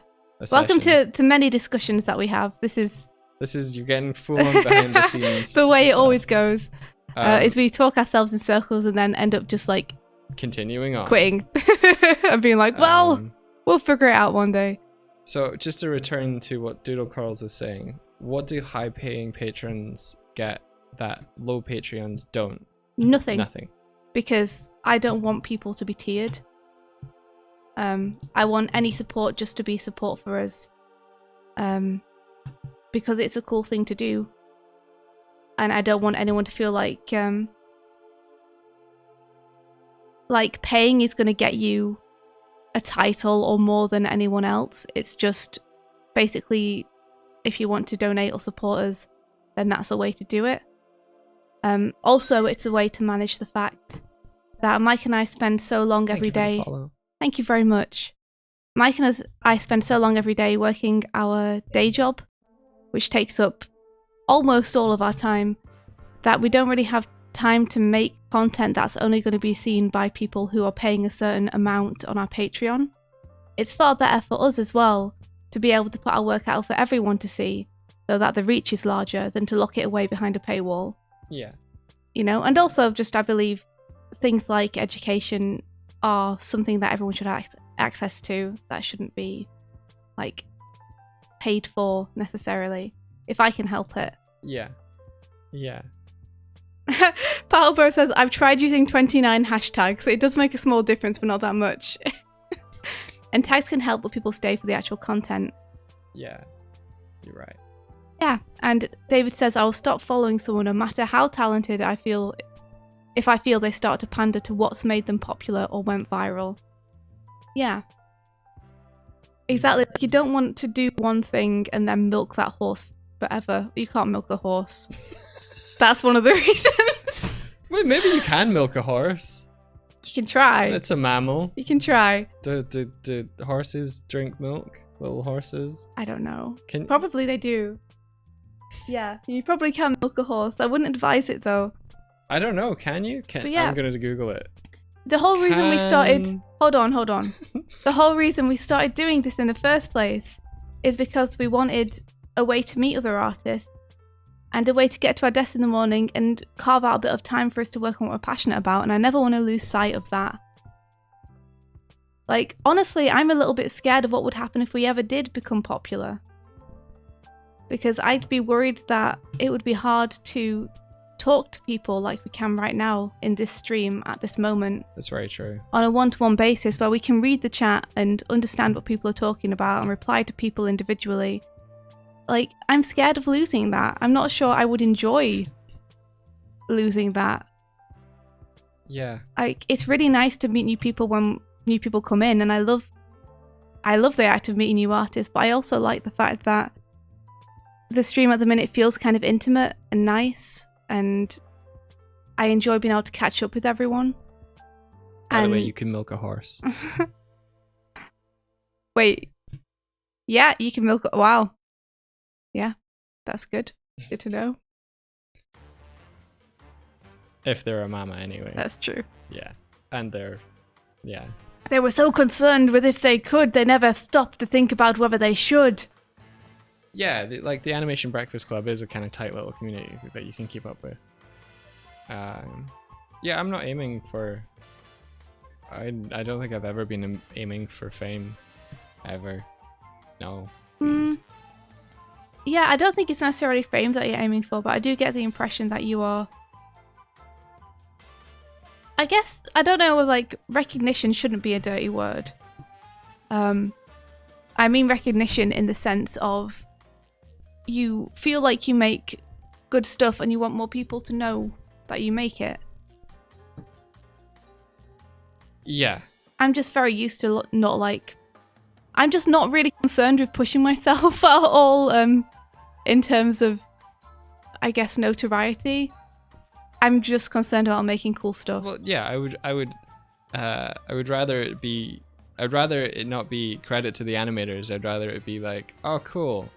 Welcome to the many discussions that we have. This is you're getting full on behind the scenes. the way stuff. it always goes. Is we talk ourselves in circles and then end up just like continuing on. Quitting. And being like, well, we'll figure it out one day. So just to return to what Doodle Carls is saying, what do high paying patrons get that low Patreons don't? Nothing. Nothing. Because I don't want people to be tiered. I want any support just to be support for us. Because it's a cool thing to do. And I don't want anyone to feel like paying is going to get you a title or more than anyone else. It's just basically if you want to donate or support us, then that's a way to do it. Also, it's a way to manage the fact that Mike and I spend so long every day. Thank you very much. Mike and I spend so long every day working our day job, which takes up almost all of our time, that we don't really have time to make content that's only going to be seen by people who are paying a certain amount on our Patreon. It's far better for us as well to be able to put our work out for everyone to see so that the reach is larger than to lock it away behind a paywall. Yeah. You know, and also just I believe things like education are something that everyone should have access to, that shouldn't be like paid for necessarily, if I can help it. Yeah. Yeah. Paddlebro says, I've tried using 29 hashtags. It does make a small difference, but not that much. And tags can help, but people stay for the actual content. Yeah, you're right. Yeah, and David says, I will stop following someone no matter how talented I feel if I feel they start to pander to what's made them popular or went viral. Yeah. Exactly. You don't want to do one thing and then milk that horse forever. You can't milk a horse. That's one of the reasons. Well, maybe you can milk a horse. You can try. It's a mammal. You can try. Do horses drink milk? Little horses? I don't know. Probably they do. Yeah, you probably can milk a horse. I wouldn't advise it though. I don't know. Can you? Yeah. I'm going to Google it. The whole reason we started... Hold on. The whole reason we started doing this in the first place is because we wanted a way to meet other artists and a way to get to our desk in the morning and carve out a bit of time for us to work on what we're passionate about, and I never want to lose sight of that. Like, honestly, I'm a little bit scared of what would happen if we ever did become popular. Because I'd be worried that it would be hard to talk to people like we can right now in this stream at this moment. That's very true. On a one-to-one basis where we can read the chat and understand what people are talking about and reply to people individually. Like, I'm scared of losing that. I'm not sure I would enjoy losing that. Yeah. Like, it's really nice to meet new people when new people come in, and I love the act of meeting new artists, but I also like the fact that the stream at the minute feels kind of intimate and nice, and I enjoy being able to catch up with everyone. By the way, you can milk a horse. Wait. Yeah, you can milk. Wow. Yeah, that's good. Good to know. If they're a mama, anyway. That's true. Yeah. And they're... Yeah. They were so concerned with if they could, they never stopped to think about whether they should. Yeah, the Animation Breakfast Club is a kind of tight little community that you can keep up with. Yeah, I'm not aiming for... I don't think I've ever been aiming for fame. Ever. No. Yeah, I don't think it's necessarily fame that you're aiming for, but I do get the impression that you are. I guess, I don't know, like, recognition shouldn't be a dirty word. I mean recognition in the sense of you feel like you make good stuff and you want more people to know that you make it. Yeah. I'm just very used to not like... I'm just not really concerned with pushing myself at all in terms of, I guess, notoriety. I'm just concerned about making cool stuff. Well, yeah, I would rather it be... I'd rather it not be credit to the animators. I'd rather it be like, oh, cool.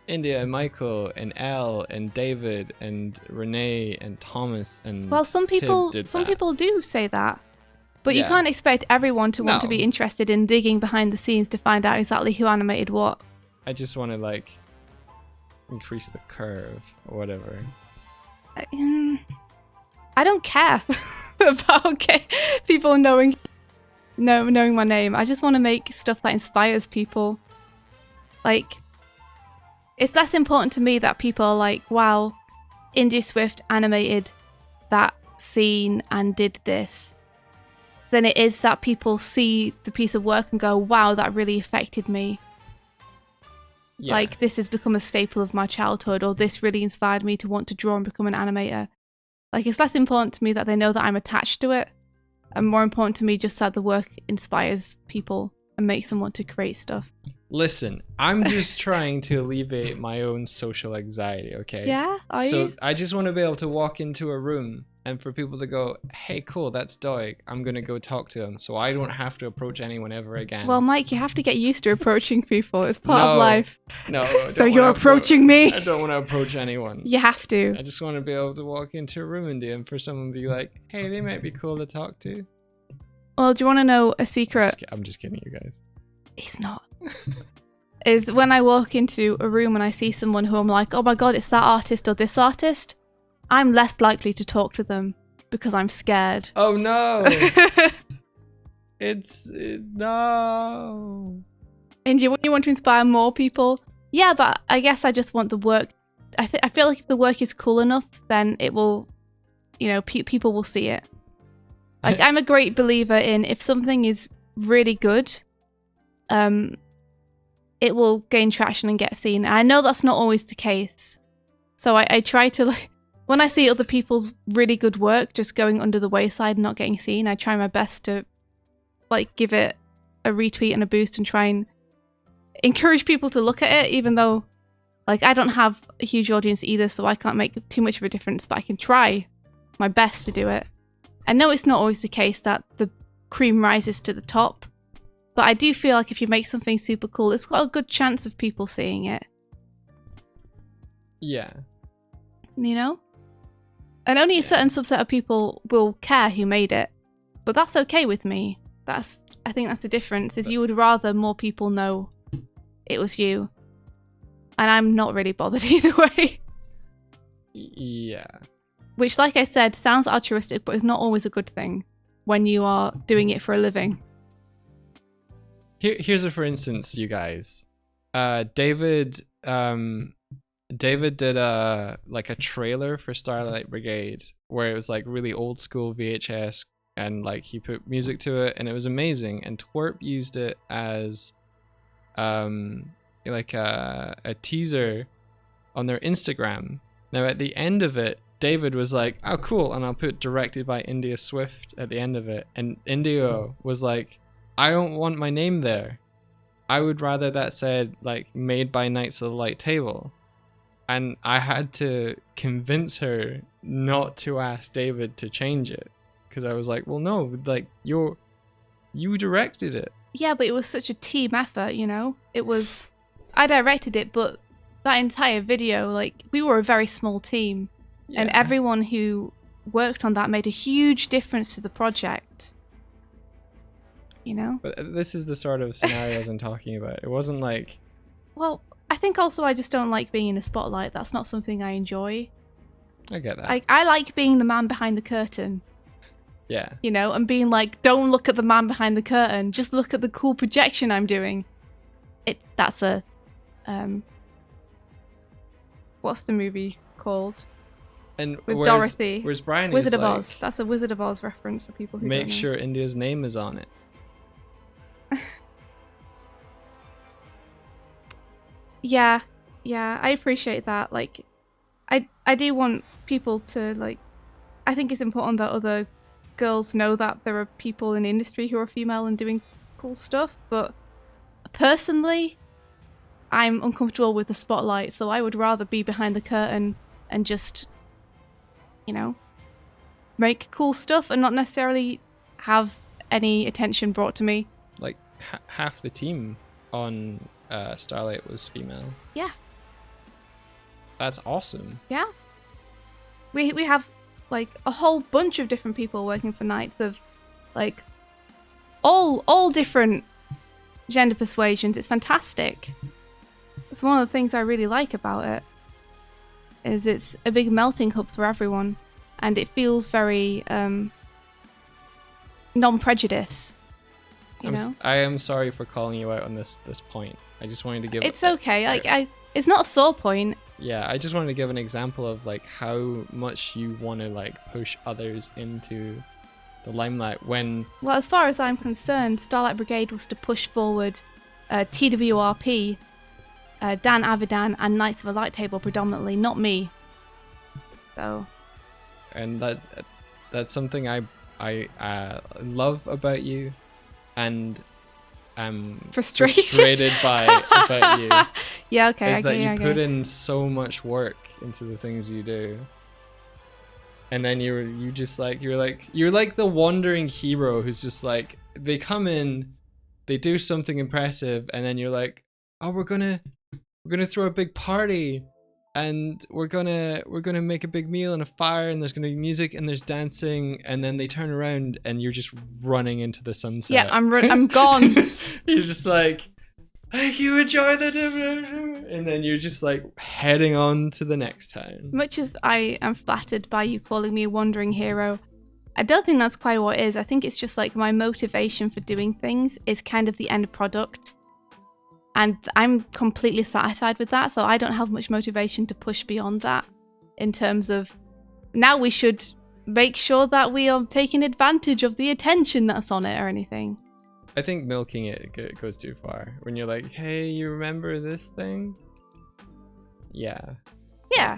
India and Michael and Elle and David and Renee and Thomas and well, some people do say that, but you can't expect everyone to want to be interested in digging behind the scenes to find out exactly who animated what. I just want to like increase the curve or whatever. I don't care about people knowing my name. I just want to make stuff that inspires people. Like, it's less important to me that people are like, wow, India Swift animated that scene and did this, than it is that people see the piece of work and go, wow, that really affected me. Yeah. Like, this has become a staple of my childhood, or this really inspired me to want to draw and become an animator. Like, it's less important to me that they know that I'm attached to it, and more important to me just that the work inspires people and makes them want to create stuff. Listen, I'm just trying to alleviate my own social anxiety, okay? Yeah? Are you? So I just want to be able to walk into a room and for people to go, hey, cool, that's Doig. I'm going to go talk to him, so I don't have to approach anyone ever again. Well, Mike, you have to get used to approaching people. It's part of life. No. So you're approaching me? I don't want to approach anyone. You have to. I just want to be able to walk into a room and for someone to be like, hey, they might be cool to talk to. Well, do you want to know a secret? I'm just kidding, you guys. He's not. Is when I walk into a room and I see someone who I'm like, oh my god, it's that artist or this artist, I'm less likely to talk to them because I'm scared. Oh no! No. And you want to inspire more people? Yeah, but I guess I just want the work. I feel like if the work is cool enough, then it will, people will see it. Like, I'm a great believer in if something is really good, it will gain traction and get seen. And I know that's not always the case. So I try to, like, when I see other people's really good work just going under the wayside and not getting seen, I try my best to, like, give it a retweet and a boost and try and encourage people to look at it, even though, like, I don't have a huge audience either, so I can't make too much of a difference, but I can try my best to do it. I know it's not always the case that the cream rises to the top, but I do feel like if you make something super cool, it's got a good chance of people seeing it. Yeah. You know? And only a certain subset of people will care who made it, but that's okay with me. I think that's the difference, is you would rather more people know it was you. And I'm not really bothered either way. Yeah. Which, like I said, sounds altruistic, but is not always a good thing when you are doing it for a living. Here's a for instance, you guys. David did a trailer for Starlight Brigade where it was like really old school VHS, and like he put music to it and it was amazing, and TWRP used it as like a teaser on their Instagram. Now at the end of it, David was like, oh cool, and I'll put directed by India Swift at the end of it, and India was like, I don't want my name there. I would rather that said like made by Knights of the Light Table. And I had to convince her not to ask David to change it, because I was like, well no, like you directed it. Yeah, but it was such a team effort, you know? I directed it, but that entire video, like, we were a very small team. Yeah. And everyone who worked on that made a huge difference to the project. You know? But this is the sort of scenarios I'm talking about. It wasn't like... Well, I think also I just don't like being in a spotlight. That's not something I enjoy. I get that. I like being the man behind the curtain. Yeah. You know, and being like, don't look at the man behind the curtain. Just look at the cool projection I'm doing. That's a what's the movie called? And With whereas, Dorothy. Whereas Brian Wizard is of like, Oz. That's a Wizard of Oz reference for people who make don't know. sure India's name is on it. Yeah, I appreciate that. Like, I do want people to, like, I think it's important that other girls know that there are people in the industry who are female and doing cool stuff, but personally, I'm uncomfortable with the spotlight, so I would rather be behind the curtain and just, you know, make cool stuff and not necessarily have any attention brought to me. Like, half the team on Starlight was female. Yeah. That's awesome. Yeah. We have, like, a whole bunch of different people working for Knights of, like, all different gender persuasions. It's fantastic. It's one of the things I really like about it, is it's a big melting hub for everyone, and it feels very non-prejudice. You know? I am sorry for calling you out on this point. I just wanted to give. It's okay. Like, it's not a sore point. Yeah, I just wanted to give an example of like how much you want to like push others into the limelight when. Well, as far as I'm concerned, Starlight Brigade was to push forward TWRP, Dan Avidan, and Knights of the Light Table predominantly, not me. So. And that's something I love about you, and I'm frustrated by about you. Yeah, okay. Is that you put in so much work into the things you do, and then you're like the wandering hero who's just like, they come in, they do something impressive, and then you're like, oh, we're gonna throw a big party, and we're gonna make a big meal and a fire, and there's gonna be music and there's dancing, and then they turn around and you're just running into the sunset. Yeah, I'm gone. You're just like, thank you, enjoy the diversion, and then you're just like heading on to the next town. Much as I am flattered by you calling me a wandering hero, I don't think that's quite what it is. I think it's just like my motivation for doing things is kind of the end product. And I'm completely satisfied with that, so I don't have much motivation to push beyond that in terms of, now we should make sure that we are taking advantage of the attention that's on it or anything. I think milking it goes too far. When you're like, hey, you remember this thing? Yeah. Yeah.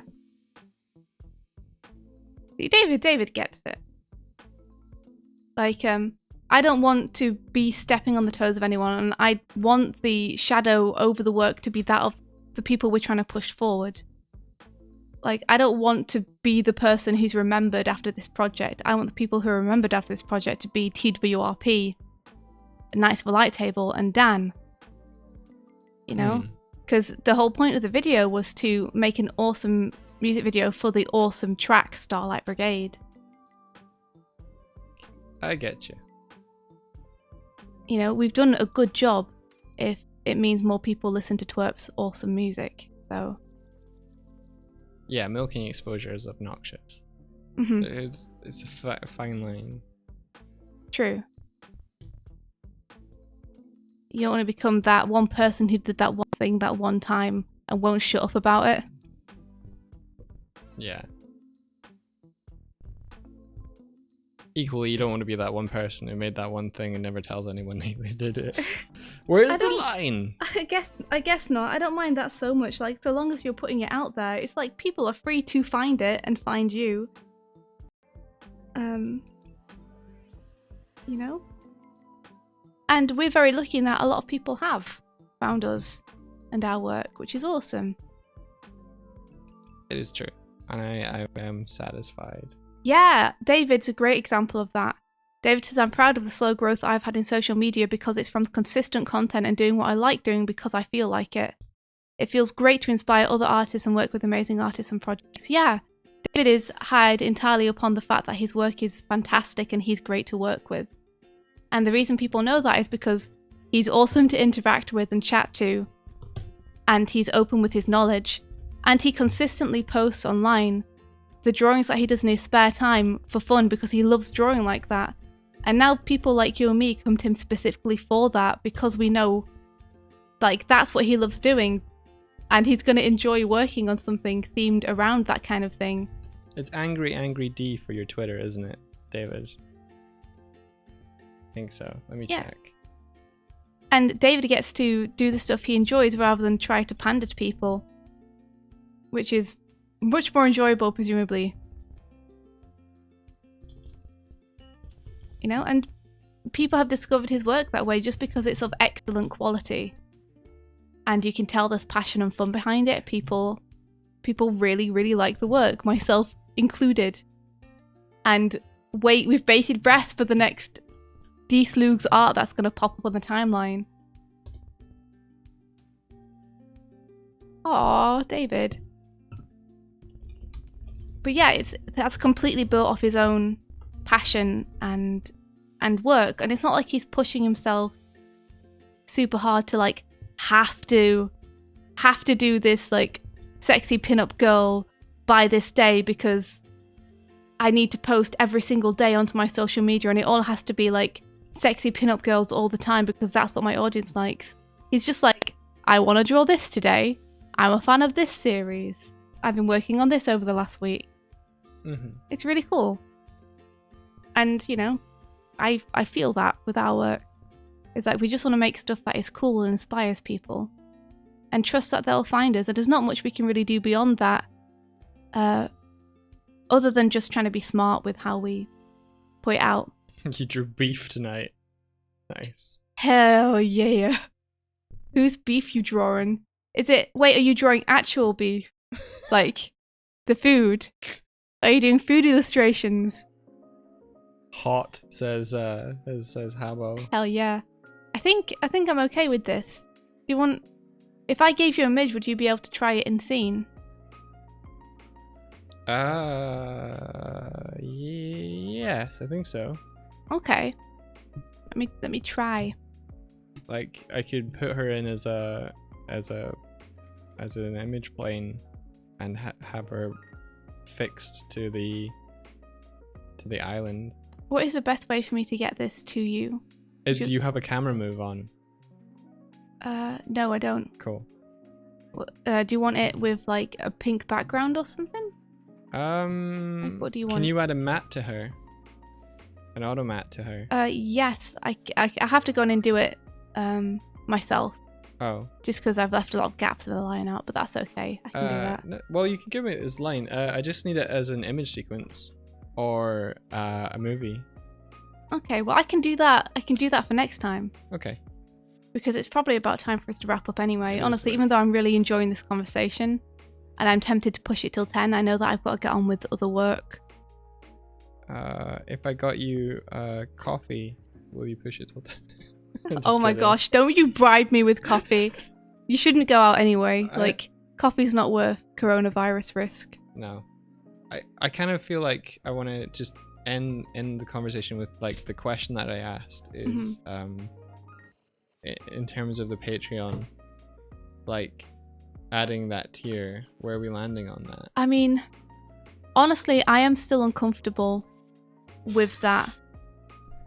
See, David gets it. Like, I don't want to be stepping on the toes of anyone, and I want the shadow over the work to be that of the people we're trying to push forward. Like, I don't want to be the person who's remembered after this project. I want the people who are remembered after this project to be TWRP, Knights of the Light Table, and Dan. You know? Because the whole point of the video was to make an awesome music video for the awesome track Starlight Brigade. I get you. You know, we've done a good job if it means more people listen to TWRP's awesome music, so... Yeah, milking exposure is obnoxious. Mm-hmm. It's a fine line. True. You don't want to become that one person who did that one thing that one time and won't shut up about it. Yeah. Equally, you don't want to be that one person who made that one thing and never tells anyone they did it. Where's the line? I guess not. I don't mind that so much. Like, so long as you're putting it out there, it's like people are free to find it and find you. You know? And we're very lucky in that a lot of people have found us and our work, which is awesome. It is true. And I am satisfied. Yeah, David's a great example of that. David says, I'm proud of the slow growth I've had in social media because it's from consistent content and doing what I like doing because I feel like it. It feels great to inspire other artists and work with amazing artists and projects. Yeah, David is hired entirely upon the fact that his work is fantastic and he's great to work with. And the reason people know that is because he's awesome to interact with and chat to, and he's open with his knowledge, and he consistently posts online the drawings that he does in his spare time for fun because he loves drawing like that. And now people like you and me come to him specifically for that because we know, like, that's what he loves doing. and he's going to enjoy working on something themed around that kind of thing. It's Angry D for your Twitter, isn't it, David? I think so. Let me check. And David gets to do the stuff he enjoys rather than try to pander to people, which is much more enjoyable, presumably. You know, and people have discovered his work that way just because it's of excellent quality. And you can tell there's passion and fun behind it. People really, really like the work, myself included. And wait with bated breath for the next D-Slug's art that's going to pop up on the timeline. Aw, David. But yeah, that's completely built off his own passion and work, and it's not like he's pushing himself super hard to like have to do this like sexy pinup girl by this day because I need to post every single day onto my social media, and it all has to be like sexy pinup girls all the time because that's what my audience likes. He's just like, I want to draw this today. I'm a fan of this series. I've been working on this over the last week. It's really cool. And, you know, I feel that with our work. It's like we just want to make stuff that is cool and inspires people. And trust that they'll find us. And there's not much we can really do beyond that. Other than just trying to be smart with how we put it out. You drew beef tonight. Nice. Hell yeah. Whose beef you drawing? Wait, are you drawing actual beef? Like, the food? Are you doing food illustrations? Hot, says Habbo. Hell yeah. I think I'm okay with this. Do you want... If I gave you a midge, would you be able to try it in scene? Yes, I think so. Okay. Let me try. Like, I could put her in as an image plane and have her fixed to the island. What is the best way for me to get this to you? Do you have a camera move on? No, I don't. Cool. Do you want it with like a pink background or something? Like, what do you want? Can you add a matte to her? An auto matte to her? Yes. I have to go in and do it myself. Oh. Just because I've left a lot of gaps in the line out, but that's okay. I can do that. No, well, you can give me this line. I just need it as an image sequence or a movie. Okay, well I can do that. I can do that for next time. Okay. Because it's probably about time for us to wrap up anyway. Honestly, even though I'm really enjoying this conversation and I'm tempted to push it till 10, I know that I've got to get on with other work. If I got you coffee, will you push it till 10? Oh my gosh, don't you bribe me with coffee. You shouldn't go out anyway. Like, coffee's not worth coronavirus risk. No. I kind of feel like I want to just end the conversation with like the question that I asked is in terms of the Patreon, like adding that tier, where are we landing on that? I mean, honestly, I am still uncomfortable with that.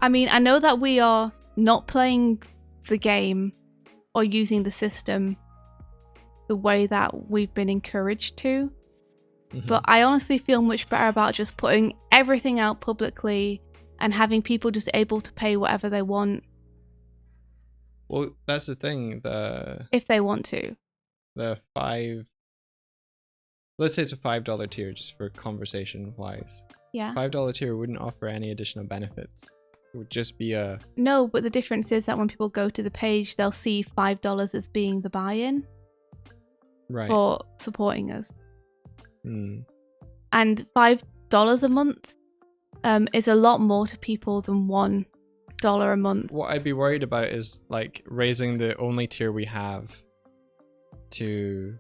I mean, I know that we are not playing the game or using the system the way that we've been encouraged to. But I honestly feel much better about just putting everything out publicly and having people just able to pay whatever they want. Well, that's the thing. If they want to. Let's say it's a $5 tier just for conversation wise. Yeah. $5 tier wouldn't offer any additional benefits. It would just be a... No, but the difference is that when people go to the page, they'll see $5 as being the buy-in. Right. For supporting us. And $5 a month is a lot more to people than $1 a month. What I'd be worried about is like raising the only tier we have to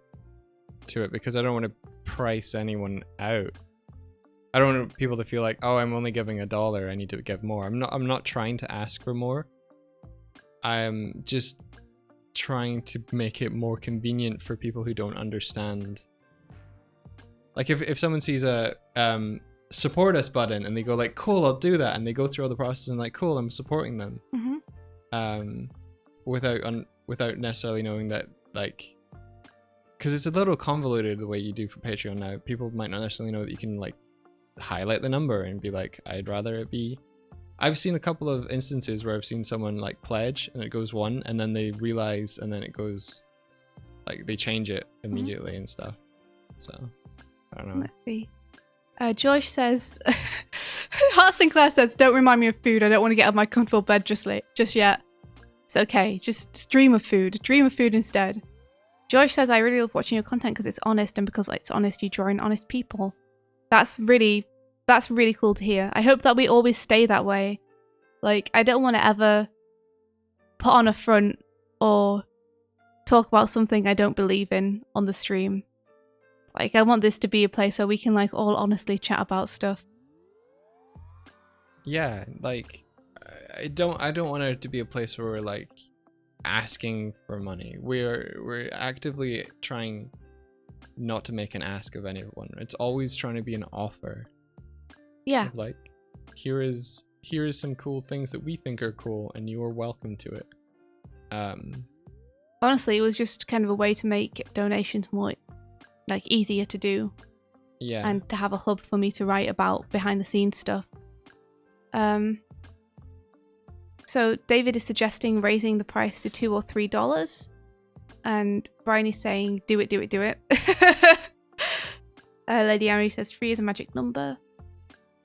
it, because I don't want to price anyone out. I don't want people to feel like, oh, I'm only giving $1, I need to give more. I'm not trying to ask for more. I'm just trying to make it more convenient for people who don't understand. Like if someone sees a support us button and they go like, cool, I'll do that, and they go through all the process and like, cool, I'm supporting them, without necessarily knowing that like because it's a little convoluted the way you do for Patreon now. People might not necessarily know that you can like highlight the number and be like, I'd rather it be. I've seen a couple of instances where I've seen someone like pledge and it goes 1, and then they realize, and then it goes like they change it immediately and stuff. So I don't know. Let's see. Joyce says, Heart Sinclair says, don't remind me of food. I don't want to get out of my comfortable bed just yet. It's okay. Just dream of food. Dream of food instead. Joyce says, I really love watching your content because it's honest, and because it's honest, you draw in honest people. That's really cool to hear. I hope that we always stay that way. Like, I don't want to ever put on a front or talk about something I don't believe in on the stream. Like, I want this to be a place where we can like all honestly chat about stuff. Yeah, like I don't want it to be a place where we're like asking for money. We're actively trying not to make an ask of anyone. It's always trying to be an offer. Yeah. Of like, here is some cool things that we think are cool, and you are welcome to it. Honestly, it was just kind of a way to make donations more like easier to do. Yeah. And to have a hub for me to write about behind the scenes stuff. So David is suggesting raising the price to $2 or $3, and Brian is saying do it. Lady Amity says 3 is a magic number.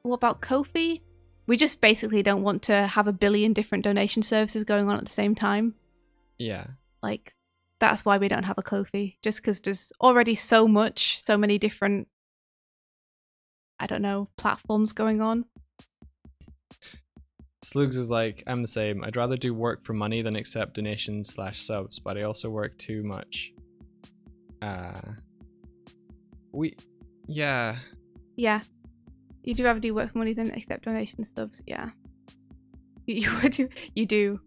What about Ko-fi? We just basically don't want to have a billion different donation services going on at the same time. Yeah. Like, that's why we don't have a Ko-fi. Just because there's already so many different, I don't know, platforms going on. Slugs is like, I'm the same. I'd rather do work for money than accept donations / subs, but I also work too much. Yeah. You do rather do work for money than accept donation subs. Yeah. You do.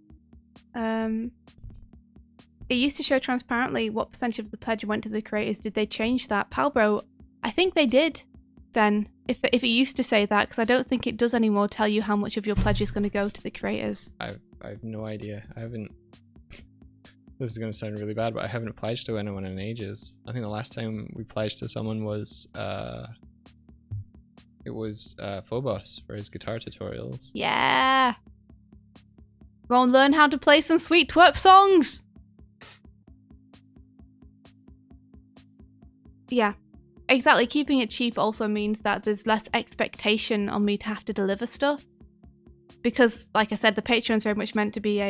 It used to show transparently what percentage of the pledge went to the creators. Did they change that? Palbro, I think they did then. If it used to say that, because I don't think it does anymore tell you how much of your pledge is going to go to the creators. I have no idea. I haven't. This is going to sound really bad, but I haven't pledged to anyone in ages. I think the last time we pledged to someone was Phobos for his guitar tutorials. Yeah. Go and learn how to play some sweet TWRP songs. Yeah. Exactly. Keeping it cheap also means that there's less expectation on me to have to deliver stuff. Because, like I said, the Patreon is very much meant to be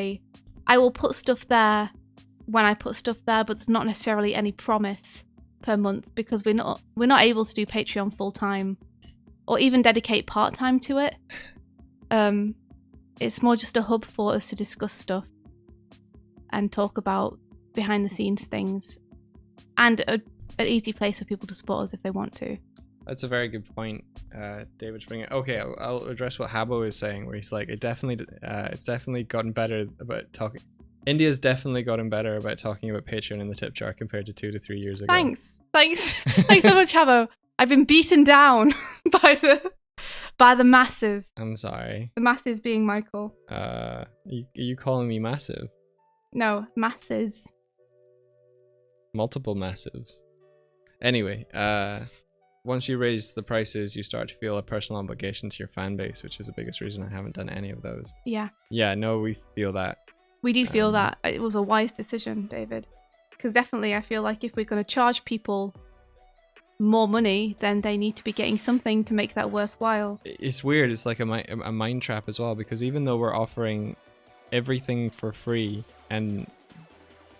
I will put stuff there when I put stuff there, but there's not necessarily any promise per month because we're not able to do Patreon full time or even dedicate part time to it. It's more just a hub for us to discuss stuff and talk about behind the scenes things, and an easy place for people to support us if they want to. That's a very good point, David's bringing it. Okay, I'll address what Habbo is saying, where he's like, it's definitely gotten better about talking. India's definitely gotten better about talking about Patreon in the tip jar compared to 2 to 3 years ago. Thanks so much, Habbo. I've been beaten down by the masses. I'm sorry. The masses being Michael. Are you calling me massive? No, masses. Multiple massives. Anyway, once you raise the prices, you start to feel a personal obligation to your fan base, which is the biggest reason I haven't done any of those. Yeah. Yeah, no, we feel that. We do feel that. It was a wise decision, David. Because definitely I feel like if we're going to charge people more money, then they need to be getting something to make that worthwhile. It's weird. It's like a mind trap as well, because even though we're offering everything for free and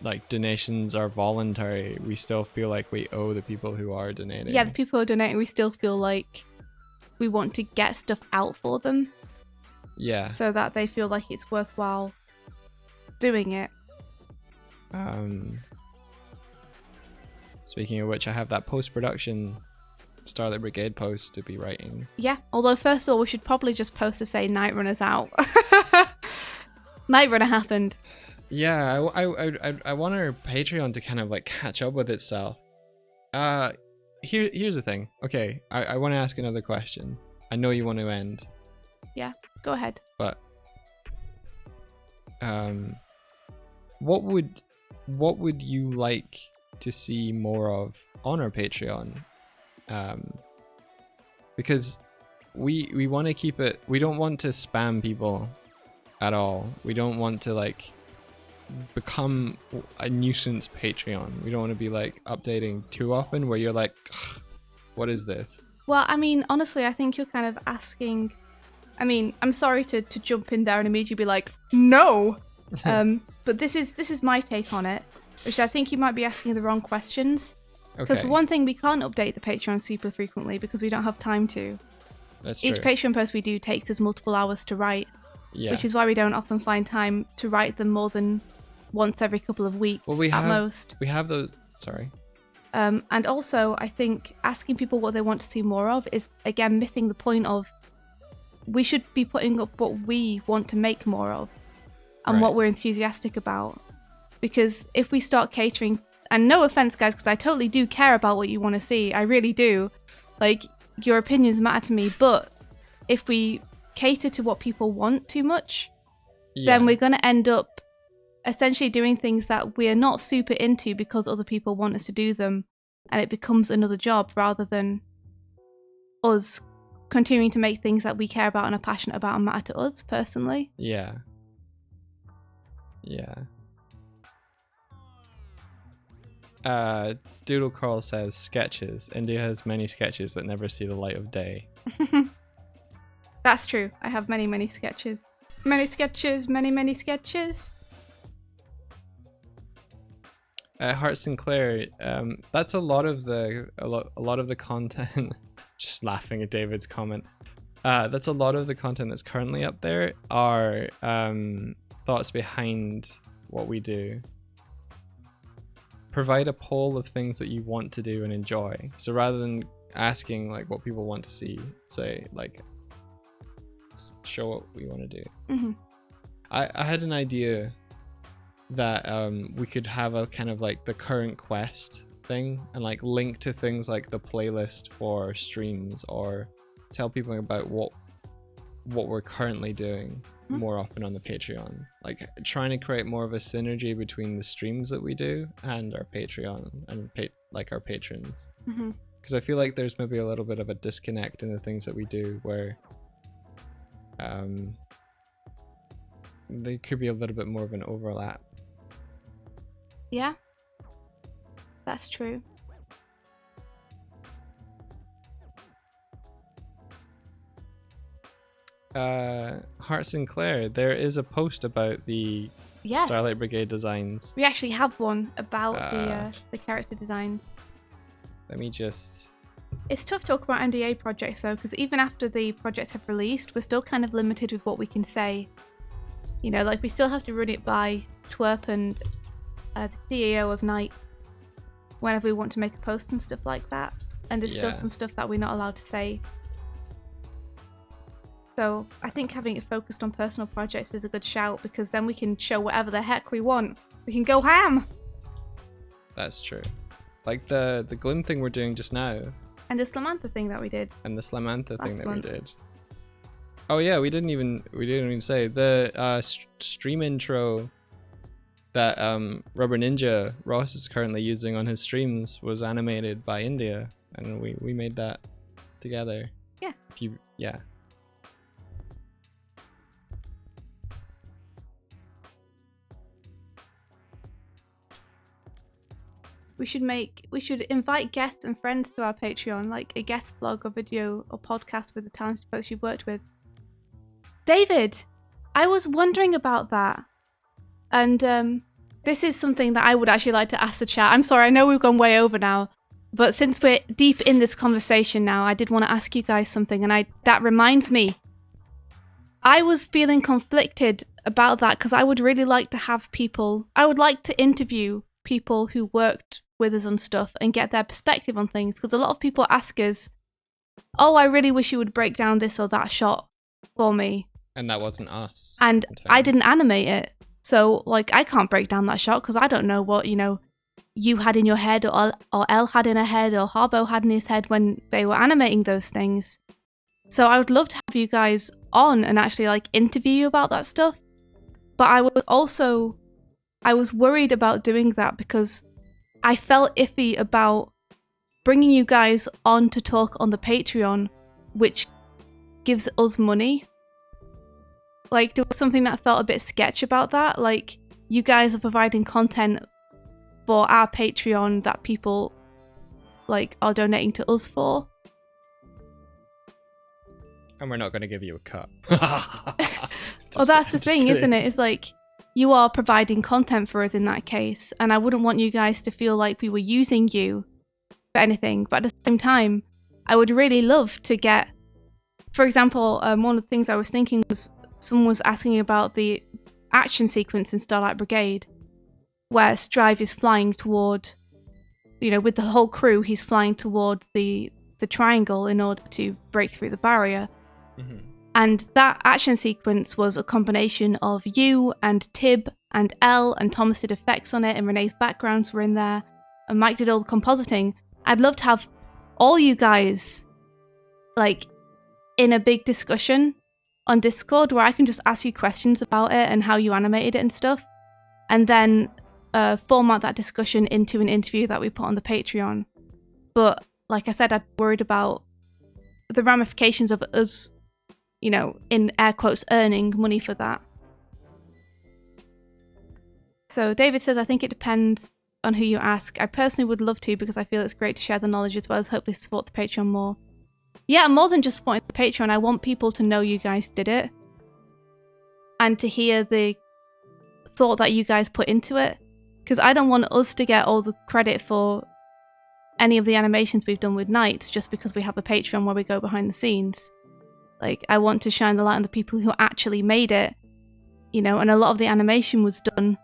like donations are voluntary, we still feel like we owe the people who are donating. Yeah, the people who are donating, we still feel like we want to get stuff out for them. Yeah. So that they feel like it's worthwhile doing it. Speaking of which, I have that post-production Starlight Brigade post to be writing. Yeah, although first of all, we should probably just post to say Night Runner's out. Night Runner happened. Yeah, I want our Patreon to kind of like catch up with itself. Here's the thing. Okay, I want to ask another question. I know you want to end. Yeah, go ahead. But what would you like to see more of on our Patreon, because we want to keep it. We don't want to spam people at all. We don't want to like become a nuisance Patreon. We don't want to be like updating too often where you're like, what is this? Well, I mean, honestly, I think you're kind of asking. I mean, I'm sorry to jump in there and immediately be like, no. But this is my take on it, which I think you might be asking the wrong questions. Because Okay. one thing, we can't update the Patreon super frequently because we don't have time to. That's true. Each Patreon post we do takes us multiple hours to write, Yeah. which is why we don't often find time to write them more than once every couple of weeks Well, we at have most. we have those. Sorry. And also, I think asking people what they want to see more of is, again, missing the point of we should be putting up what we want to make more of and what Right. we're enthusiastic about. Because if we start catering, and no offense, guys, because I totally do care about what you want to see. I really do. Like, your opinions matter to me. But if we cater to what people want too much, then we're going to end up essentially doing things that we're not super into because other people want us to do them, and it becomes another job rather than us continuing to make things that we care about and are passionate about and matter to us personally. Yeah. Doodle Carl says sketches. India has many sketches that never see the light of day. That's true. I have many sketches. Many sketches, many sketches. Hart Sinclair, that's a lot of the content. Just laughing at David's comment. That's a lot of the content that's currently up there are thoughts behind what we do. Provide a poll of things that you want to do and enjoy. So rather than asking like what people want to see, say like show what we want to do. Mm-hmm. I had an idea that we could have a kind of like the current quest thing and like link to things like the playlist for streams, or tell people about what we're currently doing more often on the Patreon, like trying to create more of a synergy between the streams that we do and our Patreon and like our patrons, because I feel like there's maybe a little bit of a disconnect in the things that we do where there could be a little bit more of an overlap. Yeah, that's true. Hart Sinclair, there is a post about the Starlight Brigade designs. We actually have one about the character designs. Let me just... It's tough to talk about NDA projects though, because even after the projects have released, we're still kind of limited with what we can say. You know, like we still have to run it by TWRP and the CEO of Night whenever we want to make a post and stuff like that. And there's still some stuff that we're not allowed to say. So I think having it focused on personal projects is a good shout, because then we can show whatever the heck we want. We can go ham! That's true. Like the Glim thing we're doing just now. And the Slamantha thing that we did. And the Slamantha thing that month. we did. Oh yeah, we didn't even say the stream intro that Rubber Ninja Ross is currently using on his streams was animated by India, and we made that together. Yeah. We should invite guests and friends to our Patreon, like a guest blog or video or podcast with the talented folks you've worked with. David, I was wondering about that. And this is something that I would actually like to ask the chat. I'm sorry, I know we've gone way over now, but since we're deep in this conversation now, I did want to ask you guys something, and that reminds me. I was feeling conflicted about that because I would really like to have people, I would like to interview people who worked with us on stuff and get their perspective on things, because a lot of people ask us, oh, I really wish you would break down this or that shot for me. And that wasn't us. And I didn't animate it. So, like, I can't break down that shot because I don't know what, you had in your head or Elle had in her head or Harbo had in his head when they were animating those things. So I would love to have you guys on and actually, like, interview you about that stuff. But I was worried about doing that because I felt iffy about bringing you guys on to talk on the Patreon, which gives us money. Like, there was something that felt a bit sketch about that. Like, you guys are providing content for our Patreon that people, like, are donating to us for. And we're not going to give you a cut. Well, that's the thing, isn't it? It's like, you are providing content for us in that case, and I wouldn't want you guys to feel like we were using you for anything. But at the same time, I would really love to get, for example, one of the things I was thinking was, someone was asking about the action sequence in Starlight Brigade, where Strive is flying toward, with the whole crew, he's flying toward the triangle in order to break through the barrier. Mm-hmm. And that action sequence was a combination of you and Tib and Elle, and Thomas did effects on it, and Renee's backgrounds were in there, and Mike did all the compositing. I'd love to have all you guys, like, in a big discussion on Discord where I can just ask you questions about it and how you animated it and stuff, and then format that discussion into an interview that we put on the Patreon. But like I said, I'm worried about the ramifications of us, in air quotes, earning money for that. So David says, I think it depends on who you ask. I personally would love to, because I feel it's great to share the knowledge as well as hopefully support the Patreon more. Yeah, more than just supporting the Patreon, I want people to know you guys did it, and to hear the thought that you guys put into it, because I don't want us to get all the credit for any of the animations we've done with Knights just because we have a Patreon where we go behind the scenes. Like, I want to shine the light on the people who actually made it, and a lot of the animation was done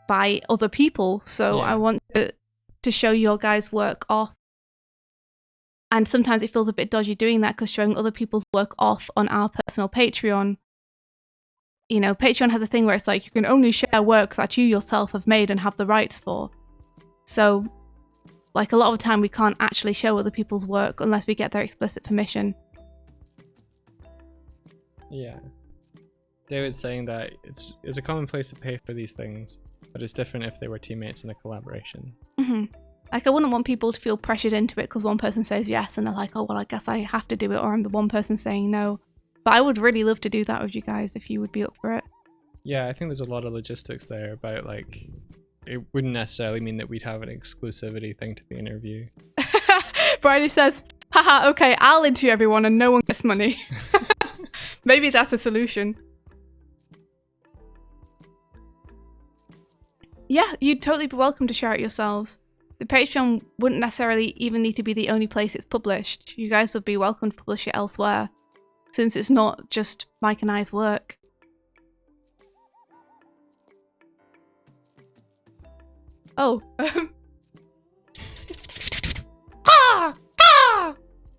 by other people, so yeah. I want to show your guys' work off. And sometimes it feels a bit dodgy doing that, because showing other people's work off on our personal Patreon, Patreon has a thing where it's like, you can only share work that you yourself have made and have the rights for. So, like, a lot of the time we can't actually show other people's work unless we get their explicit permission. Yeah. David's saying that it's a commonplace to pay for these things, but it's different if they were teammates in a collaboration. Mm-hmm. Like, I wouldn't want people to feel pressured into it because one person says yes and they're like, oh, well, I guess I have to do it, or I'm the one person saying no. But I would really love to do that with you guys if you would be up for it. Yeah, I think there's a lot of logistics there about, like, it wouldn't necessarily mean that we'd have an exclusivity thing to the interview. Bridie says, haha, okay, I'll interview everyone and no one gets money. Maybe that's a solution. Yeah, you'd totally be welcome to share it yourselves. The Patreon wouldn't necessarily even need to be the only place it's published. You guys would be welcome to publish it elsewhere, since it's not just Mike and I's work. Oh.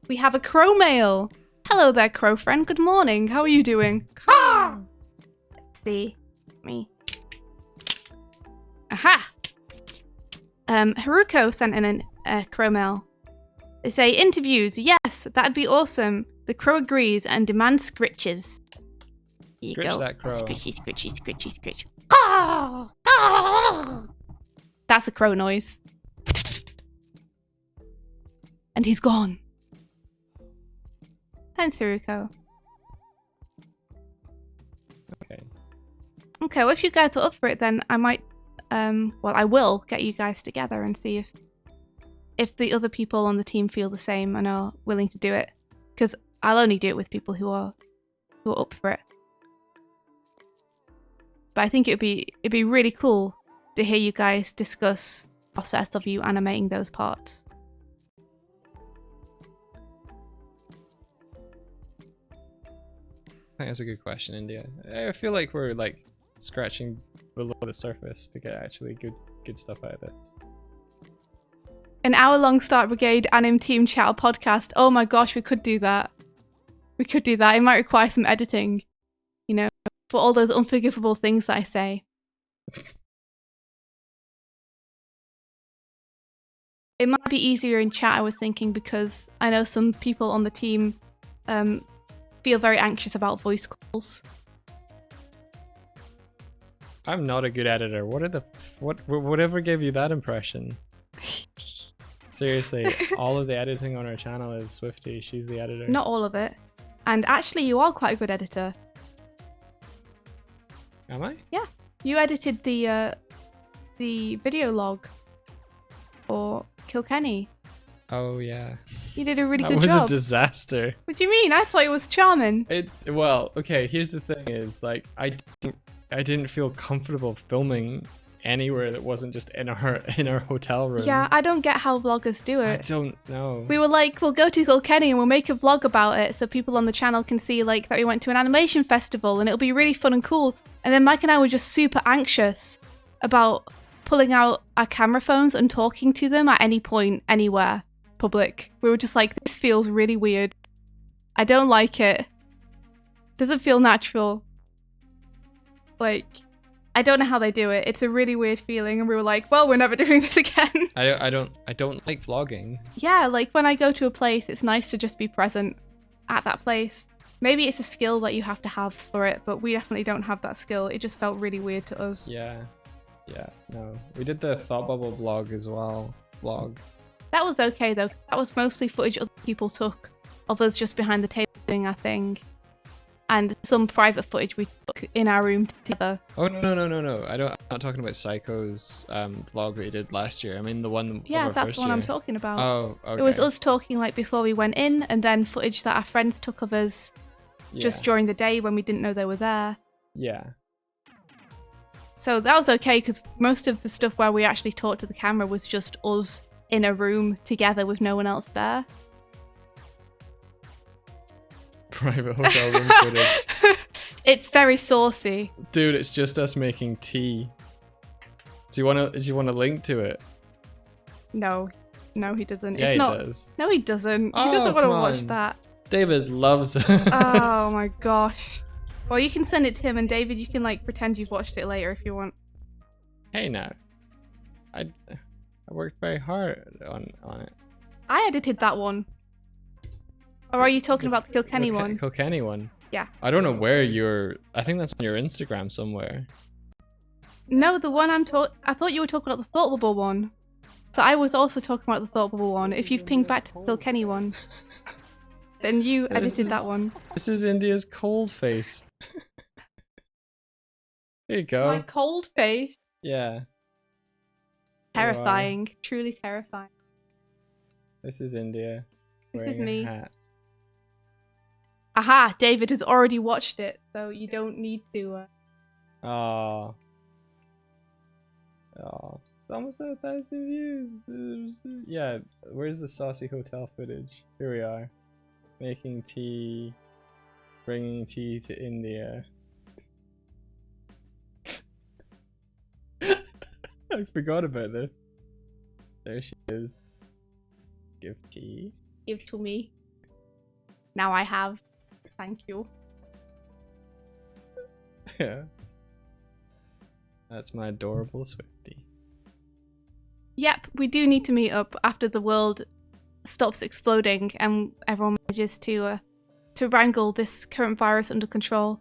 We have a crow mail. Hello there, crow friend. Good morning. How are you doing? Let's see. Me. Aha! Haruko sent in a crow mail. They say, interviews. Yes, that'd be awesome. The crow agrees and demands scritches. Here you go. That crow. Scritchy, scritchy, scritchy, scritch. That's a crow noise. And he's gone. Thanks, Haruko. Okay, well, if you guys are up for it, then I might, I will get you guys together and see if the other people on the team feel the same and are willing to do it. Because I'll only do it with people who are up for it. But I think it'd be really cool to hear you guys discuss the process of you animating those parts. I think that's a good question, India. I feel like we're like scratching below the surface to get actually good stuff out of this. An hour-long Start Brigade Anim Team Chat podcast. Oh my gosh, we could do that. We could do that. It might require some editing, for all those unforgivable things that I say. It might be easier in chat, I was thinking, because I know some people on the team feel very anxious about voice calls. I'm not a good editor. Whatever gave you that impression? Seriously, all of the editing on our channel is Swifty. She's the editor. Not all of it. And actually, you are quite a good editor. Am I? Yeah. You edited the video log for Kilkenny. Oh yeah. You did a really That good was job. a disaster. What do you mean? I thought it was charming. Well, okay, here's the thing is like I didn't feel comfortable filming anywhere that wasn't just in our hotel room. Yeah, I don't get how vloggers do I it. don't know. We were like, we'll go to Kilkenny and we'll make a vlog about it so people on the channel can see like that we went to an animation festival and it'll be really fun and cool. And then Mike and I were just super anxious about pulling out our camera phones and talking to them at any point, anywhere, public. We were just like, this feels really weird. I don't like it. Doesn't feel natural. Like, I don't know how they do it. It's a really weird feeling, and we were like, well, we're never doing this again. I don't like vlogging. Yeah, like when I go to a place, it's nice to just be present at that place. Maybe it's a skill that you have to have for it, but we definitely don't have that skill. It just felt really weird to us. Yeah. Yeah, no. We did the Thought Bubble vlog as well. That was okay though. That was mostly footage other people took of us just behind the table doing our thing. And some private footage we took in our room together. Oh no. I'm not talking about Psycho's vlog that he did last year. I mean the one Yeah, of our that's first the one I'm year. talking about. Oh, okay. It was us talking like before we went in, and then footage that our friends took of us just during the day when we didn't know they were there. Yeah. So that was okay because most of the stuff where we actually talked to the camera was just us in a room together with no one else there. Private hotel room footage. It's very saucy. Dude, it's just us making tea. Do you want to link to it? No, he doesn't. Yeah, It's he not. does. No, he doesn't. Oh, He doesn't want to come watch on. that. David loves it. Oh my gosh. Well, you can send it to him, and David, you can like pretend you've watched it later if you want. Hey now. I worked very hard on it. I edited that one. Or are you talking about the Kilkenny The one? Kilkenny one. Yeah. I don't know where I think that's on your Instagram somewhere. No, the one I thought you were talking about the Thought Bubble one. So I was also talking about the Thought Bubble one. If you've pinged back to the Kilkenny one, then you edited that one. This is India's cold face. There you go. My cold face. Yeah. Terrifying. Truly terrifying. This is India. This is wearing a me. hat. Aha! David has already watched it, so you don't need to. Oh. Oh. It's almost 1,000 views. Yeah. Where's the saucy hotel footage? Here we are. Making tea. Bringing tea to India. I forgot about this. There she is. Give tea. Give to me. Now I have. Thank you. Yeah. That's my adorable Swifty. Yep, we do need to meet up after the world stops exploding and everyone manages to wrangle this current virus under control.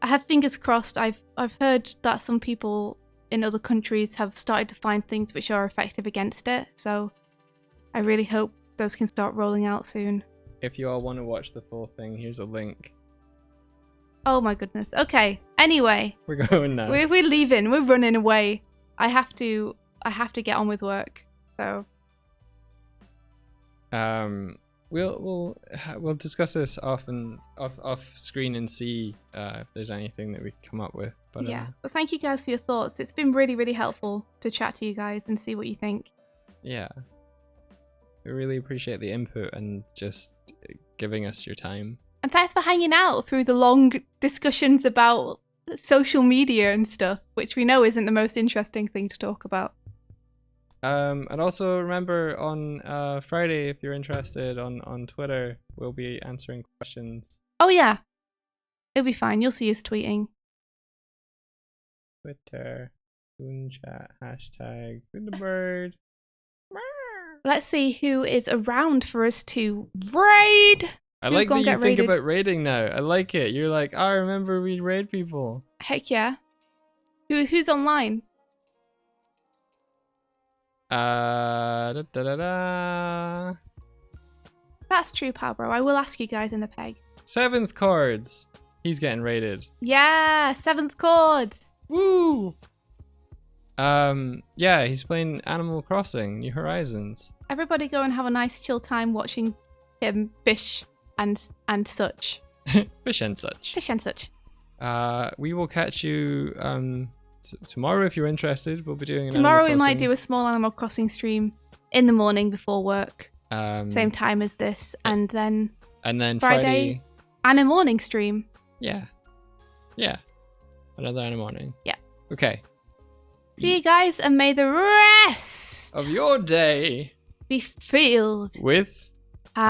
I have fingers crossed. I've heard that some people in other countries have started to find things which are effective against it, so I really hope those can start rolling out soon. If you all want to watch the full thing, here's a link. Oh my goodness. Okay. Anyway, We're going now. we're leaving. We're running away. I have to get on with work. So We'll discuss this off screen and see if there's anything that we can come up with. But yeah. But thank you guys for your thoughts. It's been really, really helpful to chat to you guys and see what you think. yeah, we really appreciate the input and just giving us your time. And thanks for hanging out through the long discussions about social media and stuff, which we know isn't the most interesting thing to talk about. And also remember on Friday, if you're interested, on Twitter, we'll be answering questions. Oh yeah. It'll be fine. You'll see us tweeting. Twitter, Toon Chat, hashtag with the bird. Let's see who is around for us to raid. I Who's like that gonna you get think raided? about raiding now. I like it. You're like, I remember we raid people. Heck yeah. Who's online? Da, da, da, da. That's true, pal bro. I will ask you guys in the peg. 7th chords. He's getting rated. Yeah, 7th chords. Woo! Yeah, he's playing Animal Crossing: New Horizons. Everybody go and have a nice chill time watching him fish and such. Fish and such. Fish and such. We will catch you tomorrow if you're interested. We'll be doing an Tomorrow we Animal might do a small Animal Crossing stream in the morning before work. Same time as this, and then Friday and a morning stream. Yeah. Another in the morning. Yeah. Okay. See you guys, and may the rest Of your day be filled with adventure.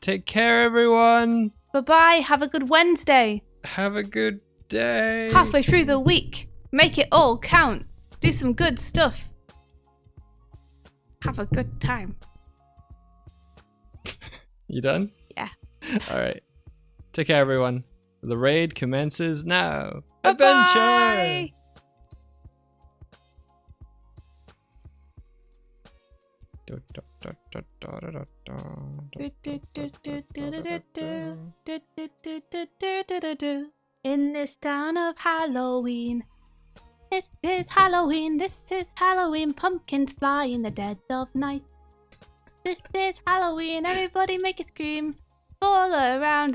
Take care, everyone. Bye bye. Have a good Wednesday. Have a good day. Halfway through the week, make it all count. Do some good stuff. Have a good time. You done? Yeah. All right. Take care, everyone. The raid commences now. Bye-bye. Adventure. In this town of Halloween. This is Halloween, this is Halloween. Pumpkins fly in the dead of night. This is Halloween, everybody make a scream. All around